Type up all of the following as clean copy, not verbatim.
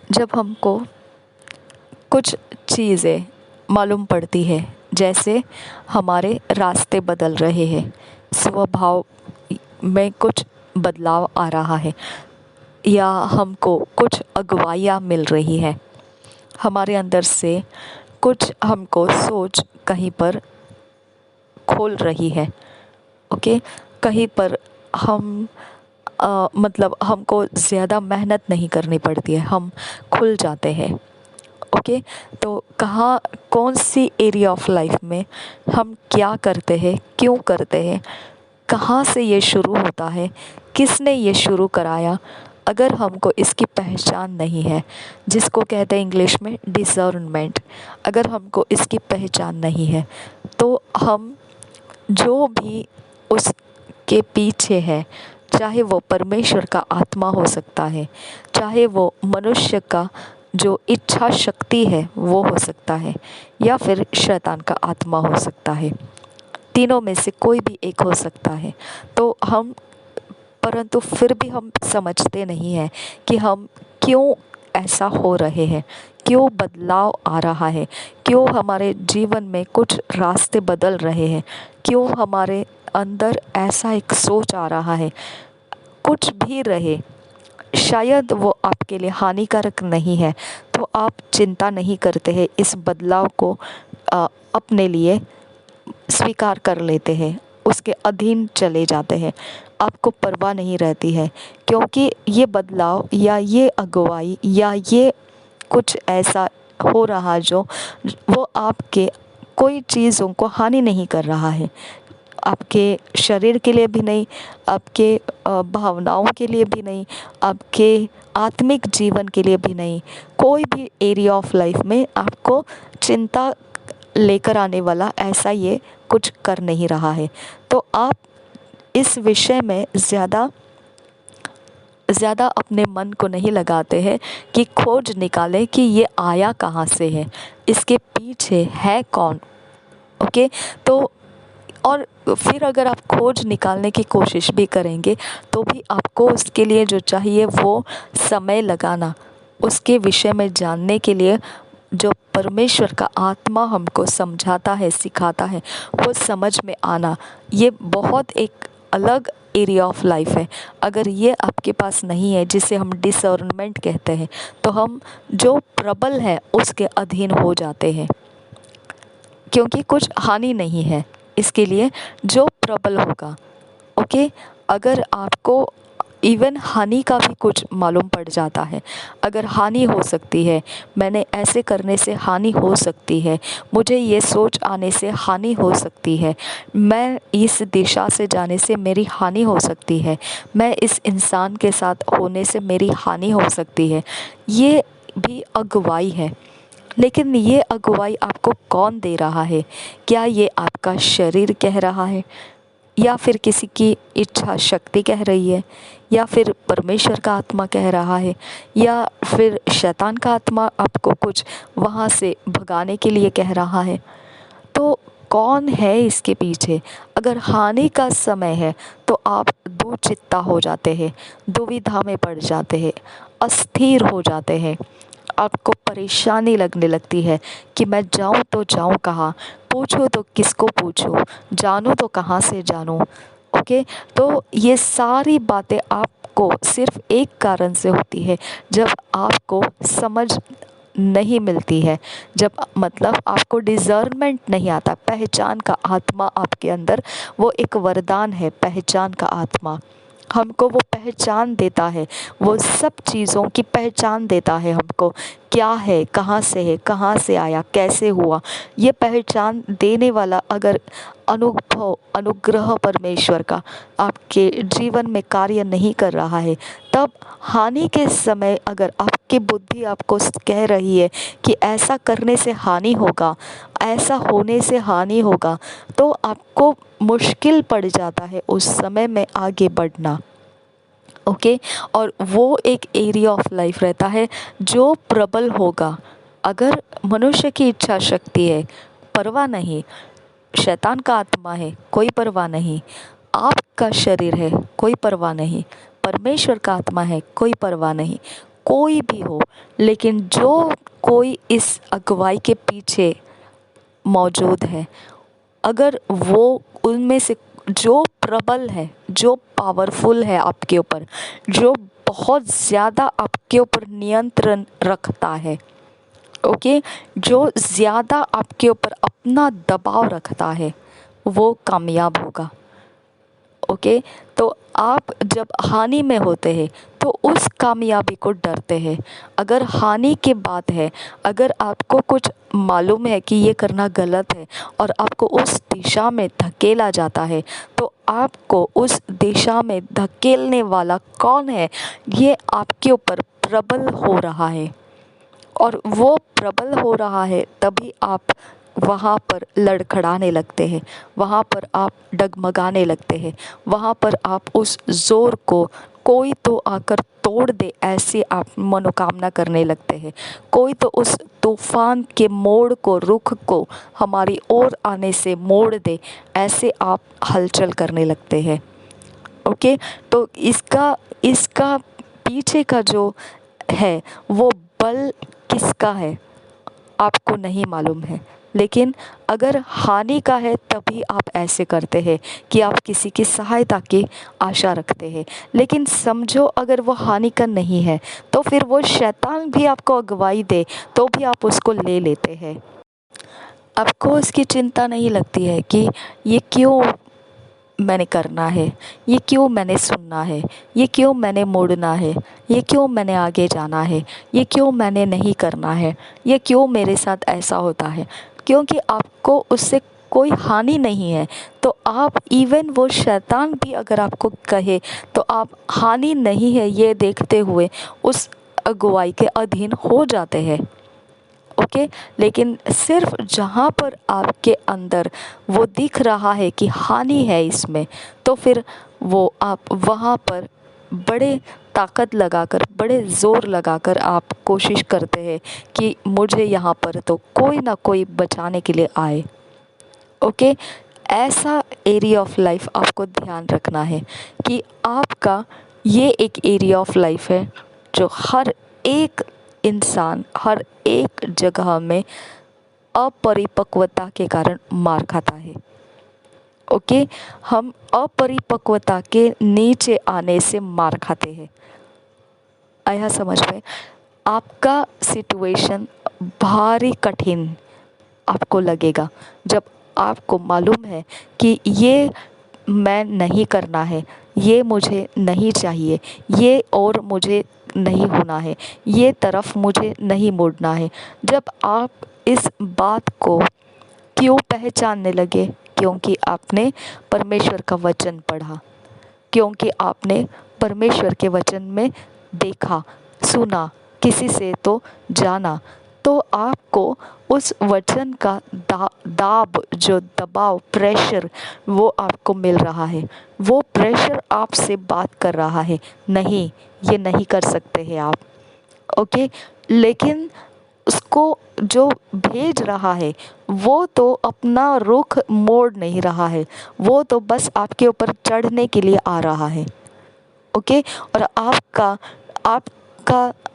जब हमको कुछ चीज़ें मालूम पड़ती है, जैसे हमारे रास्ते बदल रहे हैं, स्वभाव में कुछ बदलाव आ रहा है, या हमको कुछ अगुवाइयाँ मिल रही है, हमारे अंदर से कुछ हमको सोच कहीं पर खोल रही है। ओके, कहीं पर हम मतलब हमको ज़्यादा मेहनत नहीं करनी पड़ती है, हम खुल जाते हैं। ओके, तो कहाँ कौन सी एरिया ऑफ लाइफ में हम क्या करते हैं, क्यों करते हैं, कहाँ से ये शुरू होता है, किसने ये शुरू कराया, अगर हमको इसकी पहचान नहीं है, जिसको कहते हैं इंग्लिश में डिसर्नमेंट, अगर हमको इसकी पहचान नहीं है, तो हम जो भी उसके पीछे है, चाहे वो परमेश्वर का आत्मा हो सकता है, चाहे वो मनुष्य का जो इच्छा शक्ति है वो हो सकता है, या फिर शैतान का आत्मा हो सकता है, तीनों में से कोई भी एक हो सकता है। तो हम परंतु फिर भी हम समझते नहीं हैं कि हम क्यों ऐसा हो रहे हैं, क्यों बदलाव आ रहा है, क्यों हमारे जीवन में कुछ रास्ते बदल रहे हैं, क्यों हमारे अंदर ऐसा एक सोच आ रहा है। कुछ भी रहे, शायद वो आपके लिए हानिकारक नहीं है, तो आप चिंता नहीं करते हैं, इस बदलाव को अपने लिए स्वीकार कर लेते हैं, उसके अधीन चले जाते हैं, आपको परवाह नहीं रहती है, क्योंकि ये बदलाव या ये अगुवाई या ये कुछ ऐसा हो रहा जो वो आपके कोई चीज़ों को हानि नहीं कर रहा है, आपके शरीर के लिए भी नहीं, आपके भावनाओं के लिए भी नहीं, आपके आत्मिक जीवन के लिए भी नहीं, कोई भी एरिया ऑफ लाइफ में आपको चिंता लेकर आने वाला ऐसा ये कुछ कर नहीं रहा है। तो आप इस विषय में ज़्यादा अपने मन को नहीं लगाते हैं कि खोज निकालें कि ये आया कहाँ से है, इसके पीछे है कौन। ओके, तो और फिर अगर आप खोज निकालने की कोशिश भी करेंगे तो भी आपको उसके लिए जो चाहिए वो समय लगाना, उसके विषय में जानने के लिए जो परमेश्वर का आत्मा हमको समझाता है, सिखाता है, वो समझ में आना, ये बहुत एक अलग एरिया ऑफ लाइफ है। अगर ये आपके पास नहीं है, जिसे हम डिसर्नमेंट कहते हैं, तो हम जो प्रबल है उसके अधीन हो जाते हैं, क्योंकि कुछ हानि नहीं है इसके लिए जो प्रबल होगा। ओके, अगर आपको इवन हानि का भी कुछ मालूम पड़ जाता है, अगर हानि हो सकती है, मैंने ऐसे करने से हानि हो सकती है, मुझे ये सोच आने से हानि हो सकती है, मैं इस दिशा से जाने से मेरी हानि हो सकती है, मैं इस इंसान के साथ होने से मेरी हानि हो सकती है, ये भी अगुवाई है। लेकिन ये अगुवाई आपको कौन दे रहा है? क्या ये आपका शरीर कह रहा है, या फिर किसी की इच्छा शक्ति कह रही है, या फिर परमेश्वर का आत्मा कह रहा है, या फिर शैतान का आत्मा आपको कुछ वहाँ से भगाने के लिए कह रहा है? तो कौन है इसके पीछे? अगर हानि का समय है तो आप दुचित्ता हो जाते हैं, दुविधा में पड़ जाते हैं, अस्थिर हो जाते हैं, आपको परेशानी लगने लगती है कि मैं जाऊं तो जाऊं कहाँ, पूछूं तो किसको पूछूं, जानूं तो कहाँ से जानूं। ओके, तो ये सारी बातें आपको सिर्फ एक कारण से होती है, जब आपको समझ नहीं मिलती है, जब मतलब आपको डिज़र्नमेंट नहीं आता, पहचान का आत्मा आपके अंदर, वो एक वरदान है, पहचान का आत्मा हमको वो पहचान देता है, वो सब चीज़ों की पहचान देता है हमको, क्या है, कहाँ से आया, कैसे हुआ, ये पहचान देने वाला अगर अनुग्रह परमेश्वर का आपके जीवन में कार्य नहीं कर रहा है, तब हानि के समय अगर आपकी बुद्धि आपको कह रही है कि ऐसा करने से हानि होगा, ऐसा होने से हानि होगा, तो आपको मुश्किल पड़ जाता है उस समय में आगे बढ़ना। ओके, और वो एक एरिया ऑफ लाइफ रहता है जो प्रबल होगा। अगर मनुष्य की इच्छा शक्ति है, परवाह नहीं, शैतान का आत्मा है, कोई परवाह नहीं, आपका शरीर है, कोई परवाह नहीं, परमेश्वर का आत्मा है, कोई परवाह नहीं, कोई भी हो, लेकिन जो कोई इस अगुवाई के पीछे मौजूद है, अगर वो उनमें से जो प्रबल है, जो पावरफुल है आपके ऊपर, जो बहुत ज़्यादा आपके ऊपर नियंत्रण रखता है, ओके, जो ज़्यादा आपके ऊपर अपना दबाव रखता है, वो कामयाब होगा। ओके, तो आप जब हानि में होते हैं तो उस कामयाबी को डरते हैं। अगर हानि की बात है, अगर आपको कुछ मालूम है कि ये करना गलत है और आपको उस दिशा में धकेला जाता है, तो आपको उस दिशा में धकेलने वाला कौन है, ये आपके ऊपर प्रबल हो रहा है। और वो प्रबल हो रहा है तभी आप वहाँ पर लड़खड़ाने लगते हैं, वहाँ पर आप डगमगाने लगते हैं, वहाँ पर आप उस ज़ोर को कोई तो आकर तोड़ दे ऐसी आप मनोकामना करने लगते हैं। कोई तो उस तूफ़ान के मोड़ को, रुख को हमारी ओर आने से मोड़ दे, ऐसे आप हलचल करने लगते हैं। ओके, तो इसका इसका पीछे का जो है वो बल किसका है आपको नहीं मालूम है, लेकिन अगर हानि का है तभी आप ऐसे करते हैं कि आप किसी की सहायता की आशा रखते हैं। लेकिन समझो अगर वो हानि का नहीं है तो फिर वो शैतान भी आपको अगुवाई दे तो भी आप उसको ले लेते हैं। आपको उसकी चिंता नहीं लगती है कि ये क्यों मैंने करना है, ये क्यों मैंने सुनना है, ये क्यों मैंने मुड़ना है, ये क्यों मैंने आगे जाना है, ये क्यों मैंने नहीं करना है, ये क्यों मेरे साथ ऐसा होता है। क्योंकि आपको उससे कोई हानि नहीं है, तो आप इवन वो शैतान भी अगर आपको कहे तो आप हानि नहीं है ये देखते हुए उस अगुवाई के अधीन हो जाते हैं। ओके, लेकिन सिर्फ जहाँ पर आपके अंदर वो दिख रहा है कि हानि है इसमें, तो फिर वो आप वहाँ पर बड़े ताकत लगाकर, बड़े ज़ोर लगाकर आप कोशिश करते हैं कि मुझे यहाँ पर तो कोई ना कोई बचाने के लिए आए। ओके, ऐसा एरिया ऑफ लाइफ आपको ध्यान रखना है कि आपका ये एक एरिया ऑफ लाइफ है जो हर एक इंसान हर एक जगह में अपरिपक्वता के कारण मार खाता है। ओके, हम अपरिपक्वता के नीचे आने से मार खाते हैं। आया समझ में? आपका सिचुएशन भारी कठिन आपको लगेगा जब आपको मालूम है कि ये मैं नहीं करना है, ये मुझे नहीं चाहिए, ये और मुझे नहीं होना है, ये तरफ मुझे नहीं मुड़ना है। जब आप इस बात को क्यों पहचानने लगे? क्योंकि आपने परमेश्वर का वचन पढ़ा, क्योंकि आपने परमेश्वर के वचन में देखा, सुना, किसी से तो जाना, तो आपको उस वचन का दाब जो दबाव, प्रेशर वो आपको मिल रहा है। वो प्रेशर आपसे बात कर रहा है, नहीं ये नहीं कर सकते हैं आप। ओके, लेकिन उसको जो भेज रहा है वो तो अपना रुख मोड़ नहीं रहा है, वो तो बस आपके ऊपर चढ़ने के लिए आ रहा है। ओके, और आपका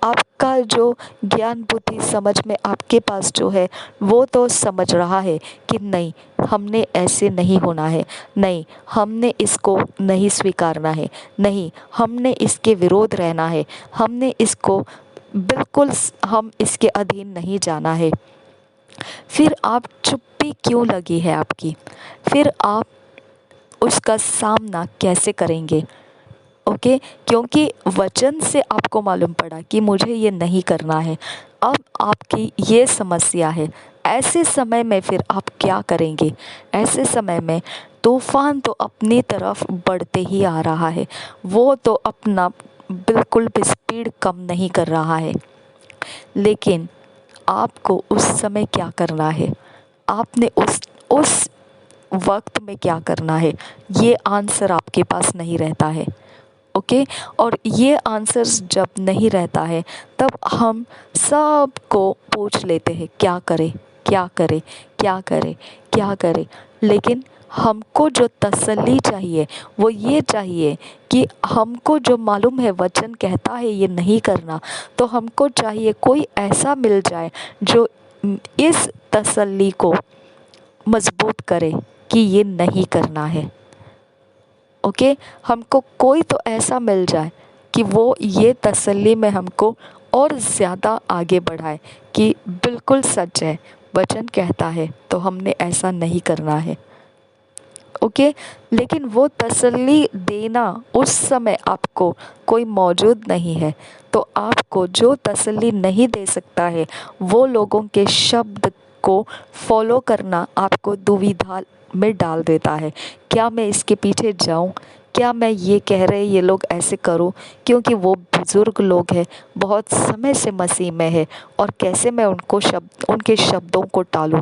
आपका जो ज्ञान बुद्धि समझ में आपके पास जो है वो तो समझ रहा है कि नहीं, हमने ऐसे नहीं होना है, नहीं हमने इसको नहीं स्वीकारना है, नहीं हमने इसके विरोध रहना है, हमने इसको बिल्कुल हम इसके अधीन नहीं जाना है। फिर आप चुप्पी क्यों लगी है आपकी? फिर आप उसका सामना कैसे करेंगे? ओके, क्योंकि वचन से आपको मालूम पड़ा कि मुझे ये नहीं करना है। अब आपकी ये समस्या है, ऐसे समय में फिर आप क्या करेंगे? ऐसे समय में तूफान तो अपनी तरफ बढ़ते ही आ रहा है, वो तो अपना बिल्कुल भी स्पीड कम नहीं कर रहा है। लेकिन आपको उस समय क्या करना है? आपने उस वक्त में क्या करना है? ये आंसर आपके पास नहीं रहता है। ओके, और ये आंसर्स जब नहीं रहता है तब हम सबको पूछ लेते हैं क्या करें, क्या करें, क्या करें, क्या करें, लेकिन हमको जो तसल्ली चाहिए वो ये चाहिए कि हमको जो मालूम है वचन कहता है ये नहीं करना, तो हमको चाहिए कोई ऐसा मिल जाए जो इस तसल्ली को मजबूत करे कि ये नहीं करना है। ओके, हमको कोई तो ऐसा मिल जाए कि वो ये तसल्ली में हमको और ज़्यादा आगे बढ़ाए कि बिल्कुल सच है, वचन कहता है तो हमने ऐसा नहीं करना है। ओके, लेकिन वो तसल्ली देना उस समय आपको कोई मौजूद नहीं है, तो आपको जो तसल्ली नहीं दे सकता है वो लोगों के शब्द को फॉलो करना आपको दुविधा में डाल देता है। क्या मैं इसके पीछे जाऊं? क्या मैं ये कह रहे ये लोग ऐसे करूं क्योंकि वो बुज़ुर्ग लोग हैं, बहुत समय से मसीह में है, और कैसे मैं उनके शब्दों को टालूं?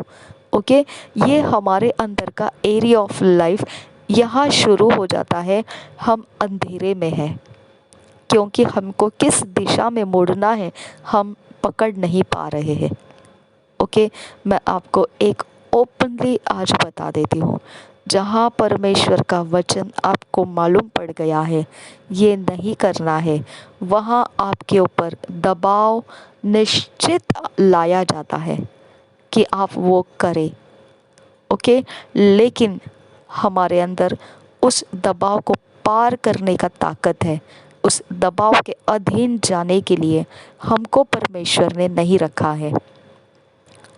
ओके, ये हमारे अंदर का एरिया ऑफ लाइफ यहाँ शुरू हो जाता है। हम अंधेरे में हैं क्योंकि हमको किस दिशा में मुड़ना है हम पकड़ नहीं पा रहे हैं। ओके, मैं आपको एक ओपनली आज बता देती हूँ, जहाँ परमेश्वर का वचन आपको मालूम पड़ गया है ये नहीं करना है, वहाँ आपके ऊपर दबाव निश्चित लाया जाता है कि आप वो करें। ओके, लेकिन हमारे अंदर उस दबाव को पार करने का ताकत है। उस दबाव के अधीन जाने के लिए हमको परमेश्वर ने नहीं रखा है।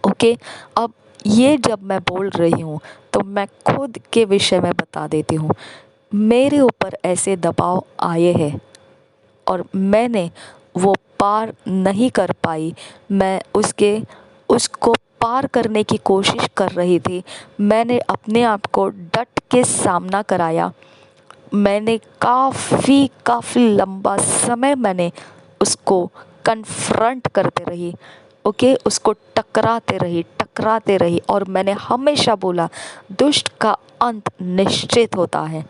ओके, अब ये जब मैं बोल रही हूँ तो मैं खुद के विषय में बता देती हूँ। मेरे ऊपर ऐसे दबाव आए हैं और मैंने वो पार नहीं कर पाई। मैं उसको पार करने की कोशिश कर रही थी। मैंने अपने आप को डट के सामना कराया। मैंने काफ़ी लंबा समय मैंने उसको कन्फ्रंट करते रही। ओके, उसको टकराते रही और मैंने हमेशा बोला दुष्ट का अंत निश्चित होता है।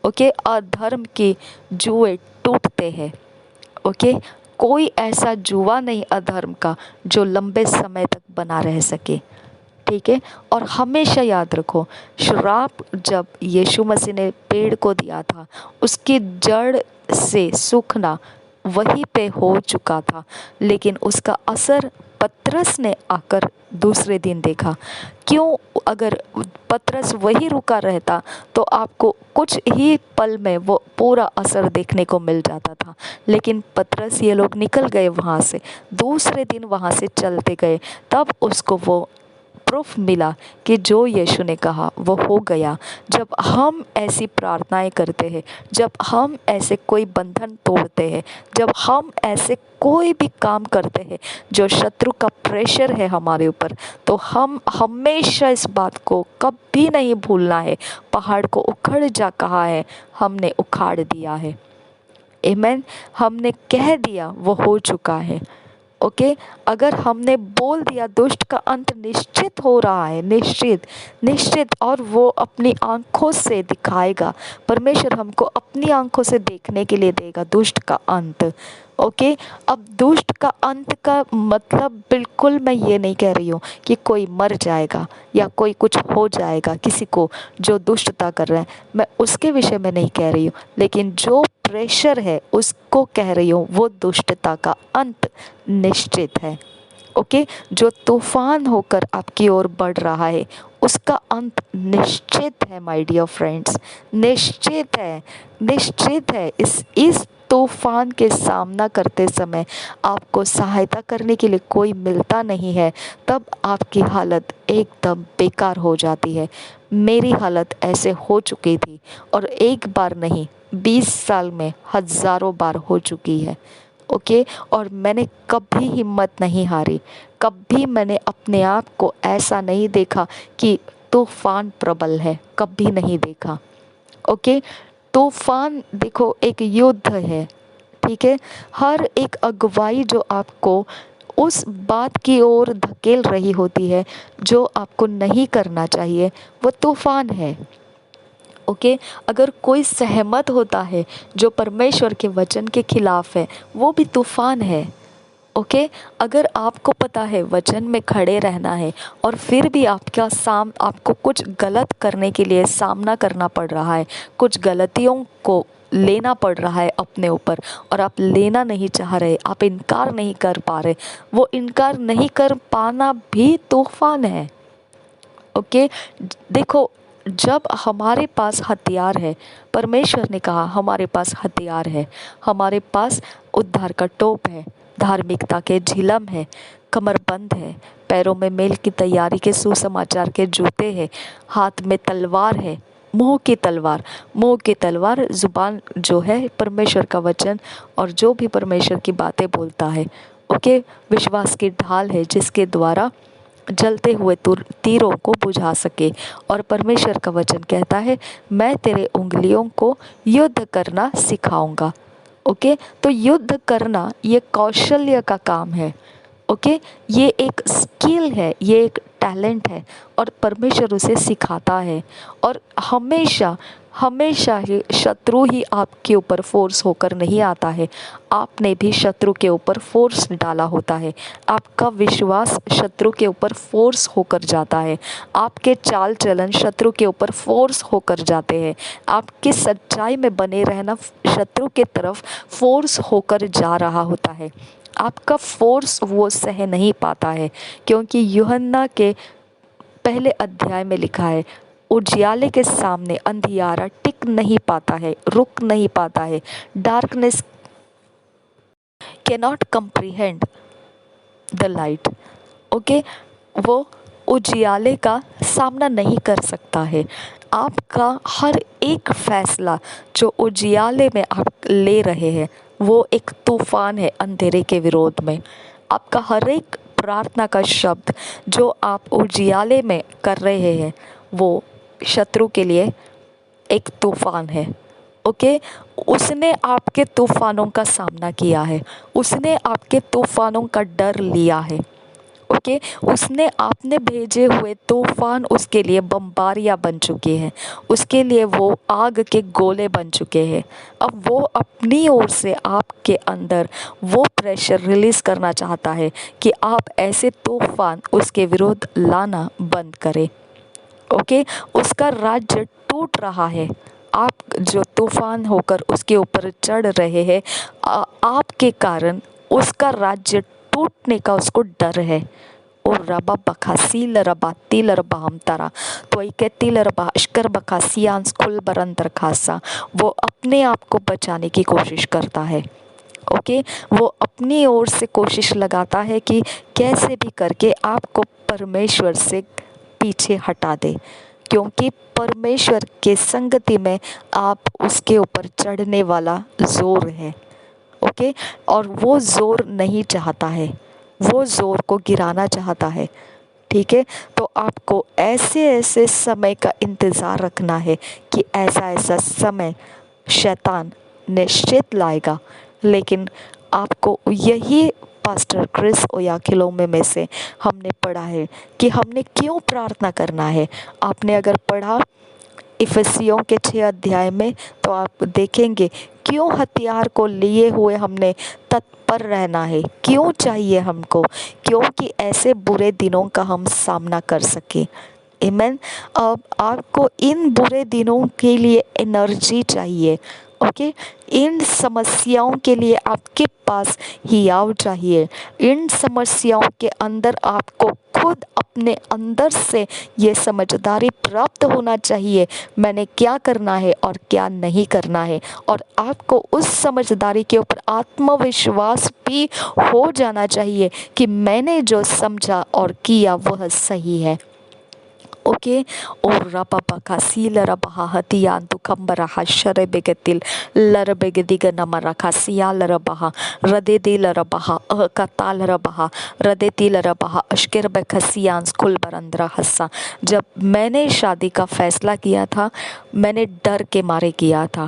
ओके, अधर्म के जुए टूटते हैं। ओके, कोई ऐसा जुआ नहीं अधर्म का जो लंबे समय तक बना रह सके। ठीक है, और हमेशा याद रखो, श्राप जब यीशु मसीह ने पेड़ को दिया था उसकी जड़ से सूखना वहीं पे हो चुका था, लेकिन उसका असर पतरस ने आकर दूसरे दिन देखा। क्यों? अगर पतरस वही रुका रहता तो आपको कुछ ही पल में वो पूरा असर देखने को मिल जाता था, लेकिन पतरस ये लोग निकल गए वहाँ से, दूसरे दिन वहाँ से चलते गए, तब उसको वो प्रूफ मिला कि जो यीशु ने कहा वो हो गया। जब हम ऐसी प्रार्थनाएं करते हैं, जब हम ऐसे कोई बंधन तोड़ते हैं, जब हम ऐसे कोई भी काम करते हैं जो शत्रु का प्रेशर है हमारे ऊपर, तो हम हमेशा इस बात को कभी नहीं भूलना है, पहाड़ को उखड़ जा कहा है, हमने उखाड़ दिया है। आमीन, हमने कह दिया वो हो चुका है। ओके, अगर हमने बोल दिया दुष्ट का अंत निश्चित हो रहा है, निश्चित, और वो अपनी आंखों से दिखाएगा, परमेश्वर हमको अपनी आंखों से देखने के लिए देगा दुष्ट का अंत। ओके, अब दुष्ट का अंत का मतलब बिल्कुल मैं ये नहीं कह रही हूँ कि कोई मर जाएगा या कोई कुछ हो जाएगा किसी को जो दुष्टता कर रहा है, मैं उसके विषय में नहीं कह रही हूँ, लेकिन जो प्रेशर है उसको कह रही हूँ, वो दुष्टता का अंत निश्चित है। ओके, जो तूफान होकर आपकी ओर बढ़ रहा है उसका अंत निश्चित है माय डियर फ्रेंड्स, निश्चित है। इस तूफान के सामना करते समय आपको सहायता करने के लिए कोई मिलता नहीं है, तब आपकी हालत एकदम बेकार हो जाती है। मेरी हालत ऐसे हो चुकी थी, और एक बार नहीं 20 साल में हज़ारों बार हो चुकी है। ओके, और मैंने कभी हिम्मत नहीं हारी, कभी मैंने अपने आप को ऐसा नहीं देखा कि तूफान प्रबल है, कभी नहीं देखा। ओके, तूफान देखो एक युद्ध है। ठीक है, हर एक अगुवाई जो आपको उस बात की ओर धकेल रही होती है जो आपको नहीं करना चाहिए, वो तूफान है। ओके, अगर कोई सहमत होता है जो परमेश्वर के वचन के खिलाफ है, वो भी तूफान है। ओके, अगर आपको पता है वचन में खड़े रहना है और फिर भी आपको कुछ गलत करने के लिए सामना करना पड़ रहा है, कुछ गलतियों को लेना पड़ रहा है अपने ऊपर और आप लेना नहीं चाह रहे, आप इनकार नहीं कर पा रहे, वो इनकार नहीं कर पाना भी तूफान है। ओके, देखो, जब हमारे पास हथियार है, परमेश्वर ने कहा हमारे पास हथियार है, हमारे पास उद्धार का टोप है, धार्मिकता के झिलम है, कमरबंद है, पैरों में मेल की तैयारी के सुसमाचार के जूते हैं, हाथ में तलवार है, मुंह की तलवार जुबान जो है परमेश्वर का वचन और जो भी परमेश्वर की बातें बोलता है। ओके, विश्वास की ढाल है जिसके द्वारा जलते हुए तीरों को बुझा सके। और परमेश्वर का वचन कहता है मैं तेरे उंगलियों को युद्ध करना सिखाऊंगा। ओके, तो युद्ध करना ये कौशल्य का काम है। ओके, ये एक स्किल है, ये एक टैलेंट है और परमेश्वर उसे सिखाता है। और हमेशा हमेशा ही शत्रु ही आपके ऊपर फोर्स होकर नहीं आता है, आपने भी शत्रु के ऊपर फोर्स डाला होता है। आपका विश्वास शत्रु के ऊपर फोर्स होकर जाता है, आपके चाल चलन शत्रु के ऊपर फोर्स होकर जाते हैं, आपकी सच्चाई में बने रहना शत्रु के तरफ फोर्स होकर जा रहा होता है। आपका फोर्स वो सह नहीं पाता है, क्योंकि यूहन्ना के पहले अध्याय में लिखा है उजियाले के सामने अंधियारा टिक नहीं पाता है, रुक नहीं पाता है। Darkness cannot comprehend the light. Okay, वो उजियाले का सामना नहीं कर सकता है। आपका हर एक फैसला जो उजियाले में आप ले रहे हैं वो एक तूफान है अंधेरे के विरोध में। आपका हर एक प्रार्थना का शब्द जो आप उजियाले में कर रहे हैं वो शत्रु के लिए एक तूफान है। ओके, उसने आपके तूफानों का सामना किया है, उसने आपके तूफानों का डर लिया है। ओके, उसने आपने भेजे हुए तूफान उसके लिए बम्बारियाँ बन चुके हैं, उसके लिए वो आग के गोले बन चुके हैं। अब वो अपनी ओर से आपके अंदर वो प्रेशर रिलीज़ करना चाहता है कि आप ऐसे तूफान उसके विरुद्ध लाना बंद करें। ओके, उसका राज्य टूट रहा है, आप जो तूफान होकर उसके ऊपर चढ़ रहे हैं, आपके कारण उसका राज्य टूटने का उसको डर है। और रबा बखासी लरबा तिल रबा हम तारा तो के तिल रबा अश्कर बखासियांस खुल बरंतर खासा, वो अपने आप को बचाने की कोशिश करता है। ओके, वो अपनी ओर से कोशिश लगाता है कि कैसे भी करके आपको परमेश्वर से पीछे हटा दे, क्योंकि परमेश्वर के संगति में आप उसके ऊपर चढ़ने वाला जोर है। ओके, और वो जोर नहीं चाहता है, वो जोर को गिराना चाहता है। ठीक है, तो आपको ऐसे ऐसे समय का इंतज़ार रखना है कि ऐसा ऐसा समय शैतान निश्चित लाएगा, लेकिन आपको यही पास्टर क्रिस ओयाखिलोमे में से हमने पढ़ा है कि हमने क्यों प्रार्थना करना है। आपने अगर पढ़ा इफिसियों के 6 अध्याय में तो आप देखेंगे क्यों हथियार को लिए हुए हमने तत्पर रहना है, क्यों चाहिए हमको, क्योंकि ऐसे बुरे दिनों का हम सामना कर सकें। आमीन। अब आपको इन बुरे दिनों के लिए एनर्जी चाहिए। ओके, इन समस्याओं के लिए आपके पास हियाव चाहिए। इन समस्याओं के अंदर आपको खुद अपने अंदर से ये समझदारी प्राप्त होना चाहिए मैंने क्या करना है और क्या नहीं करना है, और आपको उस समझदारी के ऊपर आत्मविश्वास भी हो जाना चाहिए कि मैंने जो समझा और किया वह सही है। ओके, और रपा खासी लरबहा हतियान तो खम्बरहा शर बेगतिल लर बेगदिग नमरा खासिया लरबहा रदे दे लरबहा कता लरबहा रदे ती लरबहा अश्किर बखसियान खुल बरंदरा हस्सा। जब मैंने शादी का फैसला किया था मैंने डर के मारे किया था।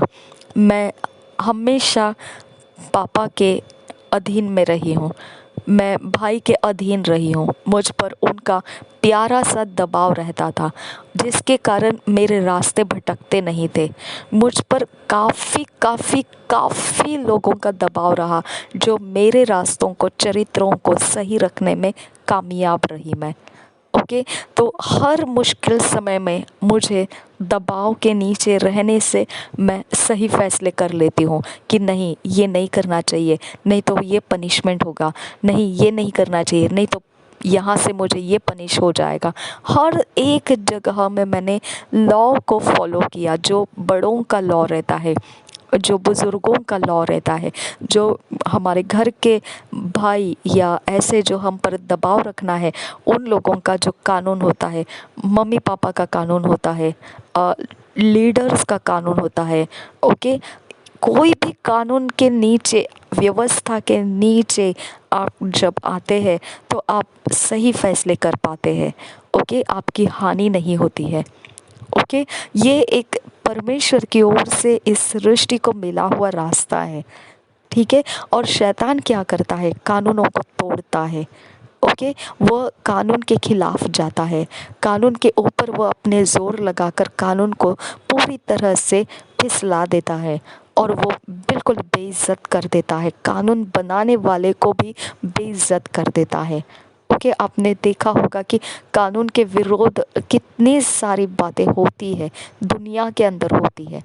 मैं हमेशा पापा के अधीन में रही हूँ, मैं भाई के अधीन रही हूँ। मुझ पर उनका प्यारा सा दबाव रहता था, जिसके कारण मेरे रास्ते भटकते नहीं थे। मुझ पर काफ़ी काफ़ी काफ़ी लोगों का दबाव रहा, जो मेरे रास्तों को, चरित्रों को सही रखने में कामयाब रही मैं। ओके, तो हर मुश्किल समय में मुझे दबाव के नीचे रहने से मैं सही फैसले कर लेती हूँ कि नहीं, ये नहीं करना चाहिए, नहीं तो ये पनिशमेंट होगा, नहीं ये नहीं करना चाहिए, नहीं तो यहाँ से मुझे ये पनिश हो जाएगा। हर एक जगह में मैंने लॉ को फॉलो किया, जो बड़ों का लॉ रहता है, जो बुज़ुर्गों का लॉ रहता है, जो हमारे घर के भाई या ऐसे जो हम पर दबाव रखना है, उन लोगों का जो कानून होता है, मम्मी पापा का कानून होता है, लीडर्स का कानून होता है। ओके, कोई भी कानून के नीचे, व्यवस्था के नीचे आप जब आते हैं तो आप सही फैसले कर पाते हैं। ओके, आपकी हानि नहीं होती है। ओके, ये एक परमेश्वर की ओर से इस सृष्टि को मिला हुआ रास्ता है। ठीक है, और शैतान क्या करता है? कानूनों को तोड़ता है। ओके, वह कानून के खिलाफ जाता है, कानून के ऊपर वह अपने ज़ोर लगाकर कानून को पूरी तरह से फिसला देता है और वो बिल्कुल बेइज्जत कर देता है, कानून बनाने वाले को भी बेइज्जत कर देता है। ओके, आपने देखा होगा कि कानून के विरोध कितनी सारी बातें होती है, दुनिया के अंदर होती है।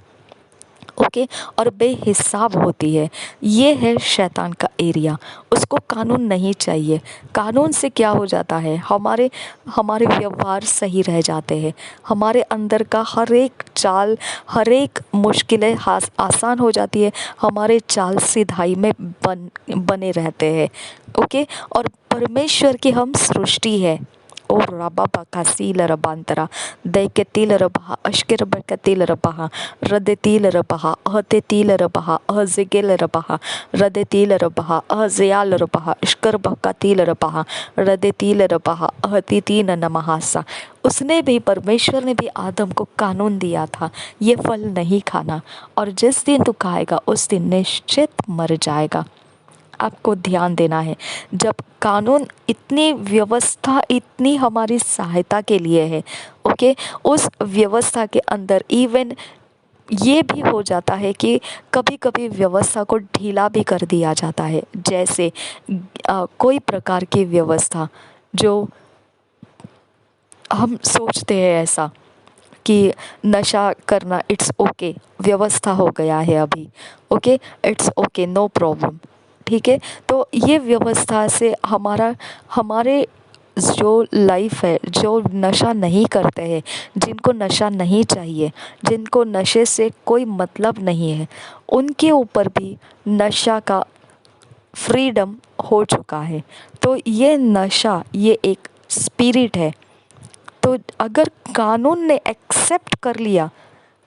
ओके, और बेहिसाब होती है। ये है शैतान का एरिया, उसको कानून नहीं चाहिए। कानून से क्या हो जाता है? हमारे हमारे व्यवहार सही रह जाते हैं, हमारे अंदर का हर एक चाल, हर एक मुश्किलें आसान हो जाती है, हमारे चाल सीधाई में बने रहते हैं। ओके, और परमेश्वर की हम सृष्टि है। ओ रबा बका सील रबांतरा दैके तिल रबहा अश्किर बका तिल रबहा रदे तिल रबहा अहते तिल रबहा अहजेगेल रबहा रदे तिल रबहा अहजयाल रबहा अश्कर बका तिल रबहा रदे तिल रबहा अहति तीन नमहासा। उसने भी, परमेश्वर ने भी आदम को कानून दिया था, ये फल नहीं खाना, और जिस दिन तू खाएगा उस दिन निश्चित मर जाएगा। आपको ध्यान देना है, जब कानून, इतनी व्यवस्था इतनी हमारी सहायता के लिए है। ओके, उस व्यवस्था के अंदर इवन ये भी हो जाता है कि कभी कभी व्यवस्था को ढीला भी कर दिया जाता है। जैसे कोई प्रकार की व्यवस्था जो हम सोचते हैं ऐसा कि नशा करना इट्स ओके, व्यवस्था हो गया है अभी, okay it's okay, no problem. ठीक है, तो ये व्यवस्था से हमारे जो लाइफ है, जो नशा नहीं करते हैं, जिनको नशा नहीं चाहिए, जिनको नशे से कोई मतलब नहीं है, उनके ऊपर भी नशा का फ्रीडम हो चुका है। तो ये नशा, ये एक स्पिरिट है। तो अगर कानून ने एक्सेप्ट कर लिया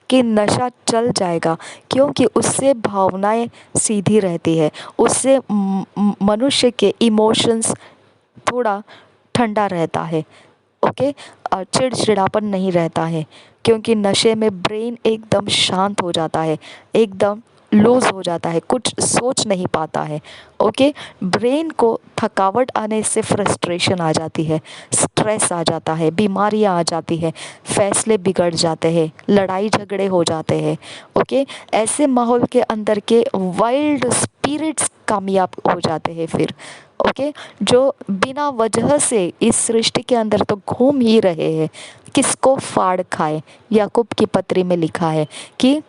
कि नशा चल जाएगा, क्योंकि उससे भावनाएं सीधी रहती है, उससे मनुष्य के इमोशंस थोड़ा ठंडा रहता है। ओके, चिड़चिड़ापन नहीं रहता है, क्योंकि नशे में ब्रेन एकदम शांत हो जाता है, एकदम लूज हो जाता है, कुछ सोच नहीं पाता है। ओके, ब्रेन को थकावट आने से फ्रस्ट्रेशन आ जाती है, स्ट्रेस आ जाता है, बीमारियां आ जाती है, फैसले बिगड़ जाते हैं, लड़ाई झगड़े हो जाते हैं। ओके, ऐसे माहौल के अंदर के वाइल्ड स्पिरिट्स कामयाब हो जाते हैं फिर। ओके, जो बिना वजह से इस सृष्टि के अंदर तो घूम ही रहे हैं, किसको फाड़ खाए। याकूब की पत्री में लिखा है कि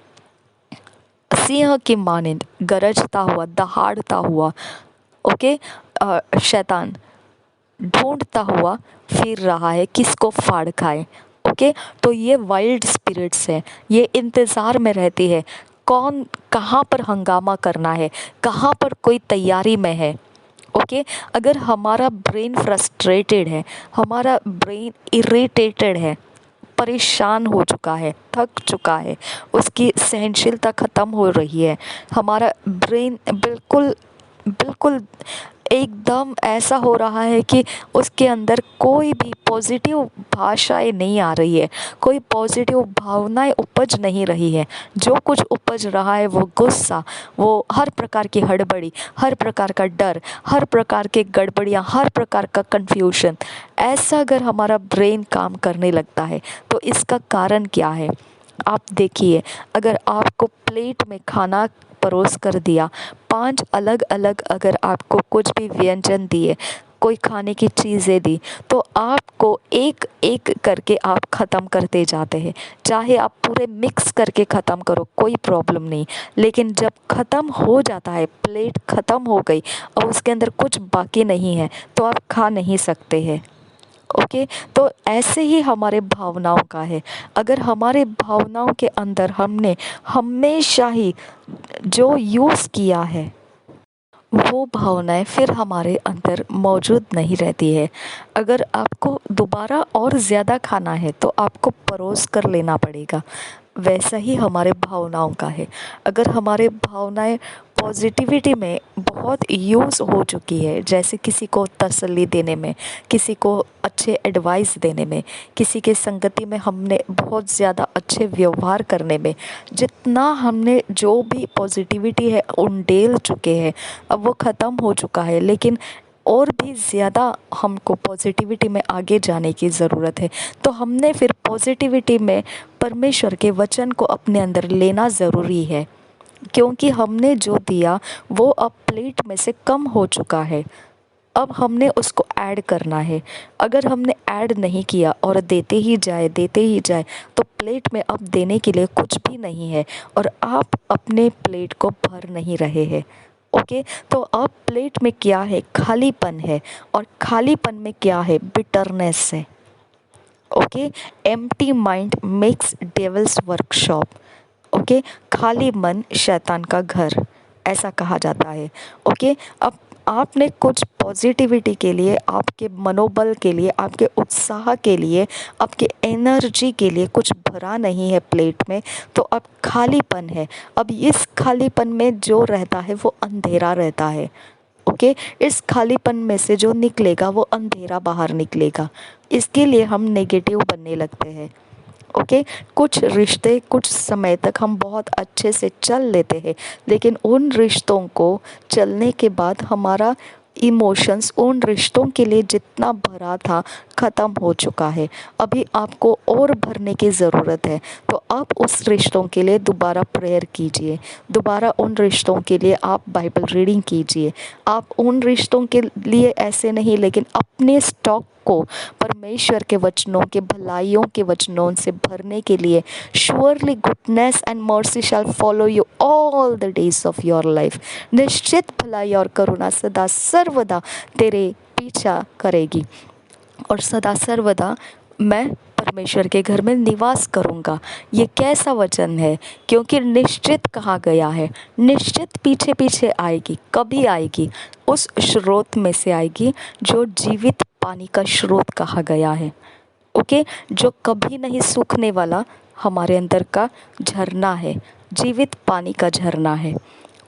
सिंह की मानिंद गरजता हुआ, दहाड़ता हुआ, ओके, शैतान ढूंढता हुआ फिर रहा है, किसको फाड़ खाए। ओके, तो ये वाइल्ड स्पिरिट्स है, ये इंतज़ार में रहती है, कौन कहाँ पर हंगामा करना है, कहाँ पर कोई तैयारी में है। ओके, अगर हमारा ब्रेन फ्रस्ट्रेटेड है, हमारा ब्रेन इरिटेटेड है, परेशान हो चुका है, थक चुका है, उसकी सहनशीलता ख़त्म हो रही है, हमारा ब्रेन बिल्कुल बिल्कुल एकदम ऐसा हो रहा है कि उसके अंदर कोई भी पॉजिटिव भाषाएं नहीं आ रही है, कोई पॉजिटिव भावनाएं उपज नहीं रही है। जो कुछ उपज रहा है वो गुस्सा, वो हर प्रकार की हड़बड़ी, हर प्रकार का डर, हर प्रकार के गड़बड़ियाँ, हर प्रकार का कन्फ्यूजन। ऐसा अगर हमारा ब्रेन काम करने लगता है तो इसका कारण क्या है? आप देखिए, अगर आपको प्लेट में खाना परोस कर दिया, 5 अलग-अलग अगर आपको कुछ भी व्यंजन दिए, कोई खाने की चीज़ें दी, तो आपको एक-एक करके आप ख़त्म करते जाते हैं। चाहे आप पूरे मिक्स करके ख़त्म करो, कोई प्रॉब्लम नहीं। लेकिन जब ख़त्म हो जाता है, प्लेट ख़त्म हो गई और उसके अंदर कुछ बाकी नहीं है, तो आप खा नहीं सकते हैं। ओके, तो ऐसे ही हमारे भावनाओं का है। अगर हमारे भावनाओं के अंदर हमने हमेशा ही जो यूज़ किया है, वो भावनाएं फिर हमारे अंदर मौजूद नहीं रहती है। अगर आपको दोबारा और ज़्यादा खाना है तो आपको परोस कर लेना पड़ेगा। वैसा ही हमारे भावनाओं का है। अगर हमारे भावनाएं पॉजिटिविटी में बहुत यूज़ हो चुकी है, जैसे किसी को तसल्ली देने में, किसी को अच्छे एडवाइस देने में, किसी के संगति में हमने बहुत ज़्यादा अच्छे व्यवहार करने में, जितना हमने जो भी पॉजिटिविटी है उंडेल चुके हैं, अब वो ख़त्म हो चुका है। लेकिन और भी ज़्यादा हमको पॉजिटिविटी में आगे जाने की ज़रूरत है। तो हमने फिर पॉजिटिविटी में परमेश्वर के वचन को अपने अंदर लेना ज़रूरी है, क्योंकि हमने जो दिया वो अब प्लेट में से कम हो चुका है। अब हमने उसको ऐड करना है। अगर हमने ऐड नहीं किया और देते ही जाए तो प्लेट में अब देने के लिए कुछ भी नहीं है और आप अपने प्लेट को भर नहीं रहे हैं। ओके, तो अब प्लेट में क्या है? खालीपन है। और खालीपन में क्या है? बिटरनेस है। Okay, empty mind makes devils workshop. Okay, खाली मन शैतान का घर, ऐसा कहा जाता है। ओके, अब आपने कुछ पॉजिटिविटी के लिए, आपके मनोबल के लिए, आपके उत्साह के लिए, आपके एनर्जी के लिए कुछ भरा नहीं है प्लेट में, तो अब खालीपन है। अब इस खालीपन में जो रहता है वो अंधेरा रहता है। ओके, इस खालीपन में से जो निकलेगा वो अंधेरा बाहर निकलेगा। इसके लिए हम नेगेटिव बनने लगते हैं। ओके, कुछ रिश्ते कुछ समय तक हम बहुत अच्छे से चल लेते हैं, लेकिन उन रिश्तों को चलने के बाद हमारा इमोशंस उन रिश्तों के लिए जितना भरा था ख़त्म हो चुका है। अभी आपको और भरने की ज़रूरत है। तो आप उस रिश्तों के लिए दोबारा प्रेयर कीजिए, दोबारा उन रिश्तों के लिए आप बाइबल रीडिंग कीजिए। आप उन रिश्तों के लिए ऐसे नहीं, लेकिन अपने स्टॉक को परमेश्वर के वचनों के, भलाइयों के वचनों से भरने के लिए, surely goodness and mercy shall follow you all the days of your life. निश्चित भलाई और करुणा सदा सर्वदा तेरे पीछा करेगी और सदा सर्वदा मैं परमेश्वर के घर में निवास करूँगा। ये कैसा वचन है? क्योंकि निश्चित कहा गया है, निश्चित पीछे पीछे आएगी। कभी आएगी? उस स्रोत में से आएगी जो जीवित पानी का स्रोत कहा गया है। ओके, जो कभी नहीं सूखने वाला हमारे अंदर का झरना है, जीवित पानी का झरना है।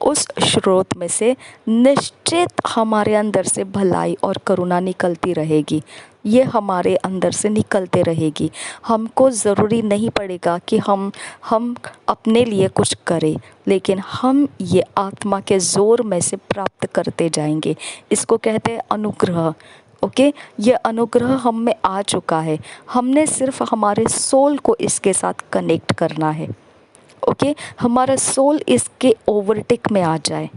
उस स्रोत में से निश्चित हमारे अंदर से भलाई और करुणा निकलती रहेगी। ये हमारे अंदर से निकलते रहेगी। हमको ज़रूरी नहीं पड़ेगा कि हम अपने लिए कुछ करें, लेकिन हम ये आत्मा के ज़ोर में से प्राप्त करते जाएंगे। इसको कहते हैं अनुग्रह। ओके, ये अनुग्रह हम में आ चुका है। हमने सिर्फ हमारे सोल को इसके साथ कनेक्ट करना है। ओके, हमारा सोल इसके ओवरटेक में आ जाए।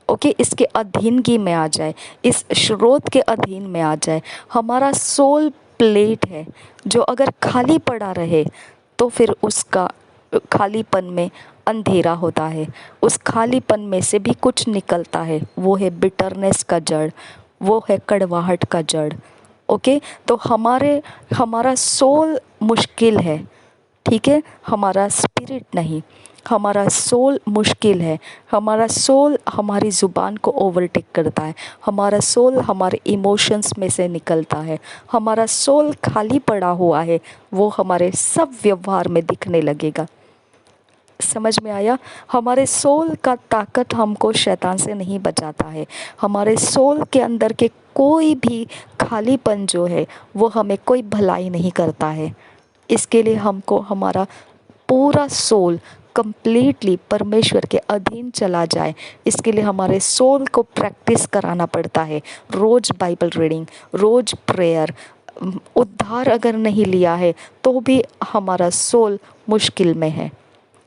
ओके, इसके अधीनगी में आ जाए, इस स्रोत के अधीन में आ जाए। हमारा सोल प्लेट है जो अगर खाली पड़ा रहे तो फिर उसका खालीपन में अंधेरा होता है। उस खालीपन में से भी कुछ निकलता है, वो है बिटरनेस का जड़, वो है कड़वाहट का जड़। ओके, तो हमारा सोल मुश्किल है, ठीक है, हमारा स्पिरिट नहीं। हमारा सोल मुश्किल है। हमारा सोल हमारी ज़ुबान को ओवरटेक करता है। हमारा सोल हमारे इमोशंस में से निकलता है। हमारा सोल खाली पड़ा हुआ है, वो हमारे सब व्यवहार में दिखने लगेगा। समझ में आया? हमारे सोल का ताकत हमको शैतान से नहीं बचाता है। हमारे सोल के अंदर के कोई भी खालीपन जो है वो हमें कोई भलाई नहीं करता है। इसके लिए हमको हमारा पूरा सोल कंप्लीटली परमेश्वर के अधीन चला जाए, इसके लिए हमारे सोल को प्रैक्टिस कराना पड़ता है। रोज़ बाइबल रीडिंग, रोज़ प्रेयर। उद्धार अगर नहीं लिया है तो भी हमारा सोल मुश्किल में है।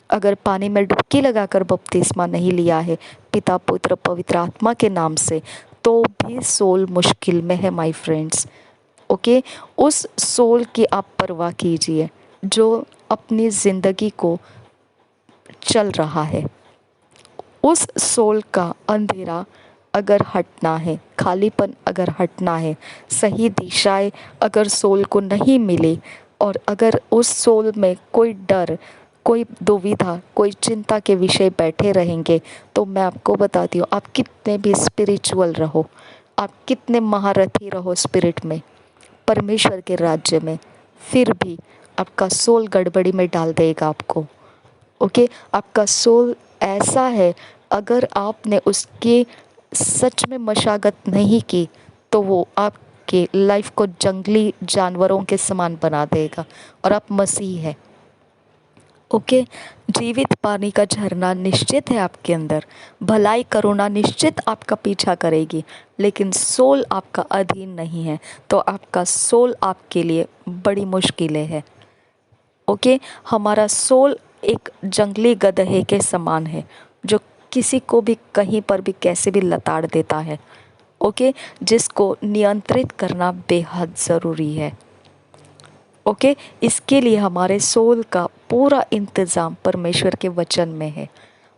अगर पानी में डुबकी लगाकर बपतिस्मा नहीं लिया है पिता पुत्र पवित्र आत्मा के नाम से, तो भी सोल मुश्किल में है माय फ्रेंड्स। ओके, उस सोल की आप परवाह कीजिए जो अपनी ज़िंदगी को चल रहा है। उस सोल का अंधेरा अगर हटना है, खालीपन अगर हटना है, सही दिशाएं अगर सोल को नहीं मिले, और अगर उस सोल में कोई डर, कोई दुविधा, कोई चिंता के विषय बैठे रहेंगे, तो मैं आपको बताती हूँ, आप कितने भी स्पिरिचुअल रहो, आप कितने महारथी रहो स्पिरिट में, परमेश्वर के राज्य में, फिर भी आपका सोल गड़बड़ी में डाल देगा आपको। ओके, आपका सोल ऐसा है, अगर आपने उसकी सच में मशागत नहीं की तो वो आपके लाइफ को जंगली जानवरों के समान बना देगा, और आप मसीह है। ओके, जीवित पानी का झरना निश्चित है आपके अंदर, भलाई करुणा निश्चित आपका पीछा करेगी, लेकिन सोल आपका अधीन नहीं है, तो आपका सोल आपके लिए बड़ी मुश्किलें है। ओके, हमारा सोल एक जंगली गधे के समान है जो किसी को भी कहीं पर भी कैसे भी लताड़ देता है। ओके, जिसको नियंत्रित करना बेहद ज़रूरी है। ओके, इसके लिए हमारे सोल का पूरा इंतज़ाम परमेश्वर के वचन में है।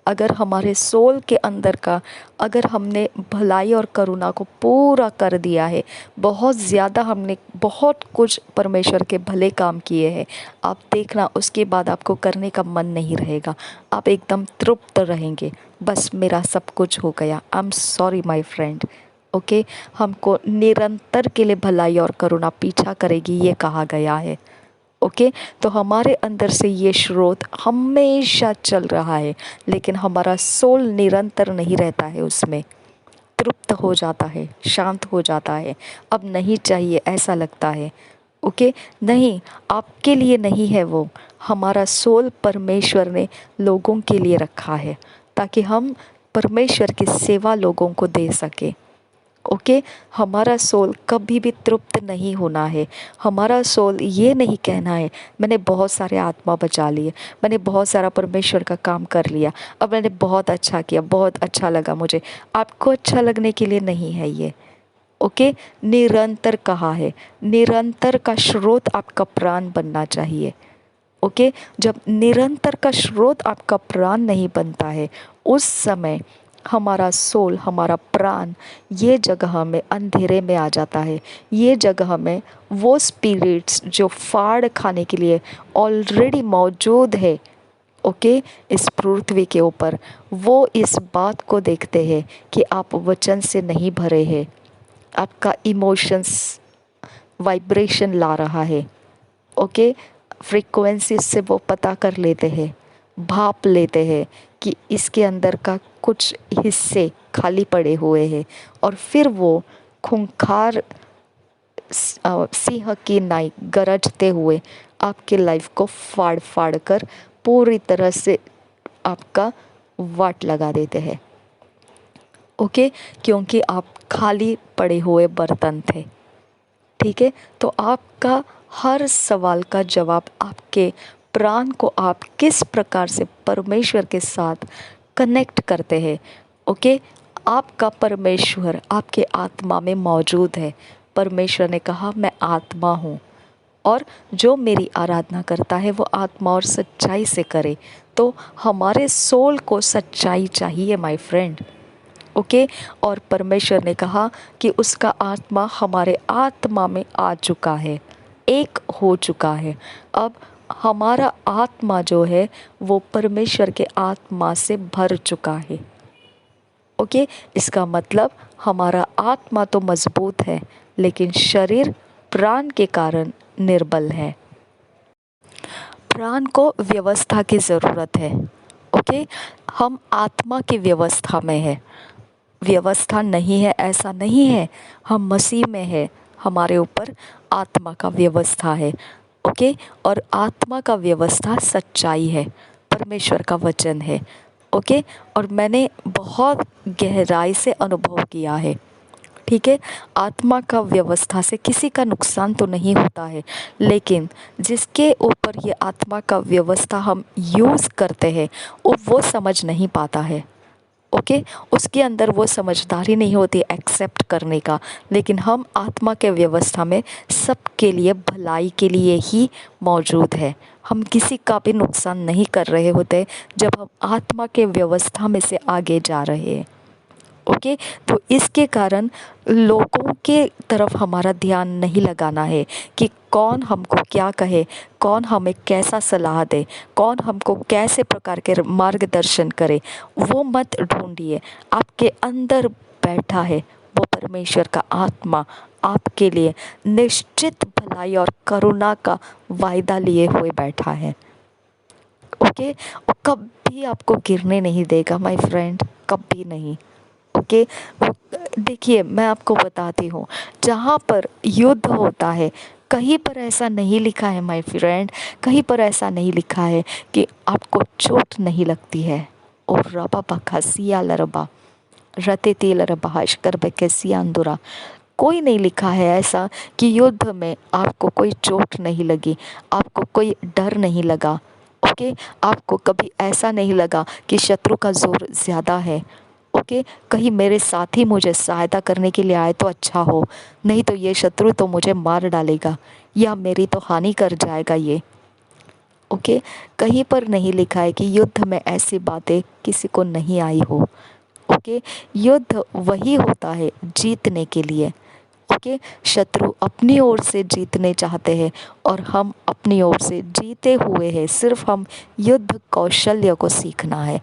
अगर हमारे सोल के अंदर का, अगर हमने भलाई और करुणा को पूरा कर दिया है, बहुत ज़्यादा हमने बहुत कुछ परमेश्वर के भले काम किए हैं, आप देखना उसके बाद आपको करने का मन नहीं रहेगा, आप एकदम तृप्त रहेंगे, बस मेरा सब कुछ हो गया। I am sorry my friend. Okay, हमको निरंतर के लिए भलाई और करुणा पीछा करेगी, ये कहा गया है। ओके, तो हमारे अंदर से ये स्रोत हमेशा चल रहा है, लेकिन हमारा सोल निरंतर नहीं रहता है, उसमें तृप्त हो जाता है, शांत हो जाता है, अब नहीं चाहिए ऐसा लगता है। ओके, नहीं, आपके लिए नहीं है वो, हमारा सोल परमेश्वर ने लोगों के लिए रखा है, ताकि हम परमेश्वर की सेवा लोगों को दे सके। ओके, हमारा सोल कभी भी तृप्त नहीं होना है। हमारा सोल ये नहीं कहना है मैंने बहुत सारे आत्मा बचा लिए, मैंने बहुत सारा परमेश्वर का काम कर लिया, अब मैंने बहुत अच्छा किया, बहुत अच्छा लगा मुझे। आपको अच्छा लगने के लिए नहीं है ये। ओके, निरंतर कहा है, निरंतर का स्रोत आपका प्राण बनना चाहिए। ओके, जब निरंतर का स्रोत आपका प्राण नहीं बनता है, उस समय हमारा सोल, हमारा प्राण ये जगह में अंधेरे में आ जाता है। ये जगह में वो स्पिरिट्स जो फाड़ खाने के लिए ऑलरेडी मौजूद है, ओके, इस पृथ्वी के ऊपर, वो इस बात को देखते हैं कि आप वचन से नहीं भरे हैं, आपका इमोशंस वाइब्रेशन ला रहा है। ओके, फ्रीक्वेंसी से वो पता कर लेते हैं, भाप लेते हैं कि इसके अंदर का कुछ हिस्से खाली पड़े हुए हैं, और फिर वो खूंखार सिंह की नाई गरजते हुए आपके लाइफ को फाड़ फाड़ कर पूरी तरह से आपका वाट लगा देते हैं। ओके, क्योंकि आप खाली पड़े हुए बर्तन थे। ठीक है, तो आपका हर सवाल का जवाब, आपके प्राण को आप किस प्रकार से परमेश्वर के साथ कनेक्ट करते हैं। ओके, आपका परमेश्वर आपके आत्मा में मौजूद है। परमेश्वर ने कहा मैं आत्मा हूँ, और जो मेरी आराधना करता है वो आत्मा और सच्चाई से करे। तो हमारे सोल को सच्चाई चाहिए माय फ्रेंड। ओके, और परमेश्वर ने कहा कि उसका आत्मा हमारे आत्मा में आ चुका है, एक हो चुका है। अब हमारा आत्मा जो है वो परमेश्वर के आत्मा से भर चुका है। ओके, इसका मतलब हमारा आत्मा तो मजबूत है, लेकिन शरीर प्राण के कारण निर्बल है। प्राण को व्यवस्था की ज़रूरत है। ओके, हम आत्मा की व्यवस्था में है, व्यवस्था नहीं है ऐसा नहीं है, हम मसीह में है, हमारे ऊपर आत्मा का व्यवस्था है। ओके, और आत्मा का व्यवस्था सच्चाई है, परमेश्वर का वचन है। ओके, और मैंने बहुत गहराई से अनुभव किया है। ठीक है, आत्मा का व्यवस्था से किसी का नुकसान तो नहीं होता है, लेकिन जिसके ऊपर ये आत्मा का व्यवस्था हम यूज़ करते हैं वो समझ नहीं पाता है। ओके, उसके अंदर वो समझदारी नहीं होती एक्सेप्ट करने का। लेकिन हम आत्मा के व्यवस्था में सबके लिए भलाई के लिए ही मौजूद है, हम किसी का भी नुकसान नहीं कर रहे होते जब हम आत्मा के व्यवस्था में से आगे जा रहे हैं। ओके, तो इसके कारण लोगों के तरफ हमारा ध्यान नहीं लगाना है कि कौन हमको क्या कहे, कौन हमें कैसा सलाह दे, कौन हमको कैसे प्रकार के मार्गदर्शन करे, वो मत ढूंढिए। आपके अंदर बैठा है वो परमेश्वर का आत्मा, आपके लिए निश्चित भलाई और करुणा का वायदा लिए हुए बैठा है। ओके, और कभी आपको गिरने नहीं देगा माय फ्रेंड, कभी नहीं। ओके, देखिए मैं आपको बताती हूँ, जहाँ पर युद्ध होता है कहीं पर ऐसा नहीं लिखा है माय फ्रेंड, कहीं पर ऐसा नहीं लिखा है कि आपको चोट नहीं लगती है। और रबा बखसिया लरबा रते तेल रबाश कर बकसिया अंदुरा, कोई नहीं लिखा है ऐसा कि युद्ध में आपको कोई चोट नहीं लगी, आपको कोई डर नहीं लगा। ओके, आपको कभी ऐसा नहीं लगा कि शत्रु का जोर ज़्यादा है। ओके, कहीं मेरे साथी मुझे सहायता करने के लिए आए तो अच्छा हो, नहीं तो ये शत्रु तो मुझे मार डालेगा या मेरी तो हानि कर जाएगा ये। ओके, कहीं पर नहीं लिखा है कि युद्ध में ऐसी बातें किसी को नहीं आई हो। ओके, युद्ध वही होता है जीतने के लिए। ओके, शत्रु अपनी ओर से जीतने चाहते हैं और हम अपनी ओर से जीते हुए हैं, सिर्फ हम युद्ध कौशल्य को सीखना है।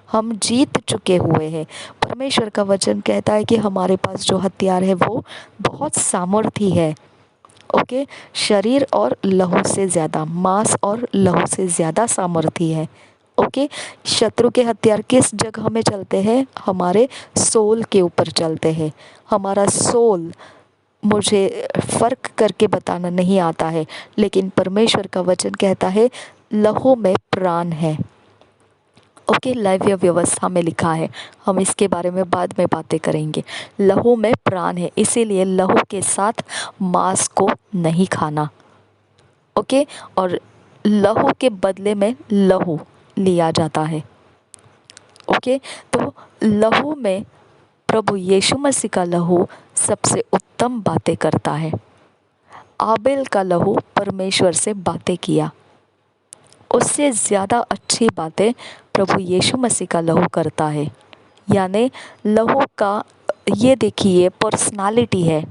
हम जीत चुके हुए हैं। परमेश्वर का वचन कहता है कि हमारे पास जो हथियार है वो बहुत सामर्थी है। ओके, शरीर और लहू से ज़्यादा, मांस और लहू से ज़्यादा सामर्थी है। ओके, शत्रु के हथियार किस जगह में चलते हैं? हमारे सोल के ऊपर चलते हैं। हमारा सोल, मुझे फ़र्क करके बताना नहीं आता है, लेकिन परमेश्वर का वचन कहता है लहू में प्राण है। ओके, लैव्य व्यवस्था में लिखा है, हम इसके बारे में बाद में बातें करेंगे। लहू में प्राण है, इसीलिए लहू के साथ मांस को नहीं खाना। ओके, और लहू के बदले में लहू लिया जाता है। ओके, तो लहू में प्रभु यीशु मसीह का लहू सबसे उत्तम बातें करता है। आबेल का लहू परमेश्वर से बातें किया, उससे ज़्यादा अच्छी बातें प्रभु यीशु मसीह का लहू करता है। यानी लहू का ये देखिए पर्सनालिटी है।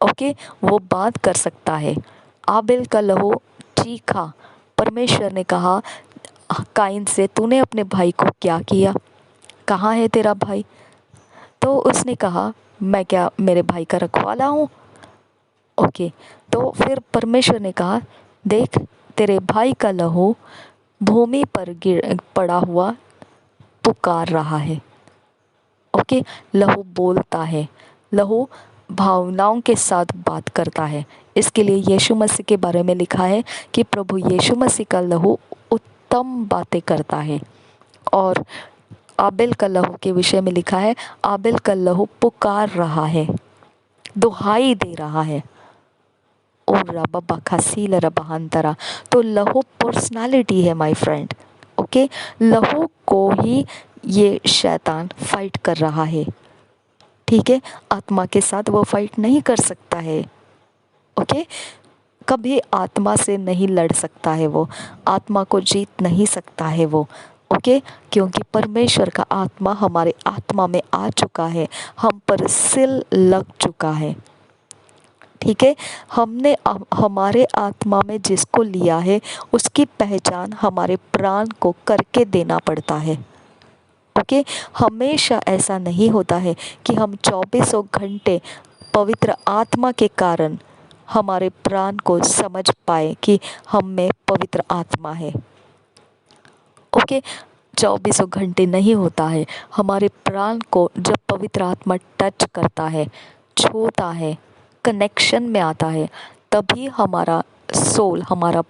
ओके, वो बात कर सकता है। आबेल का लहू चीखा, परमेश्वर ने कहा काइन से तूने अपने भाई को क्या किया, कहाँ है तेरा भाई? तो उसने कहा मैं क्या मेरे भाई का रखवाला हूँ? ओके, तो फिर परमेश्वर ने कहा देख तेरे भाई का लहू भूमि पर गिर पड़ा हुआ पुकार रहा है। ओके, लहू बोलता है, लहू भावनाओं के साथ बात करता है। इसके लिए यीशु मसीह के बारे में लिखा है कि प्रभु यीशु मसीह का लहू उत्तम बातें करता है। और आबेल का लहू के विषय में लिखा है आबेल का लहू पुकार रहा है, दुहाई दे रहा है। और रबा खसील रबहंतरा, तो लहू पर्सनालिटी है माय फ्रेंड। ओके, लहू को ही ये शैतान फाइट कर रहा है। ठीक है, आत्मा के साथ वो फाइट नहीं कर सकता है। ओके, कभी आत्मा से नहीं लड़ सकता है, वो आत्मा को जीत नहीं सकता है वो। ओके, क्योंकि परमेश्वर का आत्मा हमारे आत्मा में आ चुका है, हम पर सील लग चुका है। ठीक है, हमने हमारे आत्मा में जिसको लिया है उसकी पहचान हमारे प्राण को करके देना पड़ता है। ओके, हमेशा ऐसा नहीं होता है कि हम 24 घंटे पवित्र आत्मा के कारण हमारे प्राण को समझ पाए कि हम में पवित्र आत्मा है। ओके, 24 घंटे नहीं होता है। हमारे प्राण को जब पवित्र आत्मा टच करता है, छूता है, कनेक्शन में आता है, तभी हमारा सोल, हमारे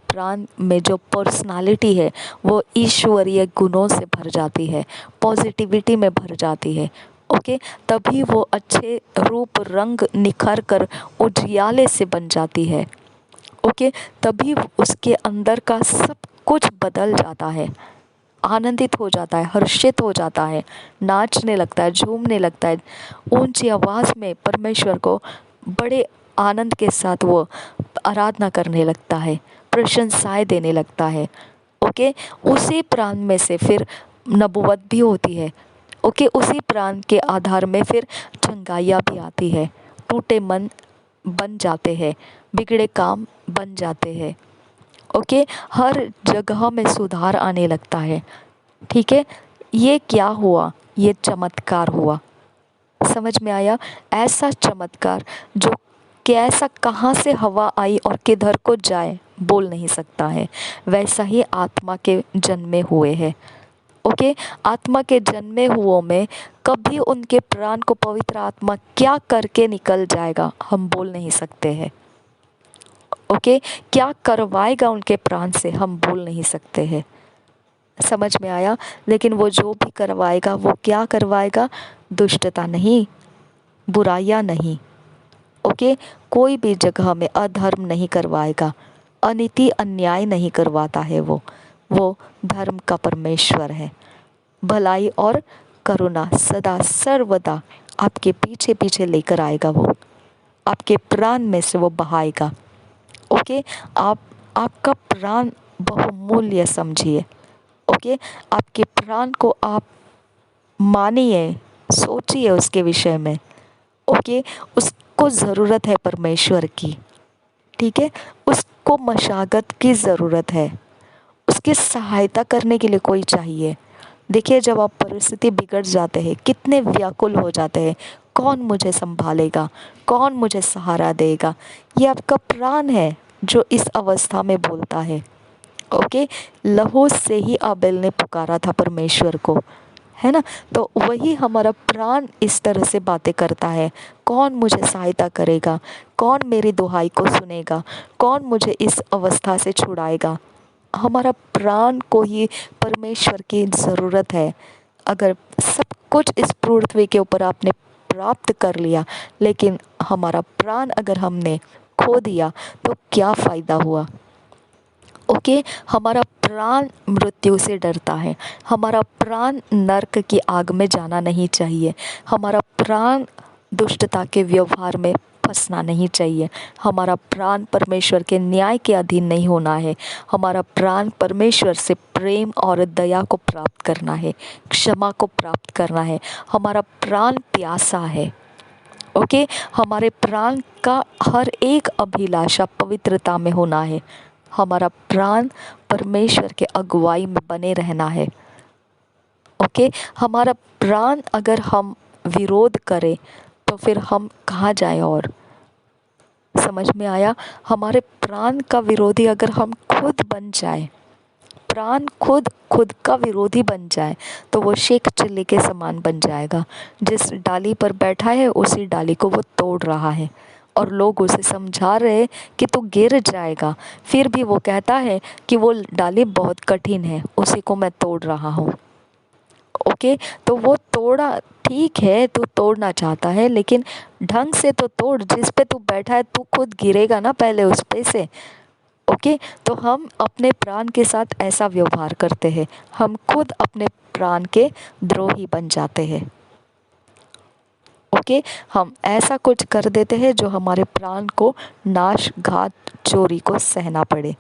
प्राण में जो पर्सनालिटी है वो ईश्वरीय गुणों से भर जाती है, पॉजिटिविटी में भर जाती है। ओके, तभी वो अच्छे रूप रंग निखर कर उजियाले से बन जाती है। ओके, तभी उसके अंदर का सब कुछ बदल जाता है, आनंदित हो जाता है, हर्षित हो जाता है, नाचने लगता है, झूमने लगता है, ऊंची आवाज़ में परमेश्वर को बड़े आनंद के साथ वो आराधना करने लगता है, प्रशंसाएं देने लगता है। ओके, उसी प्राण में से फिर नबूवत भी होती है। ओके, उसी प्राण के आधार में फिर चंगाइयाँ भी आती है, टूटे मन बन जाते हैं, बिगड़े काम बन जाते हैं। ओके, हर जगह में सुधार आने लगता है। ठीक है, ये क्या हुआ? ये चमत्कार हुआ। समझ में आया? ऐसा चमत्कार जो कैसा, कहाँ से हवा आई और किधर को जाए बोल नहीं सकता है, वैसा ही आत्मा के जन्मे हुए हैं। ओके, आत्मा के जन्मे हुओं में कभी उनके प्राण को पवित्र आत्मा क्या करके निकल जाएगा हम बोल नहीं सकते हैं। ओके, क्या करवाएगा उनके प्राण से हम बोल नहीं सकते हैं। समझ में आया? लेकिन वो जो भी करवाएगा वो क्या करवाएगा? दुष्टता नहीं, बुराइयां नहीं। ओके, कोई भी जगह में अधर्म नहीं करवाएगा, अनीति अन्याय नहीं करवाता है। वो धर्म का परमेश्वर है। भलाई और करुणा सदा सर्वदा आपके पीछे पीछे लेकर आएगा। वो आपके प्राण में से वो बहाएगा। ओके, आपका प्राण बहुमूल्य समझिए। ओके, आपके प्राण को आप मानिए, सोचिए उसके विषय में। ओके, उसको ज़रूरत है परमेश्वर की। ठीक है, उसको मशागत की ज़रूरत है, उसकी सहायता करने के लिए कोई चाहिए। देखिए, जब आप परिस्थिति बिगड़ जाते हैं, कितने व्याकुल हो जाते हैं, कौन मुझे संभालेगा, कौन मुझे सहारा देगा? ये आपका प्राण है जो इस अवस्था में बोलता है। ओके, लहू से ही आबेल ने पुकारा था परमेश्वर को, है ना? तो वही हमारा प्राण इस तरह से बातें करता है, कौन मुझे सहायता करेगा, कौन मेरी दुहाई को सुनेगा, कौन मुझे इस अवस्था से छुड़ाएगा? हमारा प्राण को ही परमेश्वर की ज़रूरत है। अगर सब कुछ इस पृथ्वी के ऊपर आपने प्राप्त कर लिया, लेकिन हमारा प्राण अगर हमने खो दिया तो क्या फ़ायदा हुआ? ओके, हमारा प्राण मृत्यु से डरता है, हमारा प्राण नरक की आग में जाना नहीं चाहिए, हमारा प्राण दुष्टता के व्यवहार में फंसना नहीं चाहिए, हमारा प्राण परमेश्वर के न्याय के अधीन नहीं होना है, हमारा प्राण परमेश्वर से प्रेम और दया को प्राप्त करना है, क्षमा को प्राप्त करना है। हमारा प्राण प्यासा है। ओके, हमारे प्राण का हर एक अभिलाषा पवित्रता में होना है। हमारा प्राण परमेश्वर के अगुवाई में बने रहना है। ओके, हमारा प्राण अगर हम विरोध करें तो फिर हम कहाँ जाएं? और समझ में आया? हमारे प्राण का विरोधी अगर हम खुद बन जाए, प्राण खुद का विरोधी बन जाए, तो वो शेख चिल्ली के समान बन जाएगा। जिस डाली पर बैठा है उसी डाली को वो तोड़ रहा है और लोग उसे समझा रहे कि तू गिर जाएगा, फिर भी वो कहता है कि वो डाली बहुत कठिन है, उसी को मैं तोड़ रहा हूँ। ओके, तो वो तोड़ा, ठीक है, तू तोड़ना चाहता है लेकिन ढंग से तो तोड़, जिस पे तू बैठा है तू खुद गिरेगा ना पहले उस पे से। ओके, तो हम अपने प्राण के साथ ऐसा व्यवहार करते हैं, हम खुद अपने प्राण के द्रोही बन जाते हैं। ओके, हम ऐसा कुछ कर देते हैं जो हमारे प्राण को नाश, घात, चोरी को सहना पड़े।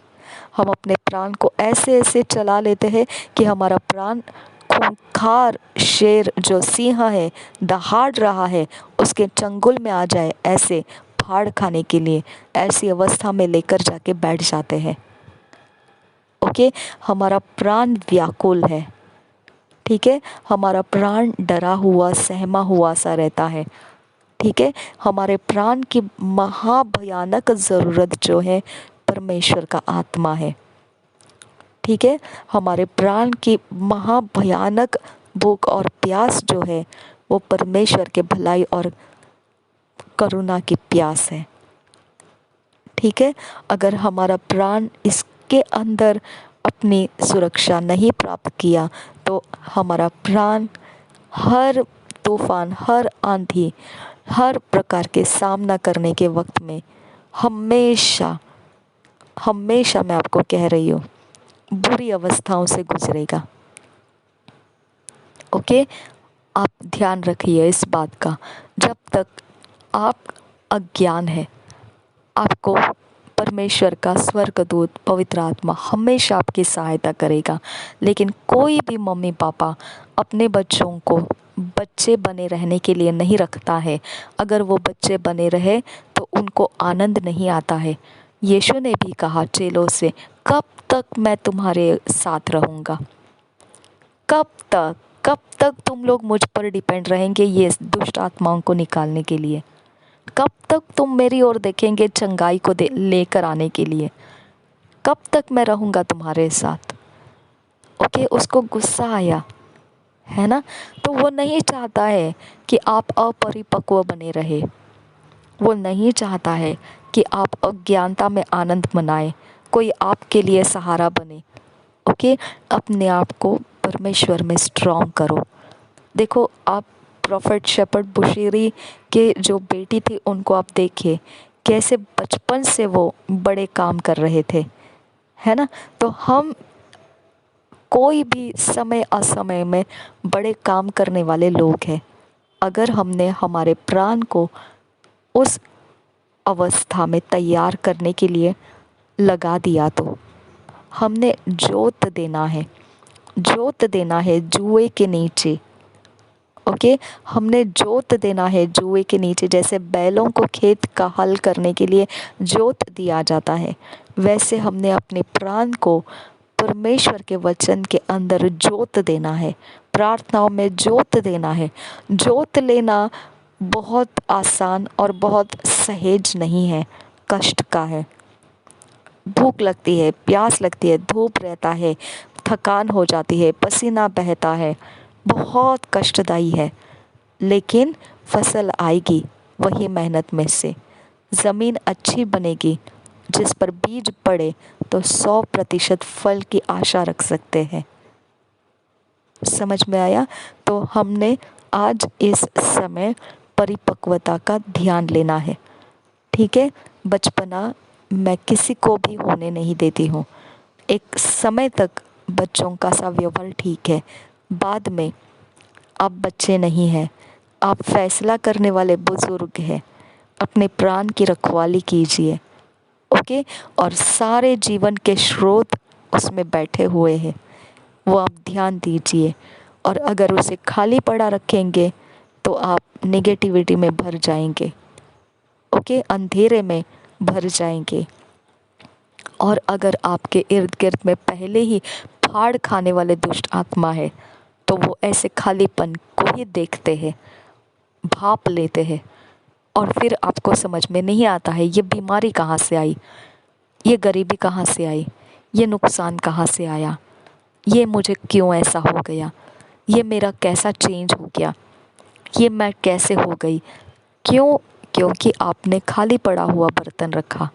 हम अपने प्राण को ऐसे ऐसे चला लेते हैं कि हमारा प्राण खूंखार शेर जो सिंह है, दहाड़ रहा है, उसके चंगुल में आ जाए, ऐसे फाड़ खाने के लिए ऐसी अवस्था में लेकर जाके बैठ जाते हैं। ओके, हमारा प्राण व्याकुल है। ठीक है, हमारा प्राण डरा हुआ, सहमा हुआ सा रहता है। ठीक है, हमारे प्राण की महाभयानक ज़रूरत जो है परमेश्वर का आत्मा है। ठीक है। हमारे प्राण की महाभयानक भूख और प्यास जो है वो परमेश्वर के भलाई और करुणा की प्यास है, ठीक है। अगर हमारा प्राण इसके अंदर अपनी सुरक्षा नहीं प्राप्त किया तो हमारा प्राण हर तूफान, हर आंधी, हर प्रकार के सामना करने के वक्त में हमेशा हमेशा, मैं आपको कह रही हूँ, बुरी अवस्थाओं से गुजरेगा। ओके, आप ध्यान रखिए इस बात का। जब तक आप अज्ञान है, आपको परमेश्वर का स्वर्गदूत पवित्र आत्मा हमेशा आपकी सहायता करेगा। लेकिन कोई भी मम्मी पापा अपने बच्चों को बच्चे बने रहने के लिए नहीं रखता है। अगर वो बच्चे बने रहे तो उनको आनंद नहीं आता है। यीशु ने भी कहा चेलों से, कब तक मैं तुम्हारे साथ रहूँगा? कब तक तुम लोग मुझ पर डिपेंड रहेंगे ये दुष्ट आत्माओं को निकालने के लिए? कब तक तुम मेरी ओर देखेंगे चंगाई को लेकर आने के लिए? कब तक मैं रहूँगा तुम्हारे साथ? ओके, उसको गुस्सा आया, है ना। तो वो नहीं चाहता है कि आप अपरिपक्व बने रहे। वो नहीं चाहता है कि आप अज्ञानता में आनंद मनाएं, कोई आपके लिए सहारा बने। ओके, अपने आप को परमेश्वर में स्ट्रॉन्ग करो। देखो, आप प्रॉफिट शेपर्ड बुशीरी के जो बेटी थी उनको आप देखिए, कैसे बचपन से वो बड़े काम कर रहे थे, है ना। तो हम कोई भी समय असमय में बड़े काम करने वाले लोग हैं। अगर हमने हमारे प्राण को उस अवस्था में तैयार करने के लिए लगा दिया तो हमने जोत देना है, जोत देना है जुए के नीचे। ओके, हमने जोत देना है जुए के नीचे। जैसे बैलों को खेत का हल करने के लिए जोत दिया जाता है, वैसे हमने अपने प्राण को परमेश्वर के वचन के अंदर जोत देना है, प्रार्थनाओं में जोत देना है। जोत लेना बहुत आसान और बहुत सहज नहीं है, कष्ट का है। भूख लगती है, प्यास लगती है, धूप रहता है, थकान हो जाती है, पसीना बहता है, बहुत कष्टदायी है। लेकिन फसल आएगी वही मेहनत में से, ज़मीन अच्छी बनेगी, जिस पर बीज पड़े तो 100% फल की आशा रख सकते हैं। समझ में आया? तो हमने आज इस समय परिपक्वता का ध्यान लेना है, ठीक है। बचपना मैं किसी को भी होने नहीं देती हूँ। एक समय तक बच्चों का सा व्यवहार ठीक है, बाद में आप बच्चे नहीं हैं, आप फैसला करने वाले बुजुर्ग हैं। अपने प्राण की रखवाली कीजिए, ओके। और सारे जीवन के स्रोत उसमें बैठे हुए हैं, वो आप ध्यान दीजिए। और अगर उसे खाली पड़ा रखेंगे तो आप नेगेटिविटी में भर जाएंगे, ओके, अंधेरे में भर जाएंगे। और अगर आपके इर्द गिर्द में पहले ही फाड़ खाने वाले दुष्ट आत्मा है तो वो ऐसे खालीपन को ही देखते हैं, भाप लेते हैं, और फिर आपको समझ में नहीं आता है ये बीमारी कहाँ से आई, ये गरीबी कहाँ से आई, ये नुकसान कहाँ से आया, ये मुझे क्यों ऐसा हो गया, ये मेरा कैसा चेंज हो गया, ये मैं कैसे हो गई। क्यों? क्योंकि आपने खाली पड़ा हुआ बर्तन रखा।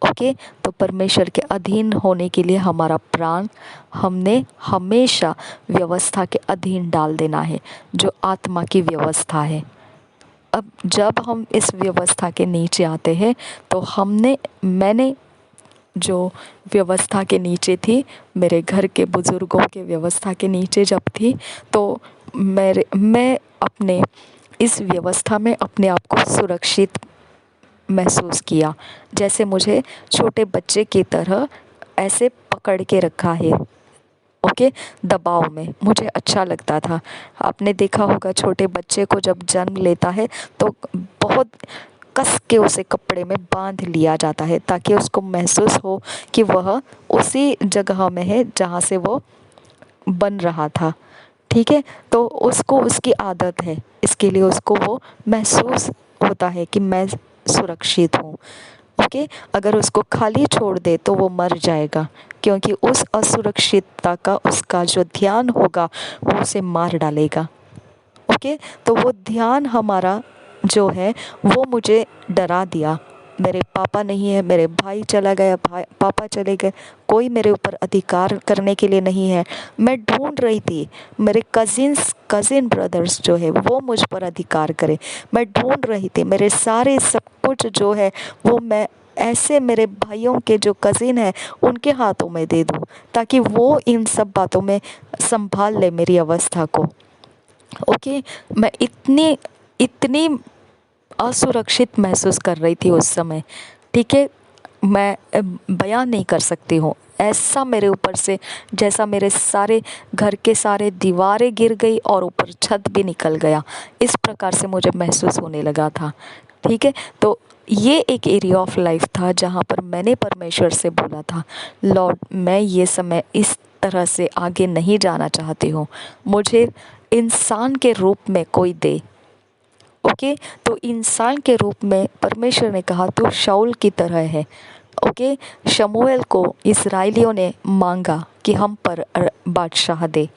ओके, तो परमेश्वर के अधीन होने के लिए हमारा प्राण हमने हमेशा व्यवस्था के अधीन डाल देना है, जो आत्मा की व्यवस्था है। अब जब हम इस व्यवस्था के नीचे आते हैं तो मैंने जो व्यवस्था के नीचे थी, मेरे घर के बुज़ुर्गों के व्यवस्था के नीचे जब थी, तो मैं अपने इस व्यवस्था में अपने आप को सुरक्षित महसूस किया। जैसे मुझे छोटे बच्चे की तरह ऐसे पकड़ के रखा है, ओके, दबाव में मुझे अच्छा लगता था। आपने देखा होगा छोटे बच्चे को जब जन्म लेता है तो बहुत कस के उसे कपड़े में बांध लिया जाता है ताकि उसको महसूस हो कि वह उसी जगह में है जहाँ से वो बन रहा था, ठीक है। तो उसको उसकी आदत है, इसके लिए उसको वो महसूस होता है कि मैं सुरक्षित हूँ। ओके, अगर उसको खाली छोड़ दे तो वो मर जाएगा, क्योंकि उस असुरक्षितता का उसका जो ध्यान होगा वो उसे मार डालेगा। ओके, तो वो ध्यान हमारा जो है वो मुझे डरा दिया। मेरे पापा नहीं है, मेरे भाई चला गया, पापा चले गए, कोई मेरे ऊपर अधिकार करने के लिए नहीं है। मैं ढूंढ रही थी मेरे कज़िन ब्रदर्स जो है वो मुझ पर अधिकार करें। मैं ढूंढ रही थी मेरे सारे सब कुछ जो है वो मैं ऐसे मेरे भाइयों के जो कज़िन हैं उनके हाथों में दे दूँ, ताकि वो इन सब बातों में संभाल ले मेरी अवस्था को। ओके, मैं इतनी इतनी असुरक्षित महसूस कर रही थी उस समय। ठीक है, मैं बयान नहीं कर सकती हूँ। ऐसा मेरे ऊपर से जैसा मेरे सारे घर के सारे दीवारें गिर गई और ऊपर छत भी निकल गया, इस प्रकार से मुझे महसूस होने लगा था। ठीक है, तो ये एक एरिया ऑफ लाइफ था जहाँ पर मैंने परमेश्वर से बोला था, लॉर्ड मैं ये समय इस तरह से आगे नहीं जाना चाहती हूँ, मुझे इंसान के रूप में कोई दे। ओके, तो इंसान के रूप में परमेश्वर ने कहा तू शाऊल की तरह है। ओके, शमूएल को इस्राएलियों ने मांगा कि हम पर बादशाह दे।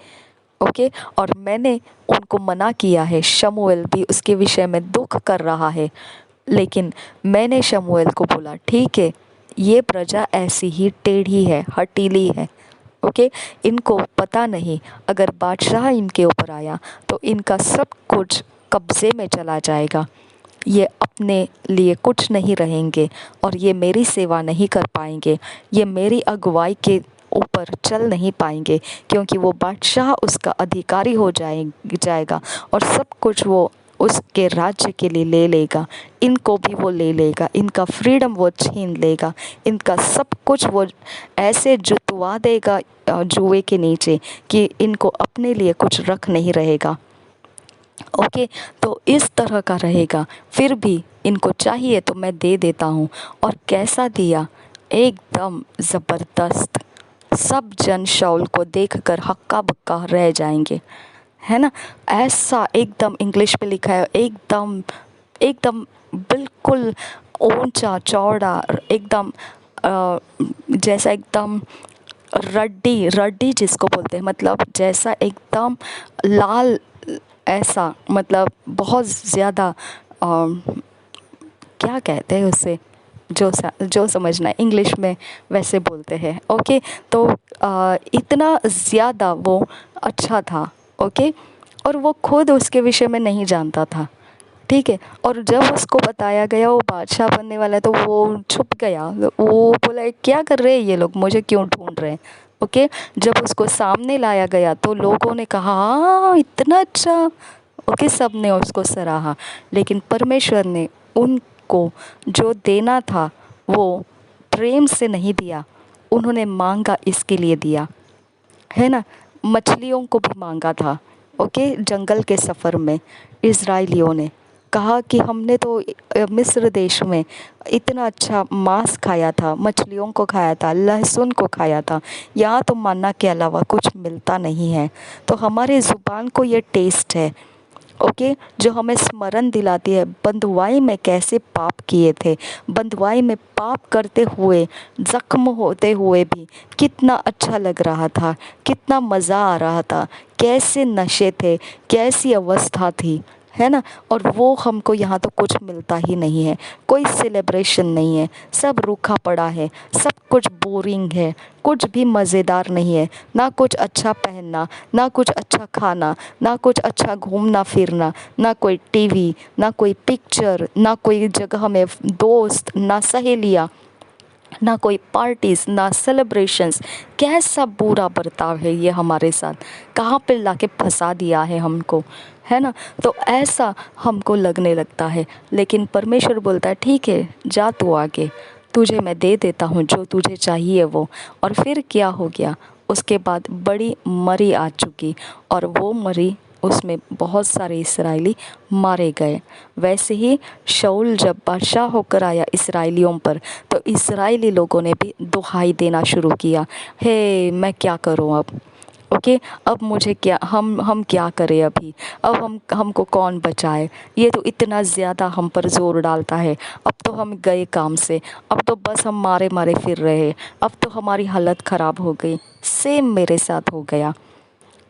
ओके, और मैंने उनको मना किया है, शमूएल भी उसके विषय में दुख कर रहा है, लेकिन मैंने शमूएल को बोला ठीक है, ये प्रजा ऐसी ही टेढ़ी है, हठीली है। ओके, इनको पता नहीं अगर बादशाह इनके ऊपर आया तो इनका सब कुछ कब्जे में चला जाएगा, ये अपने लिए कुछ नहीं रहेंगे और ये मेरी सेवा नहीं कर पाएंगे, ये मेरी अगुवाई के ऊपर चल नहीं पाएंगे, क्योंकि वो बादशाह उसका अधिकारी हो जाएगा और सब कुछ वो उसके राज्य के लिए ले लेगा, इनको भी वो ले लेगा, इनका फ्रीडम वो छीन लेगा, इनका सब कुछ वो ऐसे जुतवा देगा जुए के नीचे कि इनको अपने लिए कुछ रख नहीं रहेगा। ओके, तो इस तरह का रहेगा। फिर भी इनको चाहिए तो मैं दे देता हूँ। और कैसा दिया, एकदम ज़बरदस्त। सब जन शाऊल को देखकर हक्का बक्का रह जाएंगे, है ना। ऐसा एकदम इंग्लिश में लिखा है, एकदम एकदम बिल्कुल ऊंचा चौड़ा, एकदम जैसा एकदम रड्डी रड्डी जिसको बोलते हैं, मतलब जैसा एकदम लाल, ऐसा मतलब बहुत ज़्यादा क्या कहते हैं उसे, जो समझना है, इंग्लिश में वैसे बोलते हैं। ओके, तो इतना ज़्यादा वो अच्छा था। ओके, और वो खुद उसके विषय में नहीं जानता था। ठीक है, और जब उसको बताया गया वो बादशाह बनने वाला है तो वो छुप गया, वो बोला क्या कर रहे हैं ये लोग, मुझे क्यों ढूंढ रहे हैं। ओके, जब उसको सामने लाया गया तो लोगों ने कहा हाँ इतना अच्छा। ओके, सब ने उसको सराहा, लेकिन परमेश्वर ने उनको जो देना था वो प्रेम से नहीं दिया, उन्होंने मांगा इसके लिए दिया, है ना। मछलियों को भी मांगा था। ओके, जंगल के सफ़र में इज़राइलियों ने कहा कि हमने तो मिस्र देश में इतना अच्छा मांस खाया था, मछलियों को खाया था, लहसुन को खाया था, यहाँ तो मन्ना के अलावा कुछ मिलता नहीं है। तो हमारे ज़ुबान को ये टेस्ट है। ओके, जो हमें स्मरण दिलाती है बंधुआई में कैसे पाप किए थे, बंधुआई में पाप करते हुए, ज़ख्म होते हुए भी कितना अच्छा लग रहा था, कितना मज़ा आ रहा था, कैसे नशे थे, कैसी अवस्था थी, है ना। और वो हमको यहाँ तो कुछ मिलता ही नहीं है, कोई सेलिब्रेशन नहीं है, सब रूखा पड़ा है, सब कुछ बोरिंग है, कुछ भी मज़ेदार नहीं है, ना कुछ अच्छा पहनना, ना कुछ अच्छा खाना, ना कुछ अच्छा घूमना फिरना, ना कोई टीवी, ना कोई पिक्चर, ना कोई जगह में दोस्त, ना सहेलियाँ, ना कोई पार्टीज़, ना सेलिब्रेशंस। कैसा बुरा बर्ताव है ये हमारे साथ, कहाँ पे लाके फंसा दिया है हमको, है ना। तो ऐसा हमको लगने लगता है, लेकिन परमेश्वर बोलता है ठीक है जा तू आगे, तुझे मैं दे देता हूँ जो तुझे चाहिए वो। और फिर क्या हो गया, उसके बाद बड़ी मरी आ चुकी और वो मरी, उसमें बहुत सारे इस्राएली मारे गए। वैसे ही शाऊल जब बादशाह होकर आया इस्राएलियों पर, तो इस्राएली लोगों ने भी दुहाई देना शुरू किया, हे मैं क्या करूं अब, ओके, अब मुझे क्या, हम क्या करें अभी, अब हमको कौन बचाए, ये तो इतना ज़्यादा हम पर ज़ोर डालता है। अब तो हम गए काम से, अब तो बस हम मारे मारे फिर रहे हैं, अब तो हमारी हालत ख़राब हो गई। सेम मेरे साथ हो गया।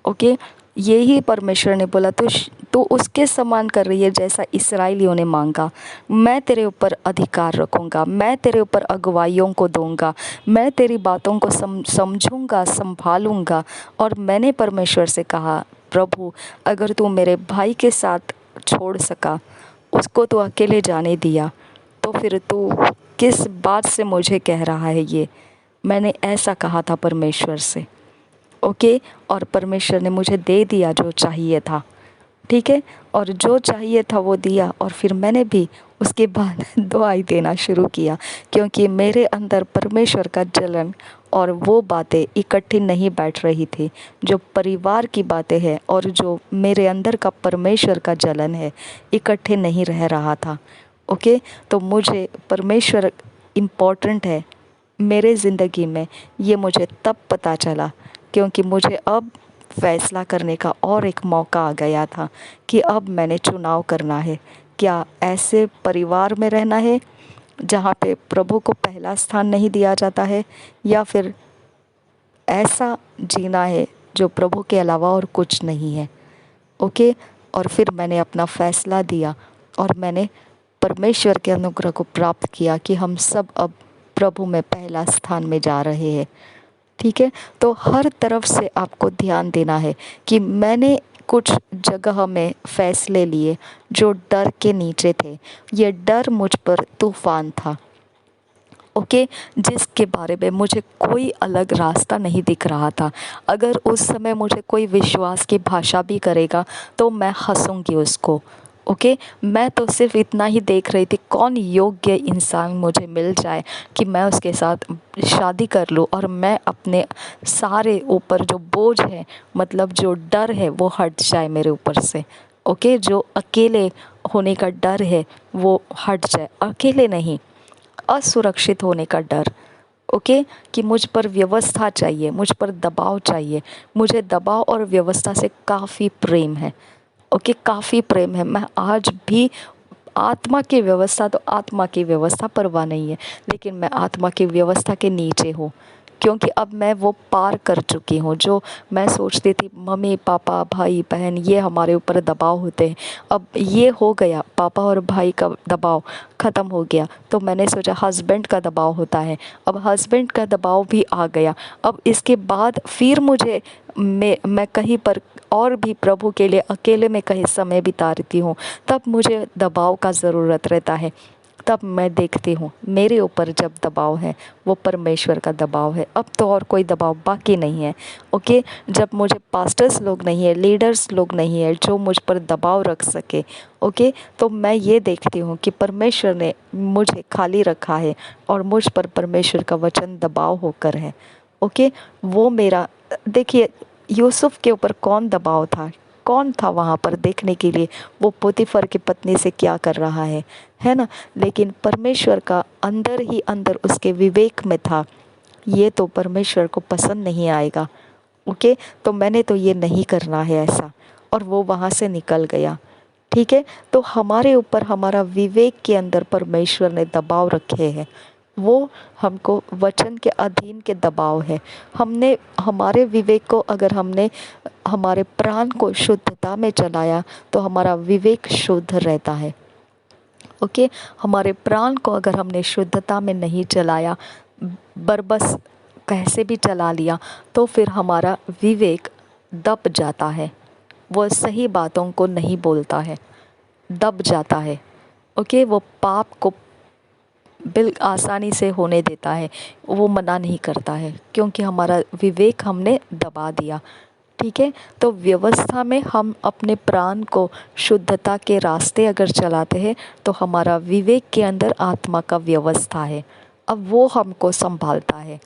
ओके, यही परमेश्वर ने बोला, तो उसके समान कर रही है जैसा इस्राएलियों ने मांगा। मैं तेरे ऊपर अधिकार रखूँगा, मैं तेरे ऊपर अगुवाइयों को दूंगा, मैं तेरी बातों को समझूंगा, संभालूंगा। और मैंने परमेश्वर से कहा, प्रभु अगर तू मेरे भाई के साथ छोड़ सका, उसको तो अकेले जाने दिया, तो फिर तू किस बात से मुझे कह रहा है ये। मैंने ऐसा कहा था परमेश्वर से। ओके, और परमेश्वर ने मुझे दे दिया जो चाहिए था। ठीक है, और जो चाहिए था वो दिया। और फिर मैंने भी उसके बाद दुआई देना शुरू किया, क्योंकि मेरे अंदर परमेश्वर का जलन और वो बातें इकट्ठी नहीं बैठ रही थी। जो परिवार की बातें हैं और जो मेरे अंदर का परमेश्वर का जलन है, इकट्ठे नहीं रह रहा था। ओके, तो मुझे परमेश्वर इम्पोर्टेंट है मेरे ज़िंदगी में, ये मुझे तब पता चला, क्योंकि मुझे अब फ़ैसला करने का और एक मौका आ गया था कि अब मैंने चुनाव करना है। क्या ऐसे परिवार में रहना है जहाँ पे प्रभु को पहला स्थान नहीं दिया जाता है, या फिर ऐसा जीना है जो प्रभु के अलावा और कुछ नहीं है। ओके, और फिर मैंने अपना फ़ैसला दिया और मैंने परमेश्वर के अनुग्रह को प्राप्त किया कि हम सब अब प्रभु में पहला स्थान में जा रहे हैं। ठीक है, तो हर तरफ से आपको ध्यान देना है कि मैंने कुछ जगह में फ़ैसले लिए जो डर के नीचे थे। ये डर मुझ पर तूफ़ान था। ओके, जिसके बारे में मुझे कोई अलग रास्ता नहीं दिख रहा था। अगर उस समय मुझे कोई विश्वास की भाषा भी करेगा तो मैं हंसूंगी उसको। ओके, मैं तो सिर्फ इतना ही देख रही थी, कौन योग्य इंसान मुझे मिल जाए कि मैं उसके साथ शादी कर लूँ और मैं अपने सारे ऊपर जो बोझ है, मतलब जो डर है, वो हट जाए मेरे ऊपर से। ओके, जो अकेले होने का डर है वो हट जाए। अकेले नहीं, असुरक्षित होने का डर। ओके, कि मुझ पर व्यवस्था चाहिए, मुझ पर दबाव चाहिए। मुझे दबाव और व्यवस्था से काफ़ी प्रेम है। ओके, काफ़ी प्रेम है। मैं आज भी आत्मा की व्यवस्था, तो आत्मा की व्यवस्था परवाह नहीं है, लेकिन मैं आत्मा की व्यवस्था के नीचे हूँ, क्योंकि अब मैं वो पार कर चुकी हूँ। जो मैं सोचती थी मम्मी पापा भाई बहन ये हमारे ऊपर दबाव होते हैं, अब ये हो गया, पापा और भाई का दबाव ख़त्म हो गया। तो मैंने सोचा हस्बैंड का दबाव होता है, अब हस्बैंड का दबाव भी आ गया। अब इसके बाद फिर मुझे मैं कहीं पर और भी प्रभु के लिए अकेले में कहीं समय बिताती हूँ, तब मुझे दबाव का ज़रूरत रहता है। तब मैं देखती हूँ मेरे ऊपर जब दबाव है वो परमेश्वर का दबाव है, अब तो और कोई दबाव बाकी नहीं है। ओके, जब मुझे पास्टर्स लोग नहीं है, लीडर्स लोग नहीं है जो मुझ पर दबाव रख सके। ओके, तो मैं ये देखती हूँ कि परमेश्वर ने मुझे खाली रखा है और मुझ पर परमेश्वर का वचन दबाव होकर है। ओके, वो मेरा, देखिए यूसुफ के ऊपर कौन दबाव था, कौन था वहाँ पर देखने के लिए वो पोतीफर की पत्नी से क्या कर रहा है ना। लेकिन परमेश्वर का अंदर ही अंदर उसके विवेक में था, ये तो परमेश्वर को पसंद नहीं आएगा। ओके, तो मैंने तो ये नहीं करना है ऐसा, और वो वहाँ से निकल गया। ठीक है, तो हमारे ऊपर हमारा विवेक के अंदर परमेश्वर ने दबाव रखे हैं, वो हमको वचन के अधीन के दबाव है। हमने हमारे विवेक को, अगर हमने हमारे प्राण को शुद्धता में चलाया तो हमारा विवेक शुद्ध रहता है। ओके, हमारे प्राण को अगर हमने शुद्धता में नहीं चलाया, बरबस कैसे भी चला लिया, तो फिर हमारा विवेक दब जाता है, वो सही बातों को नहीं बोलता है, दब जाता है। ओके, वो पाप को आसानी से होने देता है, वो मना नहीं करता है, क्योंकि हमारा विवेक हमने दबा दिया। ठीक है, तो व्यवस्था में हम अपने प्राण को शुद्धता के रास्ते अगर चलाते हैं तो हमारा विवेक के अंदर आत्मा का व्यवस्था है, अब वो हमको संभालता है।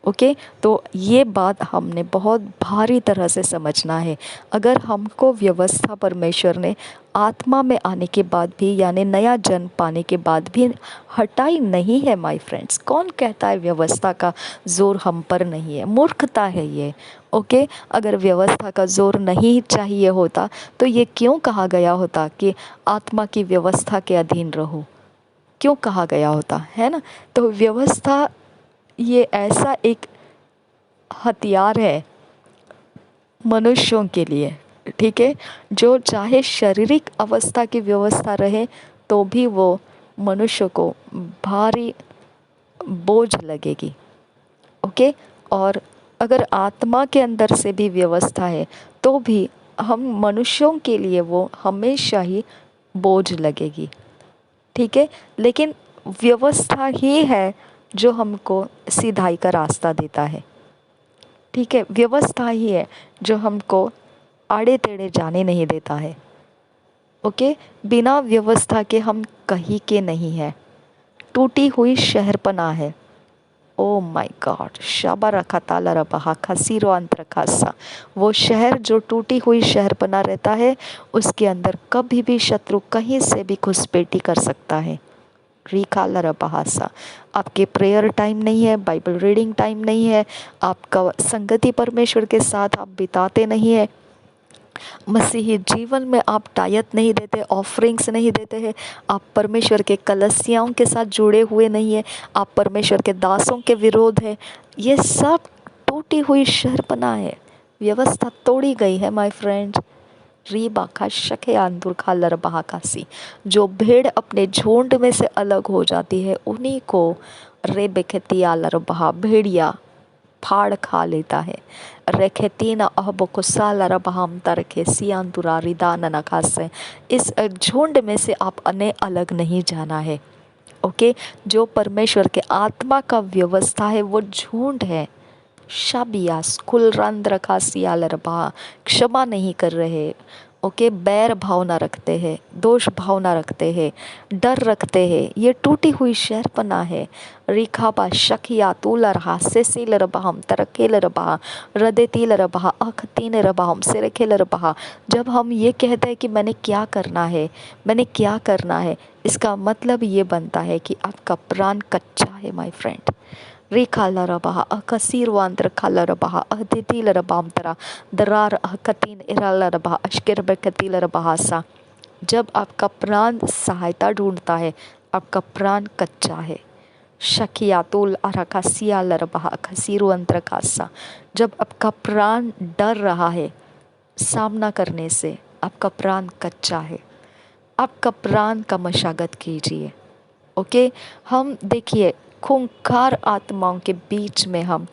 ओके, तो ये बात हमने बहुत भारी तरह से समझना है। अगर हमको व्यवस्था परमेश्वर ने आत्मा में आने के बाद भी, यानी नया जन्म पाने के बाद भी हटाई नहीं है माय फ्रेंड्स। कौन कहता है व्यवस्था का ज़ोर हम पर नहीं है? मूर्खता है ये। ओके, अगर व्यवस्था का ज़ोर नहीं चाहिए होता तो ये क्यों कहा गया होता कि आत्मा की व्यवस्था के अधीन रहो? क्यों कहा गया होता है ना? तो व्यवस्था ये ऐसा एक हथियार है मनुष्यों के लिए, ठीक है, जो चाहे शारीरिक अवस्था की व्यवस्था रहे तो भी वो मनुष्य को भारी बोझ लगेगी। ओके, और अगर आत्मा के अंदर से भी व्यवस्था है तो भी हम मनुष्यों के लिए वो हमेशा ही बोझ लगेगी, ठीक है। लेकिन व्यवस्था ही है जो हमको सीधाई का रास्ता देता है, ठीक है। व्यवस्था ही है जो हमको आड़े टेढ़े जाने नहीं देता है। ओके, बिना व्यवस्था के हम कहीं के नहीं है। टूटी हुई शहरपना है। ओ माय गॉड, शाबा रखा ताला रबहा खसीरो अंतर खासा। वो शहर जो टूटी हुई शहरपना रहता है, उसके अंदर कभी भी शत्रु कहीं से भी घुसपैठी कर सकता है। रिकाला रबहासा, आपके प्रेयर टाइम नहीं है, बाइबल रीडिंग टाइम नहीं है, आपका संगति परमेश्वर के साथ आप बिताते नहीं है, मसीही जीवन में आप टायत नहीं देते, ऑफरिंग्स नहीं देते हैं, आप परमेश्वर के कलसियाओं के साथ जुड़े हुए नहीं है, आप परमेश्वर के दासों के विरोध है, ये सब टूटी हुई शहरपना है। व्यवस्था तोड़ी गई है माय फ्रेंड। री बाखा शके आंदुर खा लर बहाकासी, जो भेड़ अपने झुंड में से अलग हो जाती है उन्हीं को रे बेखती आलर बहा भेड़िया फाड़ खा लेता है। रेखेतीना अहबको सालर बहाम तरखे सियान दुरारी दान खासे। इस झुंड में से आप अने अलग नहीं जाना है। ओके, जो परमेश्वर के आत्मा का व्यवस्था है वो झुंड है। शाबियास कुलरंद्र का सियालर बहा, क्षमा नहीं कर रहे, ओके, बैर भावना रखते हैं, दोष भावना रखते हैं, डर रखते हैं, ये टूटी हुई शहरपना है। रिखाबा शकिया तूलर हा सेसीलर बहम तरकेलर बहा रदेतीलर बहा अखतीनर बहम सिरखेलर बहा। जब हम ये कहते हैं कि मैंने क्या करना है, मैंने क्या करना है, इसका मतलब ये बनता है कि आपका प्राण कच्चा है माय फ्रेंड। रीखालरबहा अकसीरवांतर खालरबहा अहतितिलरबामतरा दरार अहकतीन इरालरबहा अश्किरबकतीलरबहा सा। जब आपका प्राण सहायता ढूंढता है, आपका प्राण कच्चा है। शकियातुल अरकासिया लरबहा खसीरुअंतर कासा। जब आपका प्राण डर रहा है सामना करने से, आपका प्राण कच्चा है, आपका प्राण का मशागत कीजिए। ओके, हम देखिए खूंखार आत्माओं के बीच में हम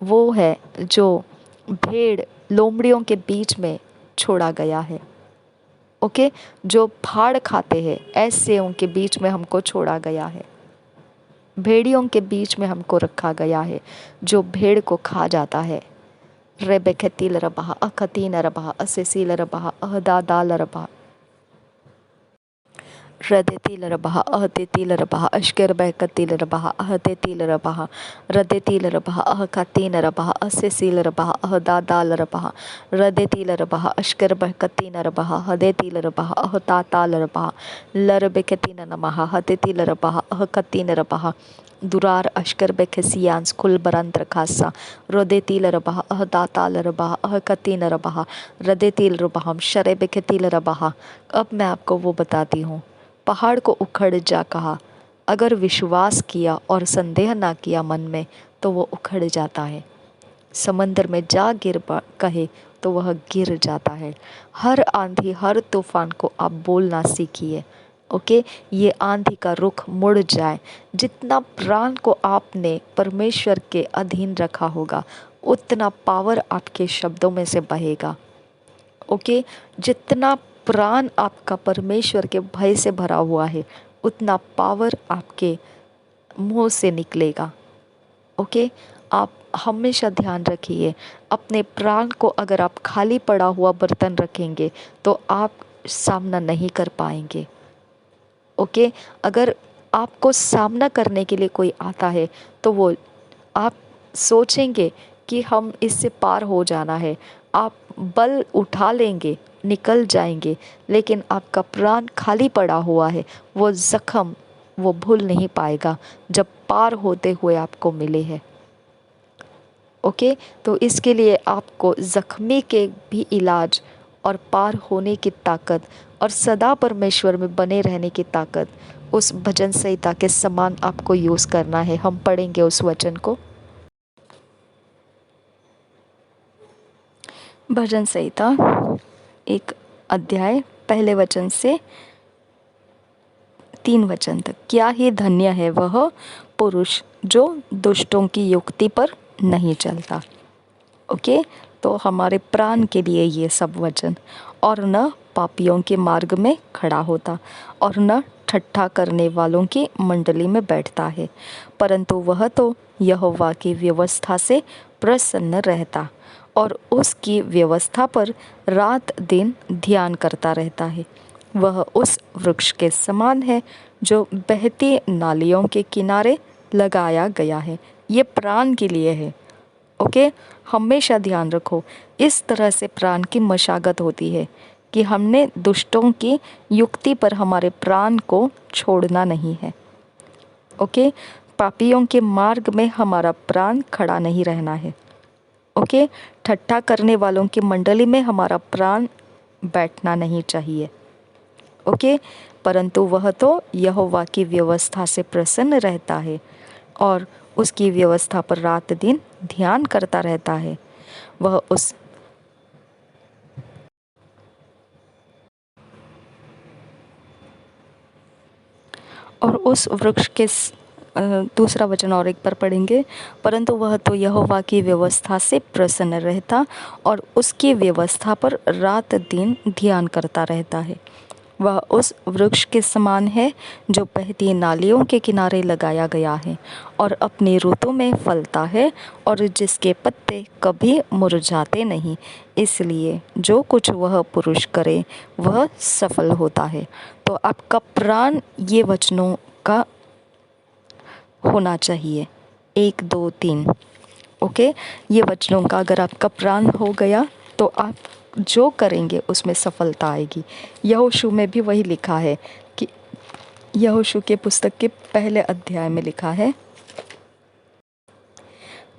वो है जो भेड़ लोमड़ियों के बीच में छोड़ा गया है। ओके, जो फाड़ खाते हैं ऐसे उनके बीच में हमको छोड़ा गया है। भेड़ियों के बीच में हमको रखा गया है जो भेड़ को खा जाता है। रेबेखतील रबहा अखतीन रबहा असेसील रबहा अहदादाल रबहा रदेतील रबहा अहतेतील रबहा अश्कर बहकतील रबहा अहतेतील रबहा रदेतील रबहा अहकातीन रबहा असेसील रबहा अहदादाल रबहा रदेतील रबहा अश्कर बहकतीन रबहा हदेतील रबहा अहताताल रबहा लरबेकतीन नमहा हदेतील रबहा अहकतीन रबहा दुरार अश्कर बेखसियांस कुल बरंत्र खासा रोदेतील रबहा अहदाताल रबहा अहकतीन रबहा रदेतील रबहम शरे बेखतील रबहा। अब मैं आपको वो बताती हूँ। पहाड़ को उखड़ जा कहा, अगर विश्वास किया और संदेह ना किया मन में तो वो उखड़ जाता है। समंदर में जा गिर कहे तो वह गिर जाता है। हर आंधी हर तूफान को आप बोलना सीखिए। ओके, ये आंधी का रुख मुड़ जाए। जितना प्राण को आपने परमेश्वर के अधीन रखा होगा उतना पावर आपके शब्दों में से बहेगा। ओके, जितना प्राण आपका परमेश्वर के भय से भरा हुआ है उतना पावर आपके मुंह से निकलेगा। ओके, आप हमेशा ध्यान रखिए, अपने प्राण को अगर आप खाली पड़ा हुआ बर्तन रखेंगे तो आप सामना नहीं कर पाएंगे। ओके, अगर आपको सामना करने के लिए कोई आता है तो वो आप सोचेंगे कि हम इससे पार हो जाना है, आप बल उठा लेंगे, निकल जाएंगे, लेकिन आपका प्राण खाली पड़ा हुआ है, वो ज़ख्म वो भूल नहीं पाएगा जब पार होते हुए आपको मिले हैं। ओके, तो इसके लिए आपको ज़ख्मी के भी इलाज और पार होने की ताकत और सदा परमेश्वर में बने रहने की ताकत उस भजन संहिता के समान आपको यूज़ करना है। हम पढ़ेंगे उस वचन को। भजन संहिता 1 अध्याय पहले वचन से 3 वचन तक। क्या ही धन्य है वह पुरुष जो दुष्टों की युक्ति पर नहीं चलता। ओके, तो हमारे प्राण के लिए ये सब वचन। और न पापियों के मार्ग में खड़ा होता और न ठट्ठा करने वालों की मंडली में बैठता है, परंतु वह तो यहोवा की व्यवस्था से प्रसन्न रहता और उसकी व्यवस्था पर रात दिन ध्यान करता रहता है। वह उस वृक्ष के समान है जो बहती नालियों के किनारे लगाया गया है। ये प्राण के लिए है। ओके, हमेशा ध्यान रखो, इस तरह से प्राण की मशागत होती है कि हमने दुष्टों की युक्ति पर हमारे प्राण को छोड़ना नहीं है। ओके, पापियों के मार्ग में हमारा प्राण खड़ा नहीं रहना है। ओके, ठट्ठा करने वालों की मंडली में हमारा प्राण बैठना नहीं चाहिए। ओके, परंतु वह तो यहोवा की व्यवस्था से प्रसन्न रहता है और उसकी व्यवस्था पर रात दिन ध्यान करता रहता है। वह उस वृक्ष के दूसरा वचन और एक बार पढ़ेंगे। परंतु वह तो यहोवा की व्यवस्था से प्रसन्न रहता और उसकी व्यवस्था पर रात दिन ध्यान करता रहता है। वह उस वृक्ष के समान है जो बहती नालियों के किनारे लगाया गया है और अपनी ऋतु में फलता है और जिसके पत्ते कभी मुरझाते नहीं। इसलिए जो कुछ वह पुरुष करे वह सफल होता है। तो आपका प्राण ये वचनों का होना चाहिए, 1 2 3। ओके, ये वचनों का अगर आपका प्राण हो गया तो आप जो करेंगे उसमें सफलता आएगी। यहोशू में भी वही लिखा है कि यहोशू के पुस्तक के पहले अध्याय में लिखा है,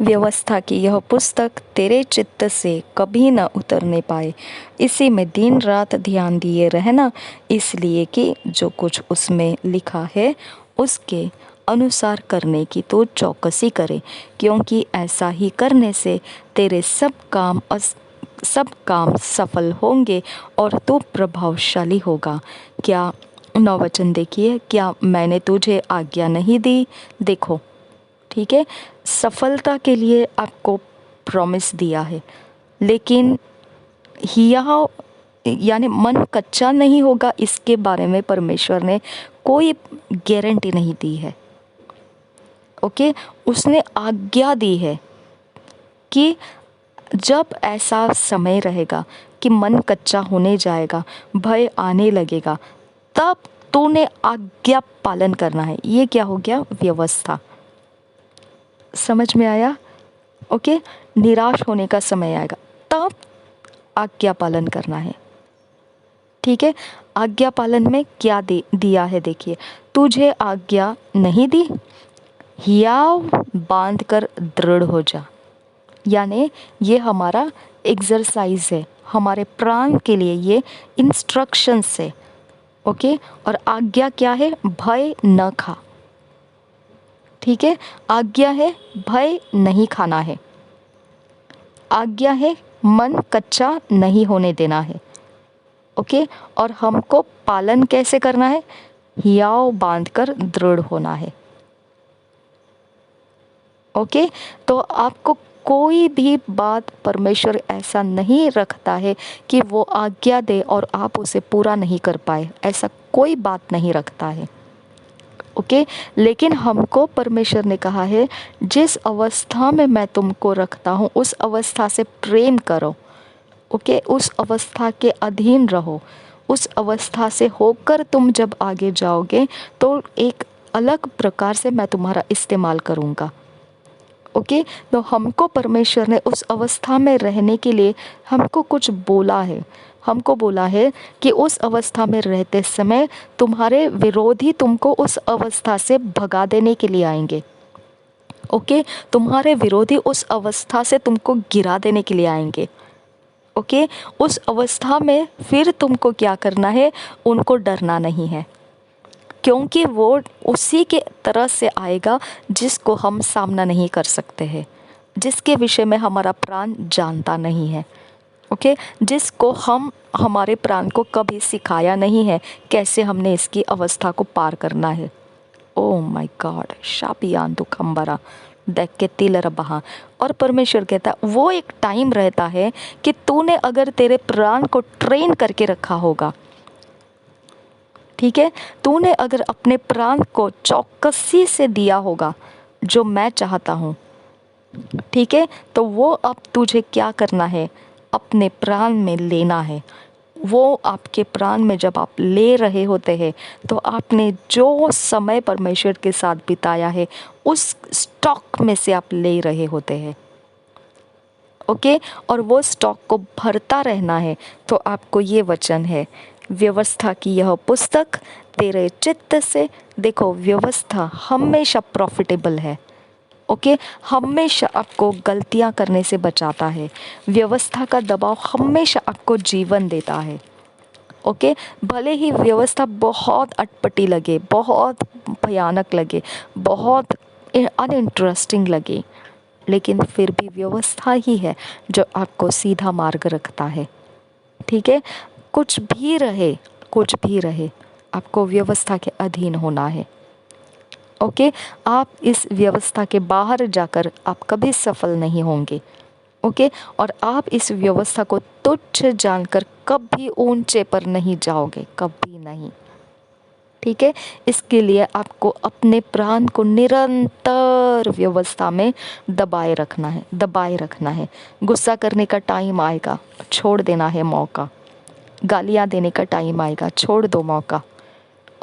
व्यवस्था की यह पुस्तक तेरे चित्त से कभी न उतरने पाए, इसी में दिन रात ध्यान दिए रहना, इसलिए कि जो कुछ उसमें लिखा है उसके अनुसार करने की तो चौकसी करे, क्योंकि ऐसा ही करने से तेरे सब काम सफल होंगे और तू प्रभावशाली होगा। क्या 9 वचन देखिए, क्या मैंने तुझे आज्ञा नहीं दी? देखो, ठीक है, सफलता के लिए आपको प्रॉमिस दिया है, लेकिन हिया यानी मन कच्चा नहीं होगा, इसके बारे में परमेश्वर ने कोई गारंटी नहीं दी है। ओके, उसने आज्ञा दी है कि जब ऐसा समय रहेगा कि मन कच्चा होने जाएगा, भय आने लगेगा, तब तूने आज्ञा पालन करना है। ये क्या हो गया? व्यवस्था। समझ में आया? ओके, निराश होने का समय आएगा तब आज्ञा पालन करना है। ठीक है, आज्ञा पालन में क्या दिया है देखिए, तुझे आज्ञा नहीं दी, हियाव बांध कर दृढ़ हो जा। यानी ये हमारा एक्सरसाइज है, हमारे प्राण के लिए ये इंस्ट्रक्शंस है। ओके, और आज्ञा क्या है? भय न खा। ठीक है, आज्ञा है भय नहीं खाना है, आज्ञा है मन कच्चा नहीं होने देना है। ओके, और हमको पालन कैसे करना है? हियाव बांधकर दृढ़ होना है। ओके, तो आपको कोई भी बात परमेश्वर ऐसा नहीं रखता है कि वो आज्ञा दे और आप उसे पूरा नहीं कर पाए, ऐसा कोई बात नहीं रखता है। ओके, लेकिन हमको परमेश्वर ने कहा है जिस अवस्था में मैं तुमको रखता हूँ उस अवस्था से प्रेम करो। ओके, उस अवस्था के अधीन रहो, उस अवस्था से होकर तुम जब आगे जाओगे तो एक अलग प्रकार से मैं तुम्हारा इस्तेमाल करूँगा। ओके, तो हमको परमेश्वर ने उस अवस्था में रहने के लिए हमको कुछ बोला है। हमको बोला है कि उस अवस्था में रहते समय तुम्हारे विरोधी तुमको उस अवस्था से भगा देने के लिए आएंगे। ओके, तुम्हारे विरोधी उस अवस्था से तुमको गिरा देने के लिए आएंगे। ओके, उस अवस्था में फिर तुमको क्या करना है, उनको डरना नहीं है, क्योंकि वो उसी के तरह से आएगा जिसको हम सामना नहीं कर सकते हैं, जिसके विषय में हमारा प्राण जानता नहीं है। ओके, जिसको हमारे प्राण को कभी सिखाया नहीं है कैसे हमने इसकी अवस्था को पार करना है। ओ माय गॉड, शापियान तो खम्बरा देख के तिल रबहा। और परमेश्वर कहता है वो एक टाइम रहता है कि तूने अगर तेरे प्राण को ट्रेन करके रखा होगा, ठीक है, तूने अगर अपने प्राण को चौकसी से दिया होगा जो मैं चाहता हूँ, ठीक है, तो वो अब तुझे क्या करना है, अपने प्राण में लेना है। वो आपके प्राण में जब आप ले रहे होते हैं तो आपने जो समय परमेश्वर के साथ बिताया है उस स्टॉक में से आप ले रहे होते हैं। ओके, और वो स्टॉक को भरता रहना है। तो आपको ये वचन है, व्यवस्था की यह पुस्तक तेरे चित्त से, देखो व्यवस्था हमेशा प्रॉफिटेबल है। ओके, हमेशा आपको गलतियां करने से बचाता है। व्यवस्था का दबाव हमेशा आपको जीवन देता है। ओके, भले ही व्यवस्था बहुत अटपटी लगे, बहुत भयानक लगे, बहुत अनइंटरेस्टिंग लगे, लेकिन फिर भी व्यवस्था ही है जो आपको सीधा मार्ग रखता है। ठीक है, कुछ भी रहे, कुछ भी रहे, आपको व्यवस्था के अधीन होना है। ओके, आप इस व्यवस्था के बाहर जाकर आप कभी सफल नहीं होंगे। ओके, और आप इस व्यवस्था को तुच्छ जानकर कभी ऊंचे पर नहीं जाओगे, कभी नहीं। ठीक है, इसके लिए आपको अपने प्राण को निरंतर व्यवस्था में दबाए रखना है, दबाए रखना है। गुस्सा करने का टाइम आएगा, छोड़ देना है मौका। गालियाँ देने का टाइम आएगा, छोड़ दो मौका।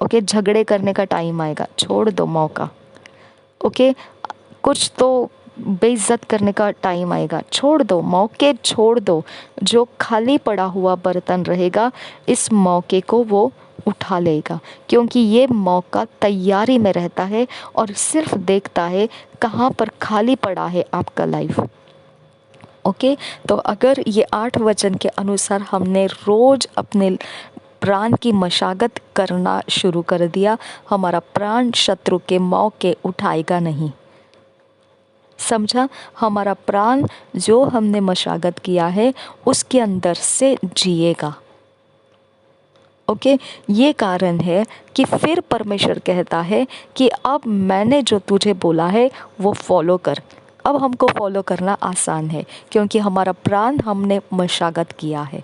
ओके, झगड़े करने का टाइम आएगा, छोड़ दो मौका। ओके, कुछ तो बेइज्जत करने का टाइम आएगा, छोड़ दो मौके, छोड़ दो। जो खाली पड़ा हुआ बर्तन रहेगा, इस मौके को वो उठा लेगा, क्योंकि ये मौका तैयारी में रहता है और सिर्फ देखता है कहाँ पर खाली पड़ा है आपका लाइफ। ओके, तो अगर ये 8 वचन के अनुसार हमने रोज़ अपने प्राण की मशागत करना शुरू कर दिया, हमारा प्राण शत्रु के मौके उठाएगा नहीं। समझा? हमारा प्राण जो हमने मशागत किया है उसके अंदर से जिएगा। ओके, ये कारण है कि फिर परमेश्वर कहता है कि अब मैंने जो तुझे बोला है वो फॉलो कर। अब हमको फॉलो करना आसान है क्योंकि हमारा प्राण हमने मशागत किया है।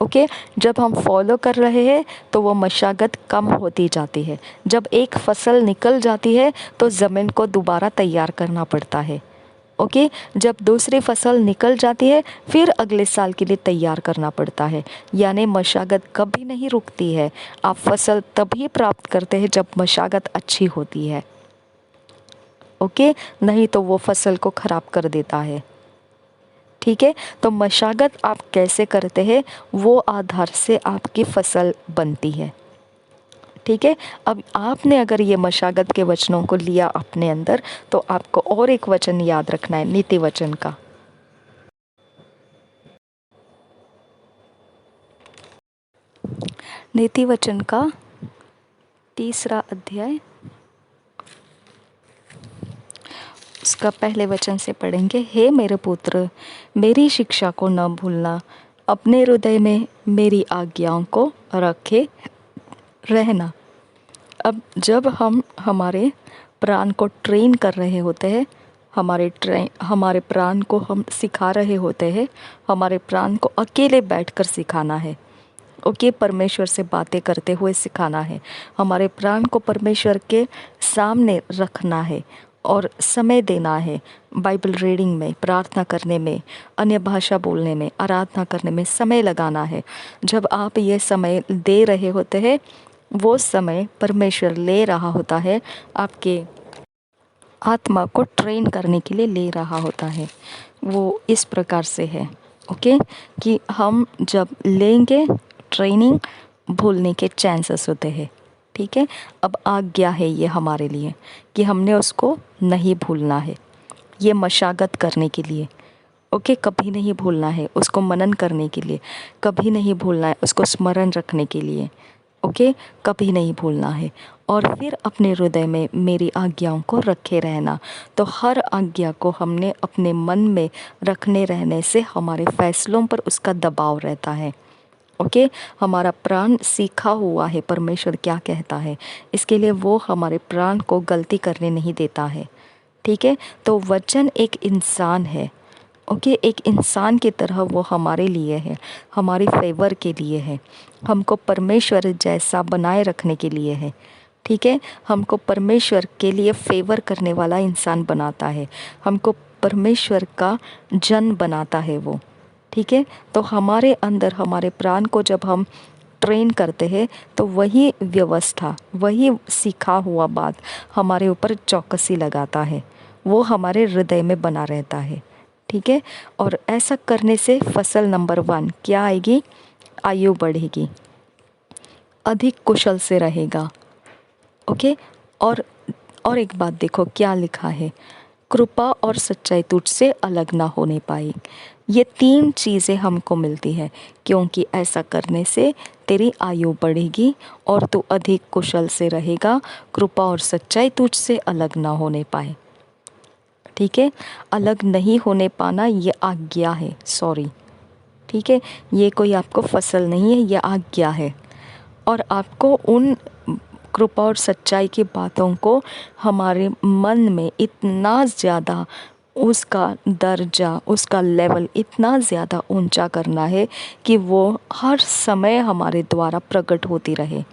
ओके, जब हम फॉलो कर रहे हैं तो वो मशागत कम होती जाती है। जब एक फसल निकल जाती है तो ज़मीन को दोबारा तैयार करना पड़ता है। ओके, जब दूसरी फसल निकल जाती है फिर अगले साल के लिए तैयार करना पड़ता है। यानी मशागत कभी नहीं रुकती है। आप फसल तभी प्राप्त करते हैं जब मशागत अच्छी होती है। ओके, नहीं तो वो फसल को ख़राब कर देता है। ठीक है, तो मशागत आप कैसे करते हैं वो आधार से आपकी फसल बनती है। ठीक है, अब आपने अगर ये मशागत के वचनों को लिया अपने अंदर तो आपको और एक वचन याद रखना है, नीति वचन का। नीति वचन का 3रा अध्याय, उसका पहले वचन से पढ़ेंगे। हे मेरे पुत्र, मेरी शिक्षा को न भूलना, अपने हृदय में मेरी आज्ञाओं को रखे रहना। अब जब हम हमारे प्राण को ट्रेन कर रहे होते हैं, हमारे प्राण को हम सिखा रहे होते हैं, हमारे प्राण को अकेले बैठकर सिखाना है। ओके, परमेश्वर से बातें करते हुए सिखाना है। हमारे प्राण को परमेश्वर के सामने रखना है और समय देना है। बाइबल रीडिंग में, प्रार्थना करने में, अन्य भाषा बोलने में, आराधना करने में समय लगाना है। जब आप ये समय दे रहे होते हैं वो समय परमेश्वर ले रहा होता है आत्मा को ट्रेन करने के लिए ले रहा होता है। वो इस प्रकार से है, ओके, कि हम जब लेंगे ट्रेनिंग, भूलने के चांसेस होते हैं। ठीक है, अब आज्ञा है ये हमारे लिए कि हमने उसको नहीं भूलना है, ये मशागत करने के लिए। ओके, कभी नहीं भूलना है उसको, मनन करने के लिए कभी नहीं भूलना है उसको, स्मरण रखने के लिए। ओके, कभी नहीं भूलना है। और फिर अपने हृदय में मेरी आज्ञाओं को रखे रहना। तो हर आज्ञा को हमने अपने मन में रखने रहने से हमारे फैसलों पर उसका दबाव रहता है। ओके, हमारा प्राण सीखा हुआ है परमेश्वर क्या कहता है, इसके लिए वो हमारे प्राण को गलती करने नहीं देता है। ठीक है, तो वचन एक इंसान है। ओके, एक इंसान की तरह वो हमारे लिए है, हमारी फेवर के लिए है, हमको परमेश्वर जैसा बनाए रखने के लिए है। ठीक है, हमको परमेश्वर के लिए फेवर करने वाला इंसान बनाता है, हमको परमेश्वर का जन बनाता है वो। ठीक है, तो हमारे अंदर हमारे प्राण को जब हम ट्रेन करते हैं तो वही व्यवस्था, वही सीखा हुआ बात हमारे ऊपर चौकसी लगाता है, वो हमारे हृदय में बना रहता है। ठीक है, और ऐसा करने से फसल नंबर 1 क्या आएगी? आयु बढ़ेगी, अधिक कुशल से रहेगा। ओके, और एक बात देखो क्या लिखा है, कृपा और सच्चाई तुझसे अलग ना होने पाई। ये 3 चीज़ें हमको मिलती है, क्योंकि ऐसा करने से तेरी आयु बढ़ेगी और तू अधिक कुशल से रहेगा, कृपा और सच्चाई तुझसे अलग ना होने पाए। ठीक है, अलग नहीं होने पाना ये आज्ञा है, सॉरी। ठीक है, ये कोई आपको फसल नहीं है, ये आज्ञा है। और आपको उन कृपा और सच्चाई की बातों को हमारे मन में इतना ज़्यादा, उसका दर्जा, उसका लेवल इतना ज़्यादा ऊंचा करना है कि वो हर समय हमारे द्वारा प्रकट होती रहे,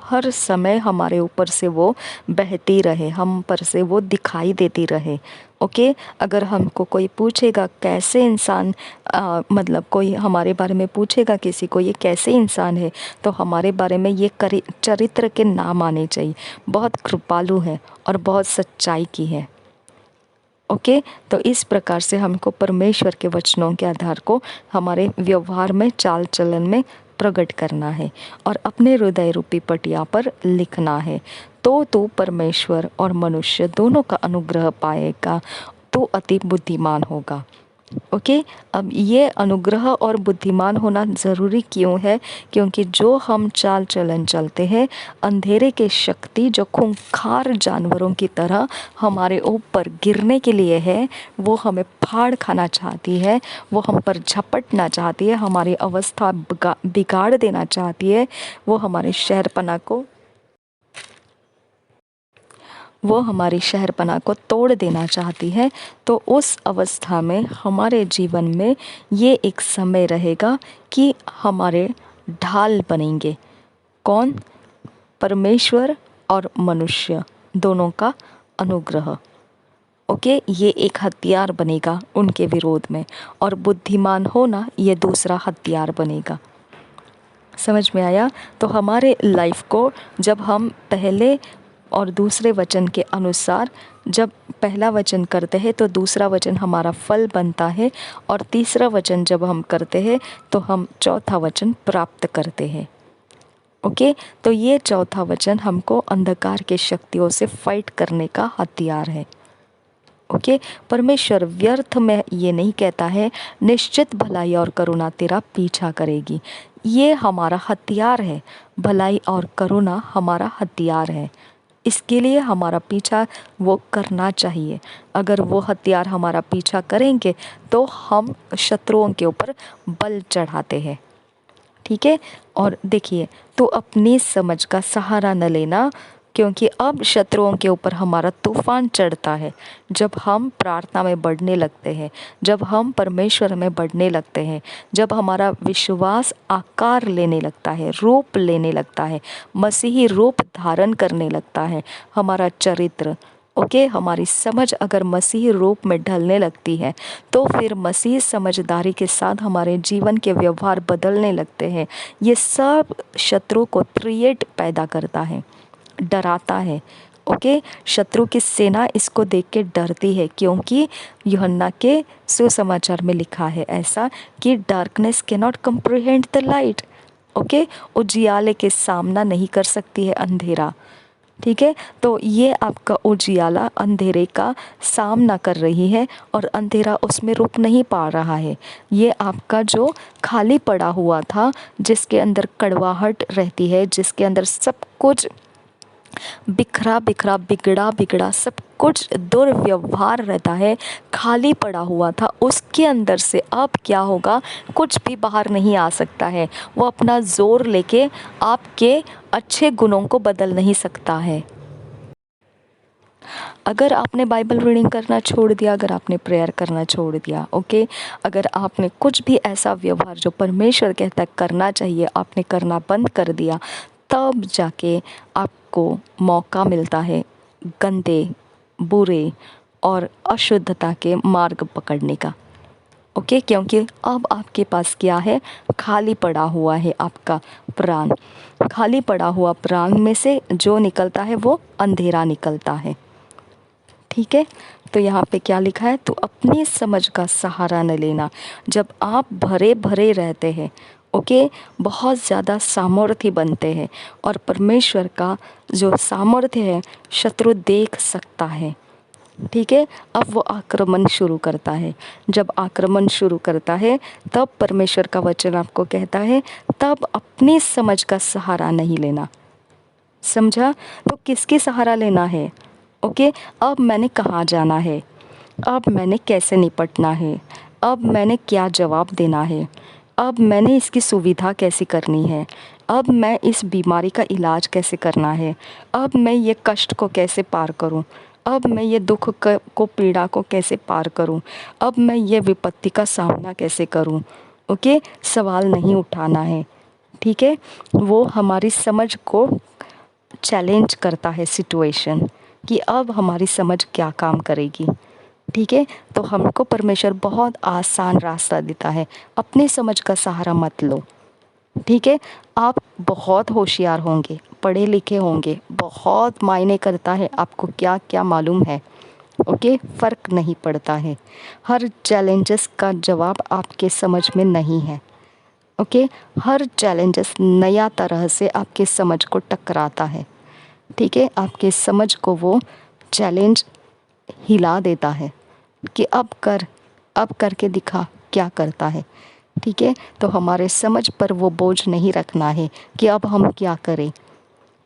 हर समय हमारे ऊपर से वो बहती रहे, हम पर से वो दिखाई देती रहे। ओके, अगर हमको कोई पूछेगा कैसे इंसान, मतलब कोई हमारे बारे में पूछेगा किसी को ये कैसे इंसान है, तो हमारे बारे में ये चरित्र के नाम आने चाहिए, बहुत कृपालु है और बहुत सच्चाई की है। ओके, तो इस प्रकार से हमको परमेश्वर के वचनों के आधार को हमारे व्यवहार में, चाल चलन में प्रकट करना है और अपने हृदय रूपी पटिया पर लिखना है। तो तू परमेश्वर और मनुष्य दोनों का अनुग्रह पाएगा, तो अति बुद्धिमान होगा। ओके, अब ये अनुग्रह और बुद्धिमान होना ज़रूरी क्यों है? क्योंकि जो हम चाल चलन चलते हैं, अंधेरे की शक्ति जो खूंखार जानवरों की तरह हमारे ऊपर गिरने के लिए है, वो हमें फाड़ खाना चाहती है, वो हम पर झपटना चाहती है, हमारी अवस्था बिगाड़ देना चाहती है, वो हमारे शहरपना को तोड़ देना चाहती है। तो उस अवस्था में हमारे जीवन में ये एक समय रहेगा कि हमारे ढाल बनेंगे। कौन? परमेश्वर और मनुष्य दोनों का अनुग्रह। ओके, ये एक हथियार बनेगा उनके विरोध में, और बुद्धिमान होना ये दूसरा हथियार बनेगा। समझ में आया? तो हमारे लाइफ को जब हम पहले और दूसरे वचन के अनुसार, जब पहला वचन करते हैं तो दूसरा वचन हमारा फल बनता है, और तीसरा वचन जब हम करते हैं तो हम चौथा वचन प्राप्त करते हैं। ओके, तो ये चौथा वचन हमको अंधकार के शक्तियों से फाइट करने का हथियार है। ओके, परमेश्वर व्यर्थ में ये नहीं कहता है निश्चित भलाई और करुणा तेरा पीछा करेगी। ये हमारा हथियार है, भलाई और करुणा हमारा हथियार है, इसके लिए हमारा पीछा वो करना चाहिए। अगर वो हथियार हमारा पीछा करेंगे तो हम शत्रुओं के ऊपर बल चढ़ाते हैं। ठीक है, और देखिए, तो अपनी समझ का सहारा न लेना, क्योंकि अब शत्रुओं के ऊपर हमारा तूफान चढ़ता है जब हम प्रार्थना में बढ़ने लगते हैं, जब हम परमेश्वर में बढ़ने लगते हैं, जब हमारा विश्वास आकार लेने लगता है, रूप लेने लगता है, मसीही रूप धारण करने लगता है हमारा चरित्र। ओके, हमारी समझ अगर मसीही रूप में ढलने लगती है तो फिर मसीह समझदारी के साथ हमारे जीवन के व्यवहार बदलने लगते हैं। ये सब शत्रु को थ्रिएट पैदा करता है, डराता है। ओके, शत्रु की सेना इसको देख के डरती है, क्योंकि यूहन्ना के सुसमाचार में लिखा है ऐसा कि darkness can not comprehend the light. Okay, उजियाले के सामना नहीं कर सकती है अंधेरा। ठीक है, तो ये आपका उजियाला अंधेरे का सामना कर रही है और अंधेरा उसमें रुक नहीं पा रहा है। ये आपका जो खाली पड़ा हुआ था, जिसके अंदर कड़वाहट रहती है, जिसके अंदर सब कुछ बिखरा बिखरा, बिगड़ा बिगड़ा सब कुछ दुर्व्यवहार रहता है, खाली पड़ा हुआ था, उसके अंदर से अब क्या होगा, कुछ भी बाहर नहीं आ सकता है। वो अपना ज़ोर लेके आपके अच्छे गुणों को बदल नहीं सकता है। अगर आपने बाइबल रीडिंग करना छोड़ दिया, अगर आपने प्रेयर करना छोड़ दिया, ओके, अगर आपने कुछ भी ऐसा व्यवहार जो परमेश्वर कहता है करना चाहिए आपने करना बंद कर दिया, तब जाके आपको मौका मिलता है गंदे, बुरे और अशुद्धता के मार्ग पकड़ने का। ओके, क्योंकि अब आपके पास क्या है, खाली पड़ा हुआ है आपका प्राण। खाली पड़ा हुआ प्राण में से जो निकलता है वो अंधेरा निकलता है। ठीक है, तो यहाँ पे क्या लिखा है, तो अपनी समझ का सहारा न लेना। जब आप भरे भरे रहते हैं, ओके, बहुत ज़्यादा सामर्थ्य बनते हैं और परमेश्वर का जो सामर्थ्य है शत्रु देख सकता है। ठीक है, अब वो आक्रमण शुरू करता है। जब आक्रमण शुरू करता है तब परमेश्वर का वचन आपको कहता है तब अपनी समझ का सहारा नहीं लेना। समझा? तो किसकी सहारा लेना है? ओके, अब मैंने कहाँ जाना है, अब मैंने कैसे निपटना है, अब मैंने क्या जवाब देना है, अब मैंने इसकी सुविधा कैसी करनी है, अब मैं इस बीमारी का इलाज कैसे करना है, अब मैं ये कष्ट को कैसे पार करूं, अब मैं ये दुख को पीड़ा को कैसे पार करूं, अब मैं ये विपत्ति का सामना कैसे करूं। ओके, सवाल नहीं उठाना है। ठीक है, वो हमारी समझ को चैलेंज करता है सिचुएशन कि अब हमारी समझ क्या काम करेगी। ठीक है, तो हमको परमेश्वर बहुत आसान रास्ता देता है, अपनी समझ का सहारा मत लो। ठीक है, आप बहुत होशियार होंगे, पढ़े लिखे होंगे, बहुत मायने करता है आपको क्या क्या मालूम है। ओके, फ़र्क नहीं पड़ता है, हर चैलेंजेस का जवाब आपके समझ में नहीं है। ओके, हर चैलेंजेस नया तरह से आपके समझ को टकराता है। ठीक है, आपके समझ को वो चैलेंज हिला देता है कि अब करके दिखा क्या करता है। ठीक है, तो हमारे समझ पर वो बोझ नहीं रखना है कि अब हम क्या करें।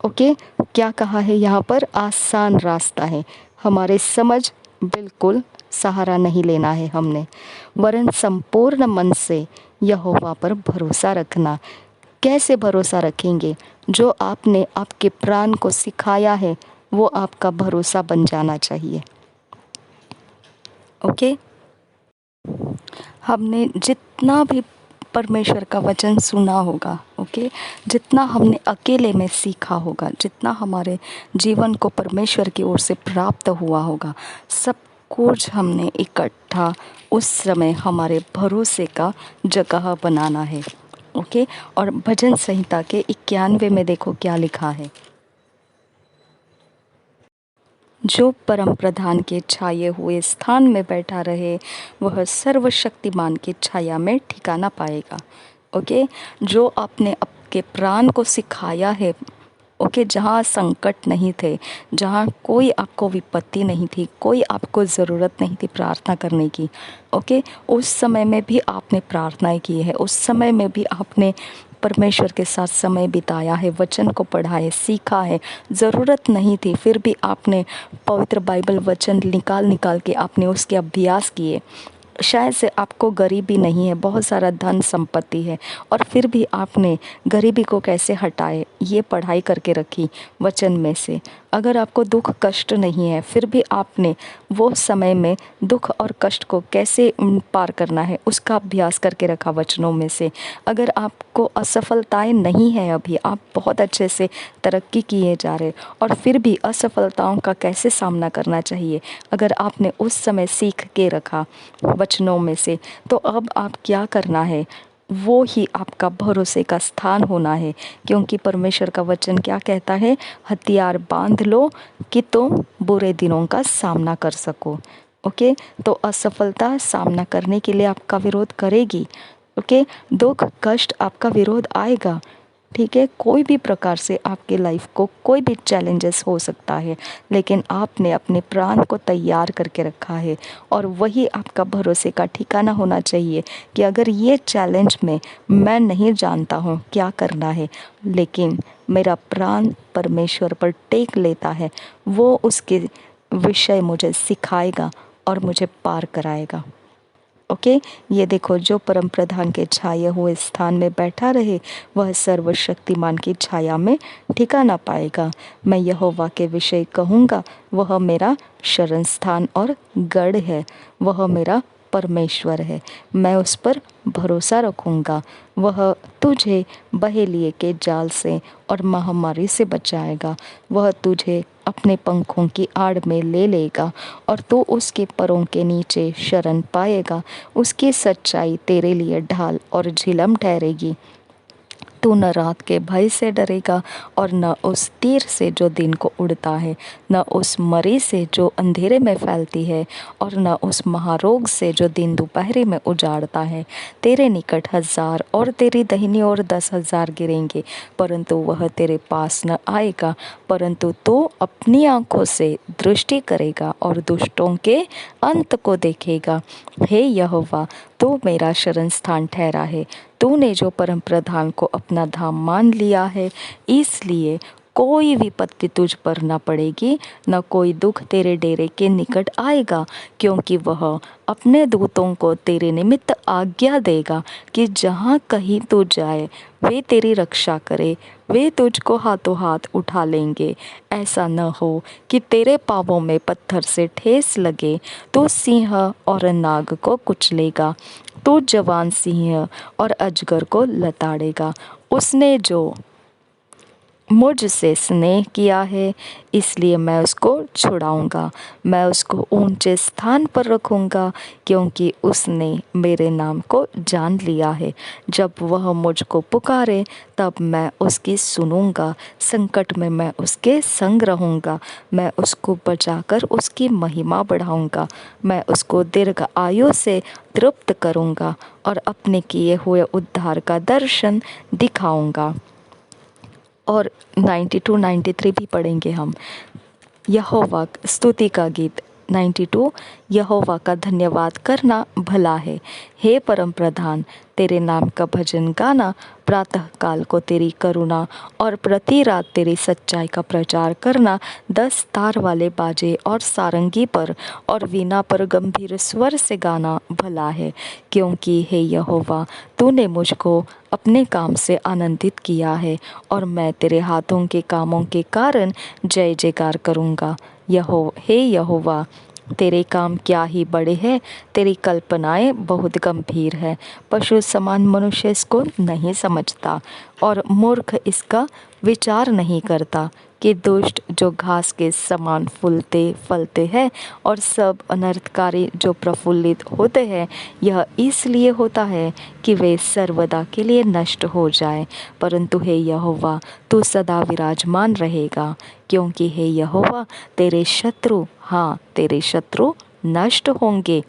ओके, क्या कहा है यहाँ पर, आसान रास्ता है, हमारे समझ बिल्कुल सहारा नहीं लेना है हमने, वरन संपूर्ण मन से यहोवा पर भरोसा रखना। कैसे भरोसा रखेंगे? जो आपने आपके प्राण को सिखाया है वो आपका भरोसा बन जाना चाहिए। ओके, हमने जितना भी परमेश्वर का वचन सुना होगा, ओके, जितना हमने अकेले में सीखा होगा, जितना हमारे जीवन को परमेश्वर की ओर से प्राप्त हुआ होगा, सब कुछ हमने इकट्ठा उस समय हमारे भरोसे का जगह बनाना है। ओके, और भजन संहिता के 91 में देखो क्या लिखा है, जो परम प्रधान के छाए हुए स्थान में बैठा रहे वह सर्वशक्तिमान की छाया में ठिकाना पाएगा। ओके, जो आपने आपके प्राण को सिखाया है, ओके, जहाँ संकट नहीं थे, जहाँ कोई आपको विपत्ति नहीं थी, कोई आपको ज़रूरत नहीं थी प्रार्थना करने की, ओके, उस समय में भी आपने प्रार्थनाएं की है, उस समय में भी आपने परमेश्वर के साथ समय बिताया है, वचन को पढ़ा है, सीखा है, ज़रूरत नहीं थी फिर भी आपने पवित्र बाइबल वचन निकाल निकाल के आपने उसके अभ्यास किए। शायद से आपको गरीबी नहीं है, बहुत सारा धन संपत्ति है, और फिर भी आपने गरीबी को कैसे हटाए ये पढ़ाई करके रखी वचन में से। अगर आपको दुख कष्ट नहीं है फिर भी आपने वो समय में दुख और कष्ट को कैसे पार करना है उसका अभ्यास करके रखा वचनों में से। अगर आपको असफलताएं नहीं है, अभी आप बहुत अच्छे से तरक्की किए जा रहे, और फिर भी असफलताओं का कैसे सामना करना चाहिए अगर आपने उस समय सीख के रखा वचनों में से, तो अब आप क्या करना है, वो ही आपका भरोसे का स्थान होना है। क्योंकि परमेश्वर का वचन क्या कहता है, हथियार बांध लो कि तुम बुरे दिनों का सामना कर सको। ओके, तो असफलता सामना करने के लिए आपका विरोध करेगी। ओके, दुख कष्ट आपका विरोध आएगा। ठीक है, कोई भी प्रकार से आपके लाइफ को कोई भी चैलेंजेस हो सकता है, लेकिन आपने अपने प्राण को तैयार करके रखा है। और वही आपका भरोसे का ठिकाना होना चाहिए कि अगर ये चैलेंज में मैं नहीं जानता हूँ क्या करना है, लेकिन मेरा प्राण परमेश्वर पर टेक लेता है, वो उसके विषय मुझे सिखाएगा और मुझे पार कराएगा। ओके, ये देखो, जो परम प्रधान के छाए हुए स्थान में बैठा रहे, वह सर्वशक्तिमान की छाया में ठिकाना पाएगा। मैं यहोवा के विषय कहूँगा, वह मेरा शरण स्थान और गढ़ है, वह मेरा परमेश्वर है, मैं उस पर भरोसा रखूँगा। वह तुझे बहेलिए के जाल से और महामारी से बचाएगा। वह तुझे अपने पंखों की आड़ में ले लेगा और तू उसके परों के नीचे शरण पाएगा। उसकी सच्चाई तेरे लिए ढाल और झिलम ठहरेगी। तू न रात के भय से डरेगा और न उस तीर से जो दिन को उड़ता है, न उस मरी से जो अंधेरे में फैलती है, और न उस महारोग से जो दिन दोपहरी में उजाड़ता है। तेरे निकट 1000 और तेरी दाहिनी ओर 10,000 गिरेंगे, परंतु वह तेरे पास न आएगा। परंतु तू अपनी आँखों से दृष्टि करेगा और दुष्टों के अंत को देखेगा। हे यहोवा, तू मेरा शरण स्थान ठहरा है। तूने जो परम प्रधान को अपना धाम मान लिया है, इसलिए कोई विपत्ति तुझ पर न पड़ेगी, न कोई दुख तेरे डेरे के निकट आएगा। क्योंकि वह अपने दूतों को तेरे निमित्त आज्ञा देगा कि जहाँ कहीं तू जाए वे तेरी रक्षा करे। वे तुझको हाथों हाथ उठा लेंगे। ऐसा न हो कि तेरे पाँवों में पत्थर से ठेस लगे। तू सिंह और नाग को कुचलेगा, तू जवान सिंह और अजगर को लताड़ेगा। उसने जो मुझसे स्नेह किया है, इसलिए मैं उसको छुड़ाऊंगा। मैं उसको ऊंचे स्थान पर रखूंगा, क्योंकि उसने मेरे नाम को जान लिया है। जब वह मुझको पुकारे, तब मैं उसकी सुनूंगा। संकट में मैं उसके संग रहूंगा। मैं उसको बचाकर उसकी महिमा बढ़ाऊंगा। मैं उसको दीर्घ आयु से तृप्त करूंगा और अपने किए हुए उद्धार का दर्शन दिखाऊंगा। और 92 93 भी पढ़ेंगे हम। यहोवा स्तुति का गीत 92। यहोवा का धन्यवाद करना भला है। हे परम प्रधान, तेरे नाम का भजन गाना। प्रातः काल को तेरी करुणा और प्रति रात तेरी सच्चाई का प्रचार करना। 10 तार वाले बाजे और सारंगी पर और वीणा पर गंभीर स्वर से गाना भला है। क्योंकि हे यहोवा, तूने मुझको अपने काम से आनंदित किया है और मैं तेरे हाथों के कामों के कारण जय जयकार करूँगा। हे यहोवा, तेरे काम क्या ही बड़े हैं, तेरी कल्पनाएं बहुत गंभीर है। पशु समान मनुष्य इसको नहीं समझता और मूर्ख इसका विचार नहीं करता कि दुष्ट जो घास के समान फूलते फलते हैं और सब अनर्थकारी जो प्रफुल्लित होते हैं, यह इसलिए होता है कि वे सर्वदा के लिए नष्ट हो जाए। परंतु हे यहोवा, तू सदा विराजमान रहेगा। क्योंकि हे यहोवा, तेरे शत्रु, हाँ तेरे शत्रु नष्ट होंगे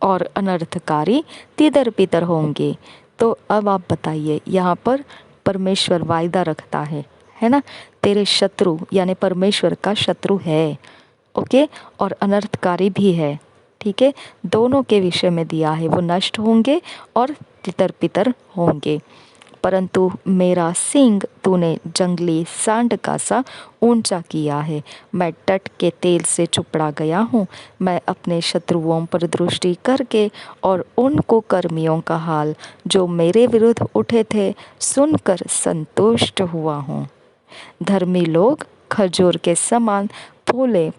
और अनर्थकारी तितर बितर होंगे। तो अब आप बताइए, यहाँ पर परमेश्वर वायदा रखता है ना। तेरे शत्रु यानी परमेश्वर का शत्रु है, ओके, और अनर्थकारी भी है। ठीक है, दोनों के विषय में दिया है, वो नष्ट होंगे और तितर बितर होंगे। परंतु मेरा सींग तूने जंगली सांड का सा ऊंचा किया है। मैं तट के तेल से चुपड़ा गया हूँ। मैं अपने शत्रुओं पर दृष्टि करके और उन कुकर्मियों का हाल जो मेरे विरुद्ध उठे थे सुनकर संतुष्ट हुआ हूँ। धर्मी लोग खजूर के समान फूले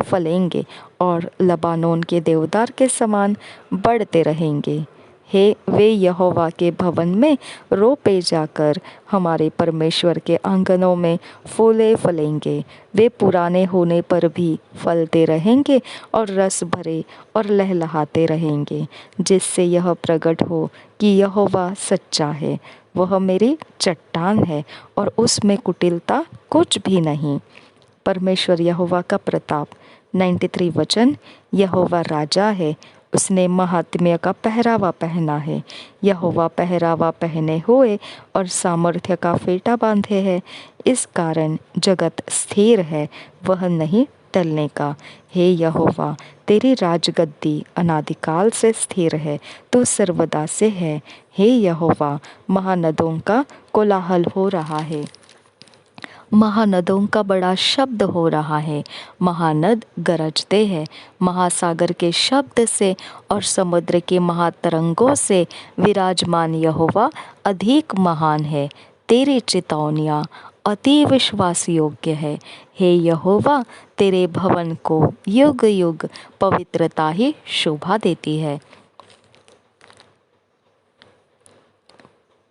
फलेंगे और लबानोन के देवदार के समान बढ़ते रहेंगे। हे वे यहोवा के भवन में रोपे जाकर हमारे परमेश्वर के आंगनों में फूले फलेंगे। वे पुराने होने पर भी फलते रहेंगे और रस भरे और लहलहाते रहेंगे, जिससे यह प्रकट हो कि यहोवा सच्चा है। वह मेरी चट्टान है और उसमें कुटिलता कुछ भी नहीं। परमेश्वर यहोवा का प्रताप। 93 वचन। यहोवा राजा है, उसने महात्म्य का पहरावा पहना है। यहोवा पहरावा पहने हुए और सामर्थ्य का फेटा बांधे है। इस कारण जगत स्थिर है, वह नहीं टलने का। हे यहोवा, तेरी राजगद्दी अनादिकाल से स्थिर है, तू सर्वदा से है। हे यहोवा, महानदों का कोलाहल हो रहा है, महानदों का बड़ा शब्द हो रहा है। महानद गरजते हैं महासागर के शब्द से और समुद्र के महातरंगों से। विराजमान यहोवा अधिक महान है, तेरी चेतावनियाँ अति विश्वास योग्य है। हे यहोवा, तेरे भवन को युग युग पवित्रता ही शोभा देती है।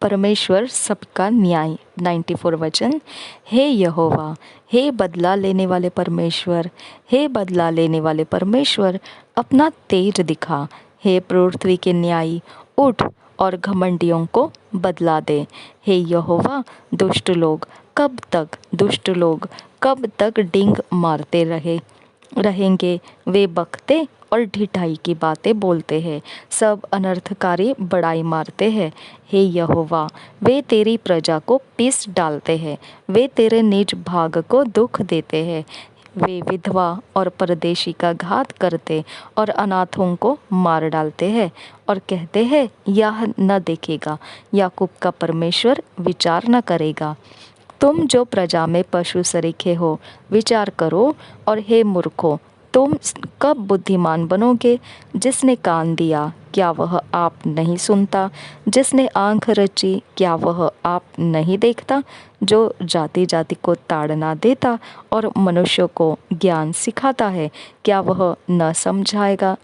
परमेश्वर सबका न्याय। 94 वचन। हे यहोवा, हे बदला लेने वाले परमेश्वर, हे बदला लेने वाले परमेश्वर, अपना तेज दिखा। हे पृथ्वी के न्यायी, उठ और घमंडियों को बदला दे। हे यहोवा, दुष्ट लोग कब तक डींग मारते रहेंगे। वे बकते और ढिठाई की बातें बोलते हैं, सब अनर्थकारी बड़ाई मारते हैं। हे यहोवा, वे तेरी प्रजा को पीस डालते हैं, वे तेरे निज भाग को दुख देते हैं। वे विधवा और परदेशी का घात करते और अनाथों को मार डालते हैं और कहते हैं, यह न देखेगा, याकूब का परमेश्वर विचार न करेगा। तुम जो प्रजा में पशु सरीखे हो, विचार करो। और हे मूर्खों, तुम कब बुद्धिमान बनोगे? जिसने कान दिया, क्या वह आप नहीं सुनता? जिसने आँख रची, क्या वह आप नहीं देखता? जो जाति जाति को ताड़ना देता और मनुष्यों को ज्ञान सिखाता है, क्या वह न समझाएगा?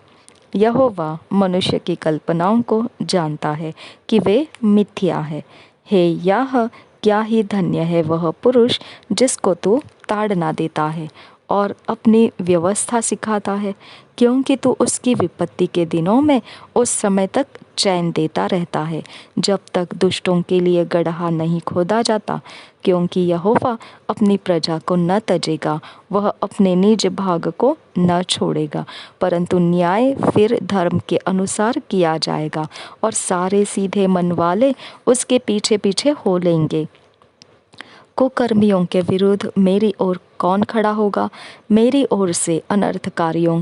यहोवा मनुष्य की कल्पनाओं को जानता है कि वे मिथ्या है। हे याह, क्या ही धन्य है वह पुरुष जिसको तू ताड़ना देता है और अपनी व्यवस्था सिखाता है, क्योंकि तू उसकी विपत्ति के दिनों में उस समय तक चैन देता रहता है, जब तक दुष्टों के लिए गड्ढा नहीं खोदा जाता। क्योंकि यहोवा अपनी प्रजा को न तजेगा, वह अपने निज भाग को न छोड़ेगा, परंतु न्याय फिर धर्म के अनुसार किया जाएगा और सारे सीधे मन वाले उसके पीछे पीछे हो लेंगे। कुकर्मियों के विरुद्ध मेरी ओर कौन खड़ा होगा? मेरी ओर से अनर्थकारियों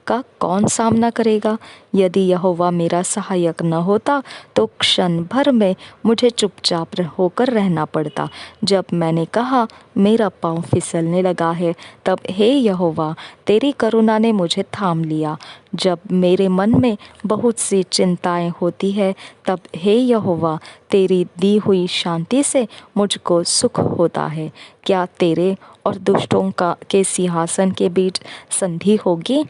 का कौन सामना करेगा? यदि यहोवा मेरा सहायक न होता तो क्षण भर में मुझे चुपचाप होकर रहना पड़ता। जब मैंने कहा मेरा पाँव फिसलने लगा है, तब हे यहोवा, तेरी करुणा ने मुझे थाम लिया। जब मेरे मन में बहुत सी चिंताएं होती है, तब हे यहोवा, तेरी दी हुई शांति से मुझको सुख होता है। क्या तेरे और दुष्टों के सिंहासन के बीच संधि होगी?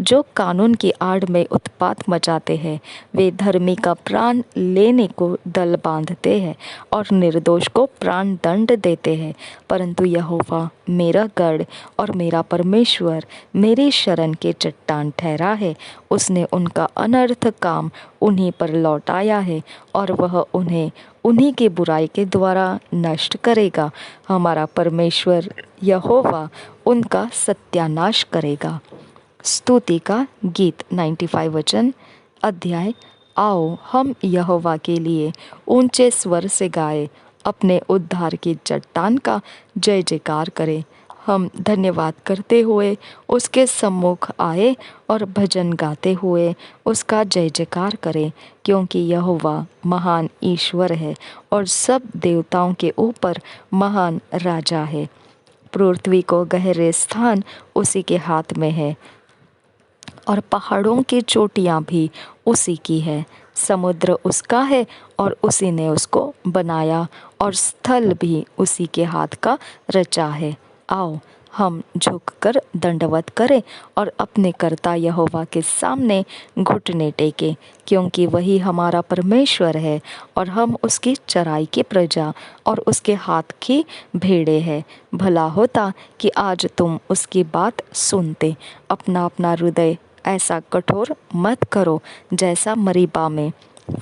जो कानून की आड़ में उत्पात मचाते हैं, वे धर्मी का प्राण लेने को दल बांधते हैं और निर्दोष को प्राण दंड देते हैं। परंतु यहोवा मेरा गढ़ और मेरा परमेश्वर मेरी शरण के चट्टान ठहरा है। उसने उनका अनर्थ काम उन्हीं पर लौटाया है और वह उन्हें उन्हीं की बुराई के द्वारा नष्ट करेगा। हमारा परमेश्वर यहोवा उनका सत्यानाश करेगा। स्तुति का गीत। 95 वचन। अध्याय। आओ हम यहोवा के लिए ऊंचे स्वर से गाए, अपने उद्धार की चट्टान का जय जयकार करें। हम धन्यवाद करते हुए उसके सम्मुख आए और भजन गाते हुए उसका जय जयकार करें, क्योंकि यहोवा महान ईश्वर है और सब देवताओं के ऊपर महान राजा है। पृथ्वी को गहरे स्थान उसी के हाथ में है और पहाड़ों की चोटियाँ भी उसी की है। समुद्र उसका है और उसी ने उसको बनाया और स्थल भी उसी के हाथ का रचा है। आओ हम झुककर दंडवत करें और अपने कर्ता यहोवा के सामने घुटने टेकें, क्योंकि वही हमारा परमेश्वर है और हम उसकी चराई की प्रजा और उसके हाथ की भेड़े हैं। भला होता कि आज तुम उसकी बात सुनते। अपना अपना हृदय ऐसा कठोर मत करो जैसा मरीबा में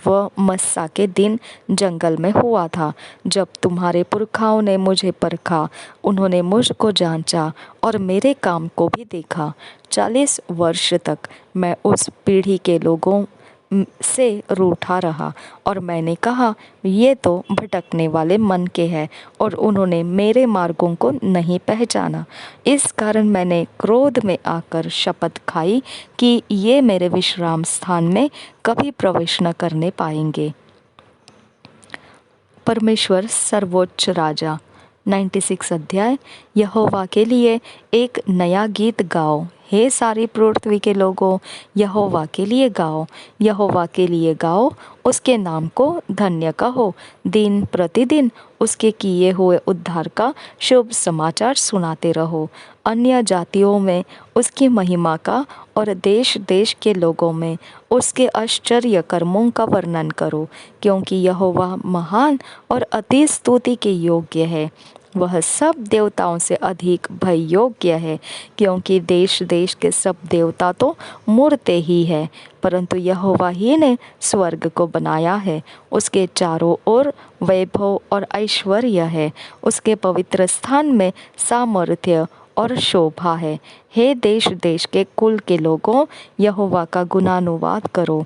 वह मस्सा के दिन जंगल में हुआ था, जब तुम्हारे पुरखाओं ने मुझे परखा। उन्होंने मुझको जांचा और मेरे काम को भी देखा। 40 वर्ष तक मैं उस पीढ़ी के लोगों से रूठा रहा और मैंने कहा, ये तो भटकने वाले मन के हैं और उन्होंने मेरे मार्गों को नहीं पहचाना। इस कारण मैंने क्रोध में आकर शपथ खाई कि ये मेरे विश्राम स्थान में कभी प्रवेश न करने पाएंगे। परमेश्वर सर्वोच्च राजा। 96 अध्याय। यहोवा के लिए एक नया गीत गाओ, हे सारी पृथ्वी के लोगों, यहोवा के लिए गाओ, यहोवा के लिए गाओ, उसके नाम को धन्य कहो। दिन प्रतिदिन उसके किए हुए उद्धार का शुभ समाचार सुनाते रहो। अन्य जातियों में उसकी महिमा का और देश देश के लोगों में उसके आश्चर्य कर्मों का वर्णन करो, क्योंकि यहोवा महान और अति स्तुति के योग्य है। वह सब देवताओं से अधिक भय योग्य है, क्योंकि देश देश के सब देवता तो मूर्तें ही है, परंतु यहोवा ही ने स्वर्ग को बनाया है। उसके चारों ओर वैभव और ऐश्वर्य है, उसके पवित्र स्थान में सामर्थ्य और शोभा है। हे देश देश के कुल के लोगों, यहोवा का गुणानुवाद करो,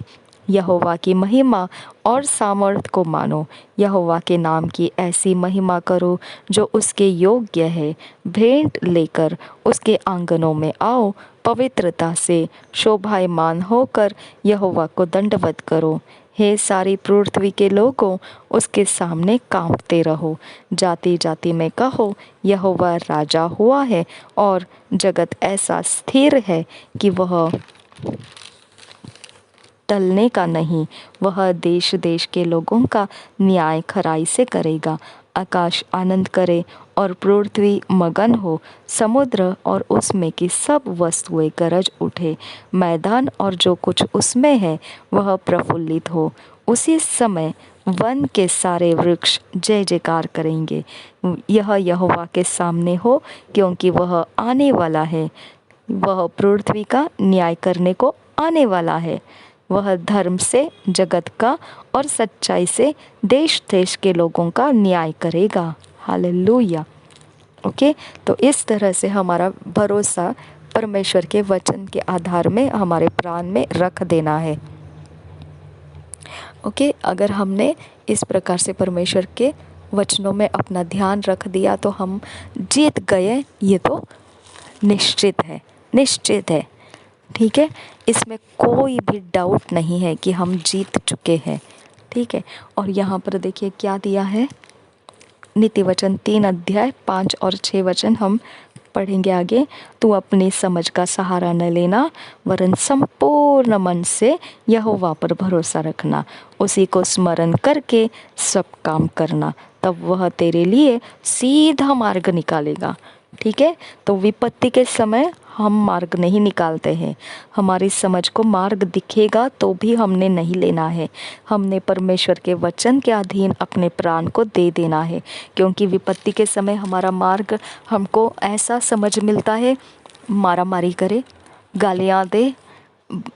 यहोवा की महिमा और सामर्थ को मानो। यहोवा के नाम की ऐसी महिमा करो जो उसके योग्य है। भेंट लेकर उसके आंगनों में आओ, पवित्रता से शोभायमान होकर यहोवा को दंडवत करो। हे सारी पृथ्वी के लोगों, उसके सामने कांपते रहो। जाति जाति में कहो, यहोवा राजा हुआ है और जगत ऐसा स्थिर है कि वह टलने का नहीं। वह देश देश के लोगों का न्याय खराई से करेगा। आकाश आनंद करे और पृथ्वी मगन हो, समुद्र और उसमें की सब वस्तुएं गरज उठे, मैदान और जो कुछ उसमें है वह प्रफुल्लित हो। उसी समय वन के सारे वृक्ष जय जयकार करेंगे। यह यहोवा के सामने हो, क्योंकि वह आने वाला है। वह पृथ्वी का न्याय करने को आने वाला है। वह धर्म से जगत का और सच्चाई से देश देश के लोगों का न्याय करेगा। हालेलुया। ओके, तो इस तरह से हमारा भरोसा परमेश्वर के वचन के आधार में हमारे प्राण में रख देना है। ओके, अगर हमने इस प्रकार से परमेश्वर के वचनों में अपना ध्यान रख दिया तो हम जीत गए, ये तो निश्चित है, निश्चित है। ठीक है, इसमें कोई भी डाउट नहीं है कि हम जीत चुके हैं। ठीक है, और यहाँ पर देखिए क्या दिया है, नीति वचन 3 अध्याय 5 और 6 वचन हम पढ़ेंगे आगे। तू अपनी समझ का सहारा न लेना, वरन संपूर्ण मन से यहोवा पर भरोसा रखना, उसी को स्मरण करके सब काम करना, तब वह तेरे लिए सीधा मार्ग निकालेगा। ठीक है, तो विपत्ति के समय हम मार्ग नहीं निकालते हैं। हमारी समझ को मार्ग दिखेगा तो भी हमने नहीं लेना है। हमने परमेश्वर के वचन के अधीन अपने प्राण को दे देना है, क्योंकि विपत्ति के समय हमारा मार्ग हमको ऐसा समझ मिलता है, मारा मारी करे, गालियाँ दे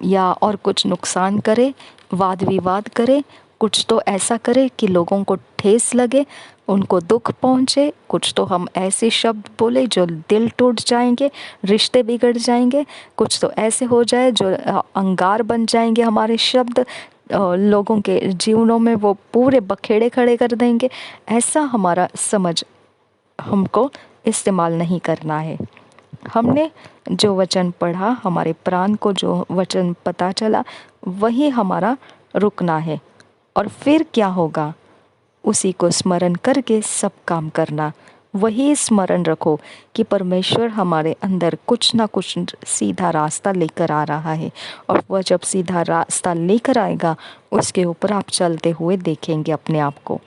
या और कुछ नुकसान करे, वाद विवाद करे, कुछ तो ऐसा करे कि लोगों को ठेस लगे, उनको दुख पहुँचे। कुछ तो हम ऐसे शब्द बोले जो दिल टूट जाएंगे, रिश्ते बिगड़ जाएंगे। कुछ तो ऐसे हो जाए जो अंगार बन जाएंगे हमारे शब्द, लोगों के जीवनों में वो पूरे बखेड़े खड़े कर देंगे। ऐसा हमारा समझ हमको इस्तेमाल नहीं करना है। हमने जो वचन पढ़ा, हमारे प्राण को जो वचन पता चला, वही हमारा रुकना है। और फिर क्या होगा, उसी को स्मरण करके सब काम करना। वही स्मरण रखो कि परमेश्वर हमारे अंदर कुछ ना कुछ सीधा रास्ता लेकर आ रहा है, और वह जब सीधा रास्ता लेकर आएगा उसके ऊपर आप चलते हुए देखेंगे अपने आप को।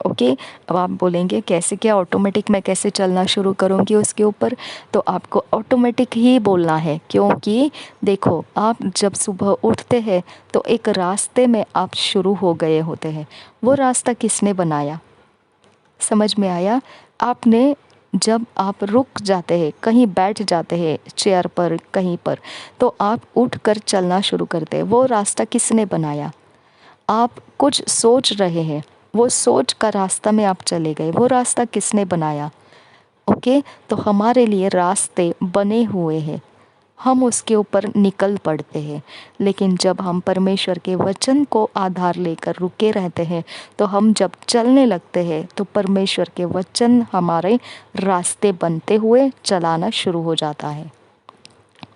ओके। अब आप बोलेंगे कैसे, क्या ऑटोमेटिक मैं कैसे चलना शुरू करूँगी उसके ऊपर? तो आपको ऑटोमेटिक ही बोलना है, क्योंकि देखो आप जब सुबह उठते हैं तो एक रास्ते में आप शुरू हो गए होते हैं। वो रास्ता किसने बनाया? समझ में आया? आपने जब आप रुक जाते हैं, कहीं बैठ जाते हैं चेयर पर कहीं पर, तो आप उठकर चलना शुरू करते हैं। वो रास्ता किसने बनाया? आप कुछ सोच रहे हैं, वो सोच का रास्ता में आप चले गए, वो रास्ता किसने बनाया? ओके। तो हमारे लिए रास्ते बने हुए हैं, हम उसके ऊपर निकल पड़ते हैं। लेकिन जब हम परमेश्वर के वचन को आधार लेकर रुके रहते हैं, तो हम जब चलने लगते हैं तो परमेश्वर के वचन हमारे रास्ते बनते हुए चलाना शुरू हो जाता है।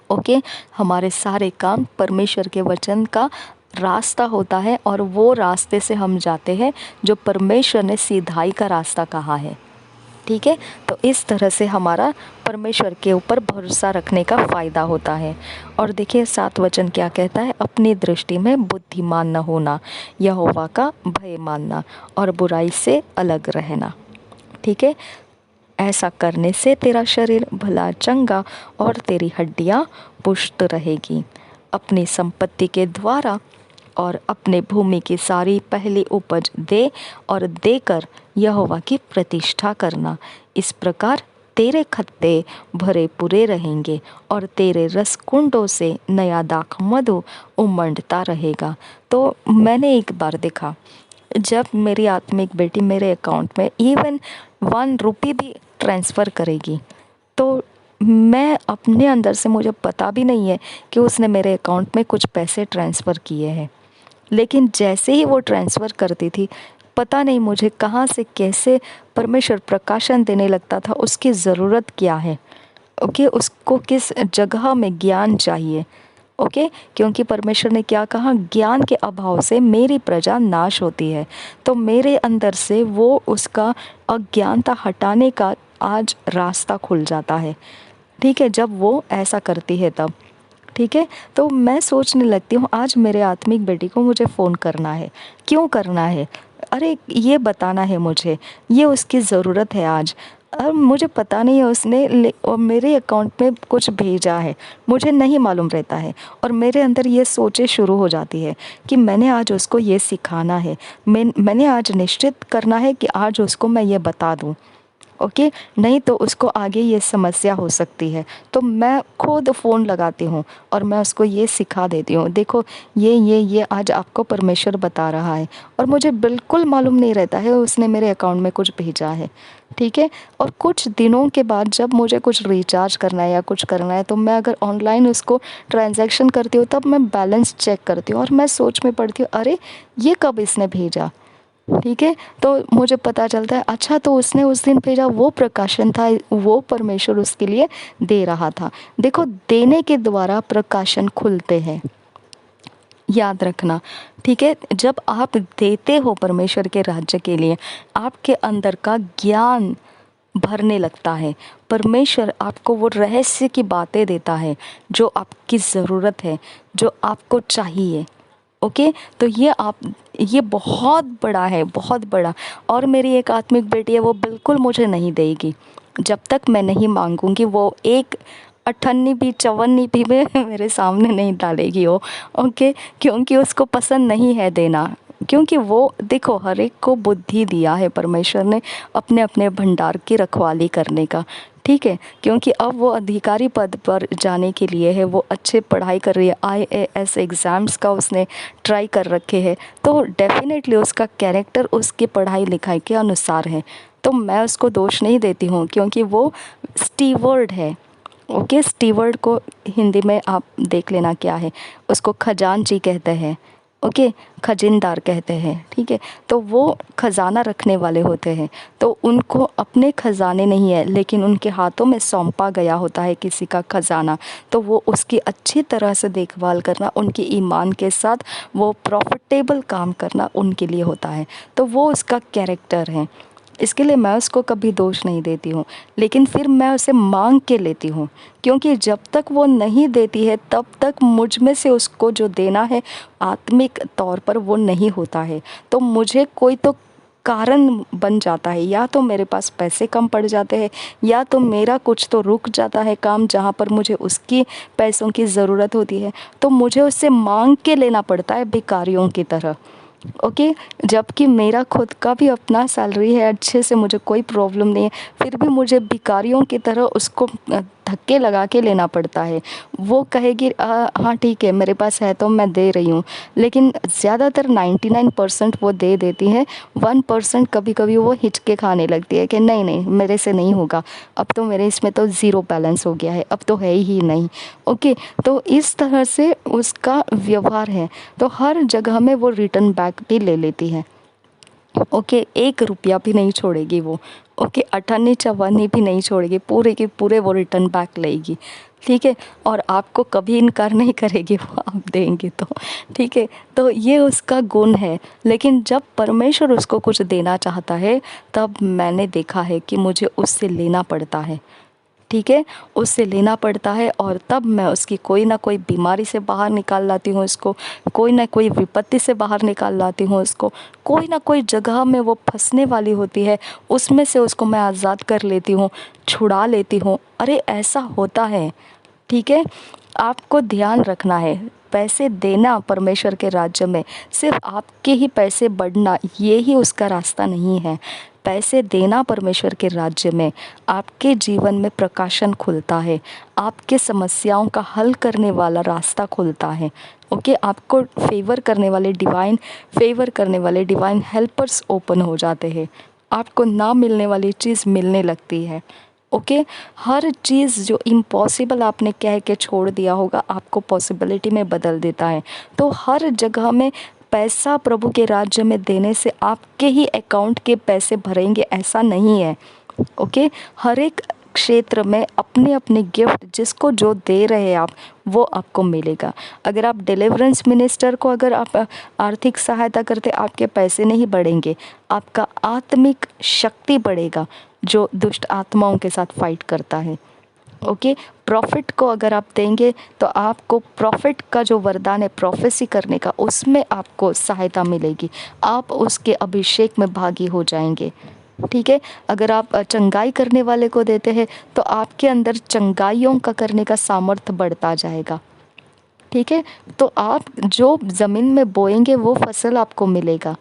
ओके। हमारे सारे काम परमेश्वर के वचन का रास्ता होता है, और वो रास्ते से हम जाते हैं जो परमेश्वर ने सीधाई का रास्ता कहा है। ठीक है। तो इस तरह से हमारा परमेश्वर के ऊपर भरोसा रखने का फ़ायदा होता है। और देखिए 7 वचन क्या कहता है? अपनी दृष्टि में बुद्धिमान न होना, यहोवा का भय मानना और बुराई से अलग रहना। ठीक है। ऐसा करने से तेरा शरीर भला चंगा और तेरी हड्डियाँ पुष्ट रहेगी। अपनी संपत्ति के द्वारा और अपने भूमि की सारी पहली उपज दे और देकर यहोवा की प्रतिष्ठा करना। इस प्रकार तेरे खत्ते भरे पूरे रहेंगे और तेरे रसकुंडों से नया दाख मधु उमड़ता रहेगा। तो मैंने एक बार देखा, जब मेरी आत्मिक बेटी मेरे अकाउंट में इवन 1 रुपये भी ट्रांसफ़र करेगी, तो मैं अपने अंदर से, मुझे पता भी नहीं है कि उसने मेरे अकाउंट में कुछ पैसे ट्रांसफ़र किए हैं, लेकिन जैसे ही वो ट्रांसफ़र करती थी, पता नहीं मुझे कहाँ से कैसे परमेश्वर प्रकाशन देने लगता था उसकी ज़रूरत क्या है। ओके। उसको किस जगह में ज्ञान चाहिए। ओके। क्योंकि परमेश्वर ने क्या कहा? ज्ञान के अभाव से मेरी प्रजा नाश होती है। तो मेरे अंदर से वो उसका अज्ञानता हटाने का आज रास्ता खुल जाता है। ठीक है। जब वो ऐसा करती है तब। ठीक है। तो मैं सोचने लगती हूँ आज मेरे आत्मिक बेटी को मुझे फ़ोन करना है। क्यों करना है? अरे ये बताना है मुझे, ये उसकी ज़रूरत है आज। और मुझे पता नहीं है उसने और मेरे अकाउंट में कुछ भेजा है, मुझे नहीं मालूम रहता है। और मेरे अंदर ये सोचें शुरू हो जाती है कि मैंने आज उसको ये सिखाना है, मैंने आज निश्चित करना है कि आज उसको मैं ये बता दूँ। ओके। नहीं तो उसको आगे ये समस्या हो सकती है। तो मैं खुद फ़ोन लगाती हूँ और मैं उसको ये सिखा देती हूँ, देखो ये आज आपको परमेश्वर बता रहा है। और मुझे बिल्कुल मालूम नहीं रहता है उसने मेरे अकाउंट में कुछ भेजा है। ठीक है। और कुछ दिनों के बाद जब मुझे कुछ रिचार्ज करना है या कुछ करना है, तो मैं अगर ऑनलाइन उसको ट्रांजैक्शन करती हूँ तब मैं बैलेंस चेक करती हूँ और मैं सोच में पड़ती हूँ, अरे ये कब इसने भेजा। ठीक है। तो मुझे पता चलता है, अच्छा तो उसने उस दिन भेजा, वो प्रकाशन था, वो परमेश्वर उसके लिए दे रहा था। देखो देने के द्वारा प्रकाशन खुलते हैं, याद रखना। ठीक है। जब आप देते हो परमेश्वर के राज्य के लिए, आपके अंदर का ज्ञान भरने लगता है। परमेश्वर आपको वो रहस्य की बातें देता है जो आपकी ज़रूरत है, जो आपको चाहिए। ओके। तो ये बहुत बड़ा है, बहुत बड़ा। और मेरी एक आत्मिक बेटी है, वो बिल्कुल मुझे नहीं देगी जब तक मैं नहीं मांगूंगी। वो एक अठन्नी भी चवन्नी भी में मेरे सामने नहीं डालेगी वो। ओके। क्योंकि उसको पसंद नहीं है देना, क्योंकि वो देखो हर एक को बुद्धि दिया है परमेश्वर ने अपने अपने भंडार की रखवाली करने का। ठीक है। क्योंकि अब वो अधिकारी पद पर जाने के लिए है, वो अच्छे पढ़ाई कर रही है, IAS एग्ज़ाम्स का उसने ट्राई कर रखे हैं, तो डेफिनेटली उसका कैरेक्टर उसकी पढ़ाई लिखाई के अनुसार है। तो मैं उसको दोष नहीं देती हूँ, क्योंकि वो स्टीवर्ड है। ओके। स्टीवर्ड को हिंदी में आप देख लेना क्या है, उसको खजांची कहते हैं। ओके। खजिनदार कहते हैं। ठीक है। तो वो खजाना रखने वाले होते हैं, तो उनको अपने खजाने नहीं है, लेकिन उनके हाथों में सौंपा गया होता है किसी का खजाना। तो वो उसकी अच्छी तरह से देखभाल करना, उनकी ईमान के साथ वो प्रॉफिटेबल काम करना उनके लिए होता है। तो वो उसका कैरेक्टर है, इसके लिए मैं उसको कभी दोष नहीं देती हूँ। लेकिन फिर मैं उसे मांग के लेती हूँ, क्योंकि जब तक वो नहीं देती है तब तक मुझ में से उसको जो देना है आत्मिक तौर पर वो नहीं होता है। तो मुझे कोई तो कारण बन जाता है। या तो मेरे पास पैसे कम पड़ जाते हैं, या तो मेरा कुछ तो रुक जाता है काम जहाँ पर मुझे उसकी पैसों की ज़रूरत होती है, तो मुझे उससे मांग के लेना पड़ता है भिखारियों की तरह। ओके, जबकि मेरा खुद का भी अपना सैलरी है, अच्छे से मुझे कोई प्रॉब्लम नहीं है, फिर भी मुझे भिखारियों की तरह उसको धक्के लगा के लेना पड़ता है। वो कहेगी हाँ ठीक है मेरे पास है तो मैं दे रही हूँ, लेकिन ज़्यादातर 99% वो दे देती है। 1% कभी कभी वो हिचके खाने लगती है कि नहीं नहीं मेरे से नहीं होगा, अब तो मेरे इसमें तो ज़ीरो बैलेंस हो गया है, अब तो है ही नहीं। ओके, तो इस तरह से उसका व्यवहार है, तो हर जगह में वो रिटर्न बैक भी ले लेती है। ओके, 1 रुपया भी नहीं छोड़ेगी वो। ओके, अठन्नी चवन्नी भी नहीं छोड़ेगी, पूरे के पूरे वो रिटर्न बैक लेगी। ठीक है, और आपको कभी इनकार नहीं करेगी वो, आप देंगे तो। ठीक है, तो ये उसका गुण है। लेकिन जब परमेश्वर उसको कुछ देना चाहता है, तब मैंने देखा है कि मुझे उससे लेना पड़ता है। ठीक है, उससे लेना पड़ता है, और तब मैं उसकी कोई ना कोई बीमारी से बाहर निकाल लाती हूँ इसको, कोई ना कोई विपत्ति से बाहर निकाल लाती हूँ उसको, कोई ना कोई जगह में वो फंसने वाली होती है, उसमें से उसको मैं आज़ाद कर लेती हूँ, छुड़ा लेती हूँ। अरे ऐसा होता है। ठीक है, आपको ध्यान रखना है, पैसे देना परमेश्वर के राज्य में सिर्फ आपके ही पैसे बढ़ना, ये ही उसका रास्ता नहीं है। पैसे देना परमेश्वर के राज्य में आपके जीवन में प्रकाशन खुलता है, आपके समस्याओं का हल करने वाला रास्ता खुलता है। ओके, आपको फेवर करने वाले डिवाइन हेल्पर्स ओपन हो जाते हैं, आपको ना मिलने वाली चीज़ मिलने लगती है। ओके, हर चीज़ जो इम्पॉसिबल आपने कह के छोड़ दिया होगा, आपको पॉसिबिलिटी में बदल देता है। तो हर जगह में पैसा प्रभु के राज्य में देने से आपके ही अकाउंट के पैसे भरेंगे ऐसा नहीं है। ओके, हर एक क्षेत्र में अपने अपने गिफ्ट जिसको जो दे रहे हैं आप, वो आपको मिलेगा। अगर आप डिलीवरेंस मिनिस्टर को अगर आप आर्थिक सहायता करते, आपके पैसे नहीं बढ़ेंगे, आपका आत्मिक शक्ति बढ़ेगा जो दुष्ट आत्माओं के साथ फाइट करता है। ओके, प्रॉफिट को अगर आप देंगे तो आपको प्रॉफिट का जो वरदान है प्रोफेसी करने का, उसमें आपको सहायता मिलेगी, आप उसके अभिषेक में भागी हो जाएंगे। ठीक है, अगर आप चंगाई करने वाले को देते हैं तो आपके अंदर चंगाइयों का करने का सामर्थ्य बढ़ता जाएगा। ठीक है, तो आप जो ज़मीन में बोएंगे वो फसल आपको मिलेगा।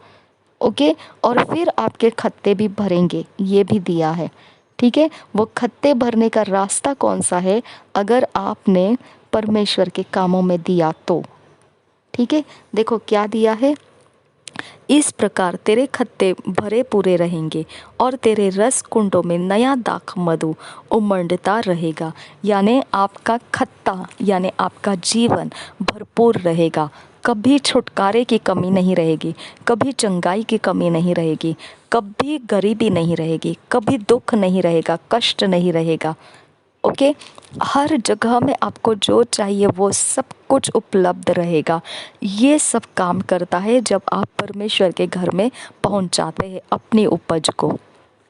ओके, और फिर आपके खत्ते भी भरेंगे, ये भी दिया है। ठीक है, वो खत्ते भरने का रास्ता कौन सा है? अगर आपने परमेश्वर के कामों में दिया तो। ठीक है, देखो क्या दिया है, इस प्रकार तेरे खत्ते भरे पूरे रहेंगे और तेरे रस कुंडों में नया दाख मधु उमड़ता रहेगा। यानी आपका खत्ता, यानी आपका जीवन भरपूर रहेगा, कभी छुटकारे की कमी नहीं रहेगी, कभी चंगाई की कमी नहीं रहेगी, कभी गरीबी नहीं रहेगी, कभी दुख नहीं रहेगा, कष्ट नहीं रहेगा। ओके, हर जगह में आपको जो चाहिए वो सब कुछ उपलब्ध रहेगा। ये सब काम करता है जब आप परमेश्वर के घर में पहुंच जाते हैं अपनी उपज को।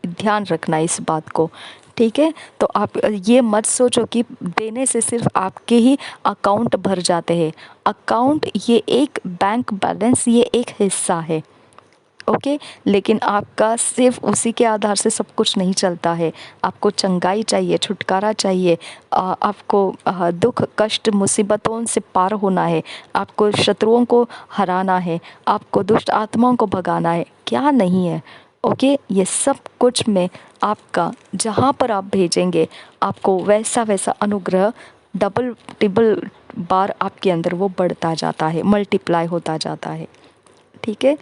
ध्यान रखना इस बात को। ठीक है, तो आप ये मत सोचो कि देने से सिर्फ आपके ही अकाउंट भर जाते हैं। अकाउंट ये एक बैंक बैलेंस, ये एक हिस्सा है। ओके, लेकिन आपका सिर्फ उसी के आधार से सब कुछ नहीं चलता है। आपको चंगाई चाहिए, छुटकारा चाहिए, आपको दुख कष्ट मुसीबतों से पार होना है, आपको शत्रुओं को हराना है, आपको दुष्ट आत्माओं को भगाना है, क्या नहीं है। ओके, ये सब कुछ में आपका जहाँ पर आप भेजेंगे, आपको वैसा वैसा अनुग्रह डबल टिबल बार आपके अंदर वो बढ़ता जाता है, मल्टीप्लाई होता जाता है। ठीक है,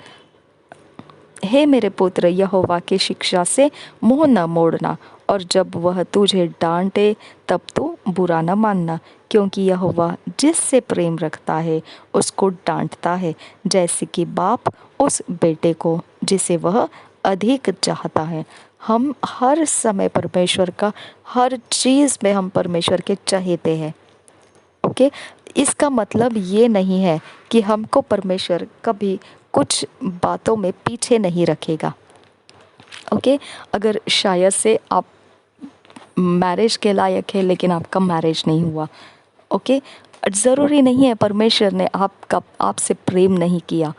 हे मेरे पुत्र, यहोवा की शिक्षा से मुँह न मोड़ना, और जब वह तुझे डांटे तब तू बुरा न मानना, क्योंकि यहोवा जिससे प्रेम रखता है उसको डांटता है, जैसे कि बाप उस बेटे को जिसे वह अधिक चाहता है। हम हर समय परमेश्वर का, हर चीज़ में हम परमेश्वर के चाहते हैं। ओके, इसका मतलब ये नहीं है कि हमको परमेश्वर कभी कुछ बातों में पीछे नहीं रखेगा। ओके, अगर शायद से आप मैरिज के लायक है लेकिन आपका मैरिज नहीं हुआ, ओके, ज़रूरी नहीं है परमेश्वर ने आपसे प्रेम नहीं किया।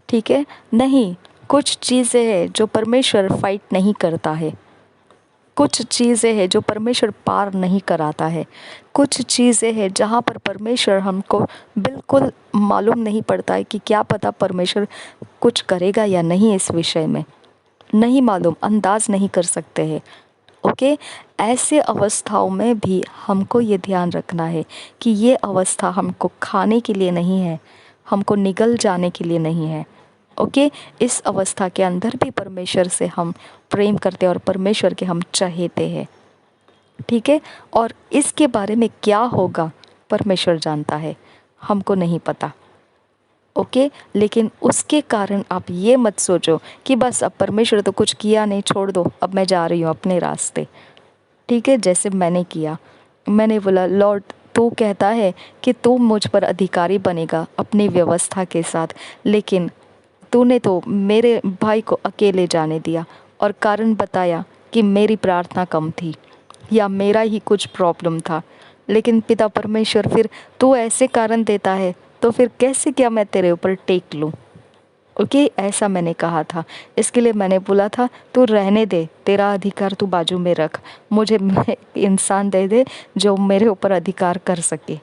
ठीक है, नहीं, कुछ चीज़ें हैं जो परमेश्वर फाइट नहीं करता है, कुछ चीज़ें हैं जो परमेश्वर पार नहीं कराता है, कुछ चीज़ें हैं जहाँ पर परमेश्वर हमको बिल्कुल मालूम नहीं पड़ता है कि क्या पता परमेश्वर कुछ करेगा या नहीं, इस विषय में नहीं मालूम, अंदाज नहीं कर सकते हैं। ओके, ऐसे अवस्थाओं में भी हमको ये ध्यान रखना है कि ये अवस्था हमको खाने के लिए नहीं है, हमको निगल जाने के लिए नहीं है। ओके, इस अवस्था के अंदर भी परमेश्वर से हम प्रेम करते हैं और परमेश्वर के हम चाहते हैं। ठीक है, और इसके बारे में क्या होगा परमेश्वर जानता है, हमको नहीं पता। ओके, लेकिन उसके कारण आप ये मत सोचो कि बस अब परमेश्वर तो कुछ किया नहीं, छोड़ दो, अब मैं जा रही हूँ अपने रास्ते। ठीक है, जैसे मैंने किया, मैंने बोला लॉर्ड तू कहता है कि तू मुझ पर अधिकारी बनेगा अपनी व्यवस्था के साथ, लेकिन तूने तो मेरे भाई को अकेले जाने दिया और कारण बताया कि मेरी प्रार्थना कम थी या मेरा ही कुछ प्रॉब्लम था। लेकिन पिता परमेश्वर फिर तू ऐसे कारण देता है तो फिर कैसे क्या मैं तेरे ऊपर टेक लूँ। ओके, ऐसा मैंने कहा था। इसके लिए मैंने बोला था तू रहने दे, तेरा अधिकार तू बाजू में रख, मुझे इंसान दे दे जो मेरे ऊपर अधिकार कर सके।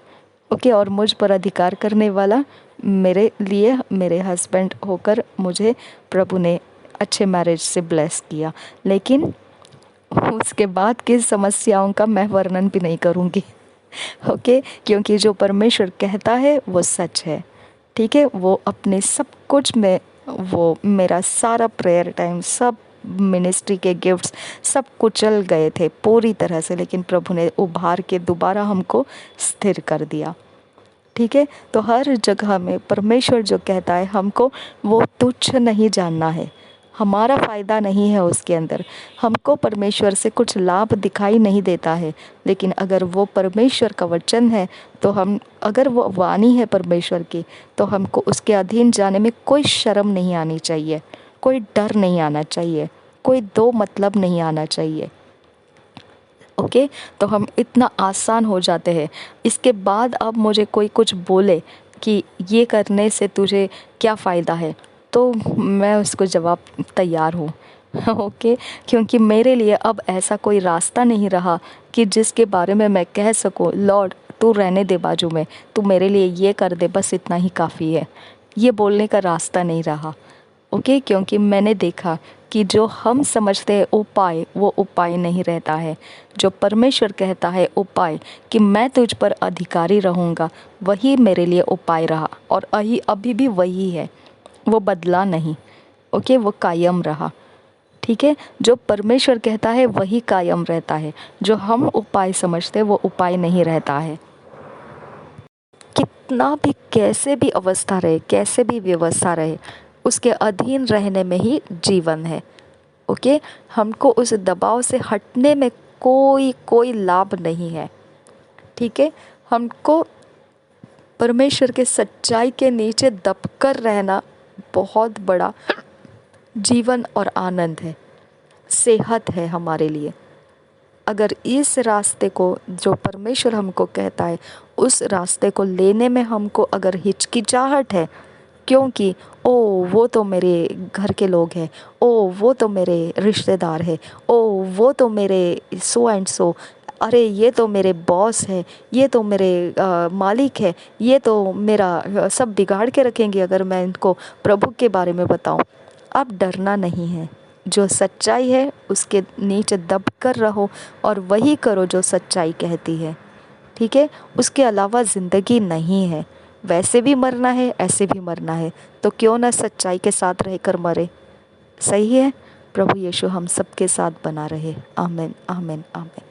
ओके, और मुझ पर अधिकार करने वाला मेरे लिए मेरे हस्बैंड होकर मुझे प्रभु ने अच्छे मैरिज से ब्लेस किया। लेकिन उसके बाद की समस्याओं का मैं वर्णन भी नहीं करूँगी। ओके, क्योंकि जो परमेश्वर कहता है वो सच है। ठीक है, वो अपने सब कुछ में, वो मेरा सारा प्रेयर टाइम, सब मिनिस्ट्री के गिफ्ट्स सब कुचल गए थे पूरी तरह से, लेकिन प्रभु ने उभार के दोबारा हमको स्थिर कर दिया। ठीक है, तो हर जगह में परमेश्वर जो कहता है हमको वो तुच्छ नहीं जानना है, हमारा फ़ायदा नहीं है उसके अंदर, हमको परमेश्वर से कुछ लाभ दिखाई नहीं देता है। लेकिन अगर वो परमेश्वर का वचन है तो हम, अगर वो वाणी है परमेश्वर की, तो हमको उसके अधीन जाने में कोई शर्म नहीं आनी चाहिए, कोई डर नहीं आना चाहिए, कोई दो मतलब नहीं आना चाहिए। ओके, तो हम इतना आसान हो जाते हैं। इसके बाद अब मुझे कोई कुछ बोले कि ये करने से तुझे क्या फ़ायदा है, तो मैं उसको जवाब तैयार हूँ। ओके, क्योंकि मेरे लिए अब ऐसा कोई रास्ता नहीं रहा कि जिसके बारे में मैं कह सकूँ लॉर्ड तू रहने दे बाजू में, तू मेरे लिए ये कर दे, बस इतना ही काफ़ी है। ये बोलने का रास्ता नहीं रहा। ओके, क्योंकि मैंने देखा कि जो हम समझते हैं उपाय, वो उपाय नहीं रहता है। जो परमेश्वर कहता है उपाय कि मैं तुझ पर अधिकारी रहूँगा, वही मेरे लिए उपाय रहा और अभी भी वही है, वो बदला नहीं। ओके, वो कायम रहा। ठीक है, जो परमेश्वर कहता है वही कायम रहता है, जो हम उपाय समझते हैं वो उपाय नहीं रहता है। कितना भी, कैसे भी अवस्था रहे, कैसे भी व्यवस्था रहे, उसके अधीन रहने में ही जीवन है। ओके, हमको उस दबाव से हटने में कोई लाभ नहीं है। ठीक है, हमको परमेश्वर के सच्चाई के नीचे दबकर रहना बहुत बड़ा जीवन और आनंद है, सेहत है हमारे लिए। अगर इस रास्ते को, जो परमेश्वर हमको कहता है, उस रास्ते को लेने में हमको अगर हिचकिचाहट है, क्योंकि ओ वो तो मेरे घर के लोग हैं, ओ वो तो मेरे रिश्तेदार हैं, ओ वो तो मेरे सो एंड सो, अरे ये तो मेरे बॉस है, ये तो मेरे मालिक है, ये तो मेरा सब बिगाड़ के रखेंगे अगर मैं इनको प्रभु के बारे में बताऊं। अब डरना नहीं है, जो सच्चाई है उसके नीचे दबकर रहो और वही करो जो सच्चाई कहती है। ठीक है, उसके अलावा ज़िंदगी नहीं है। वैसे भी मरना है, ऐसे भी मरना है, तो क्यों ना सच्चाई के साथ रहकर मरे। सही है। प्रभु यीशु हम सबके साथ बना रहे। आमीन, आमीन, आमीन।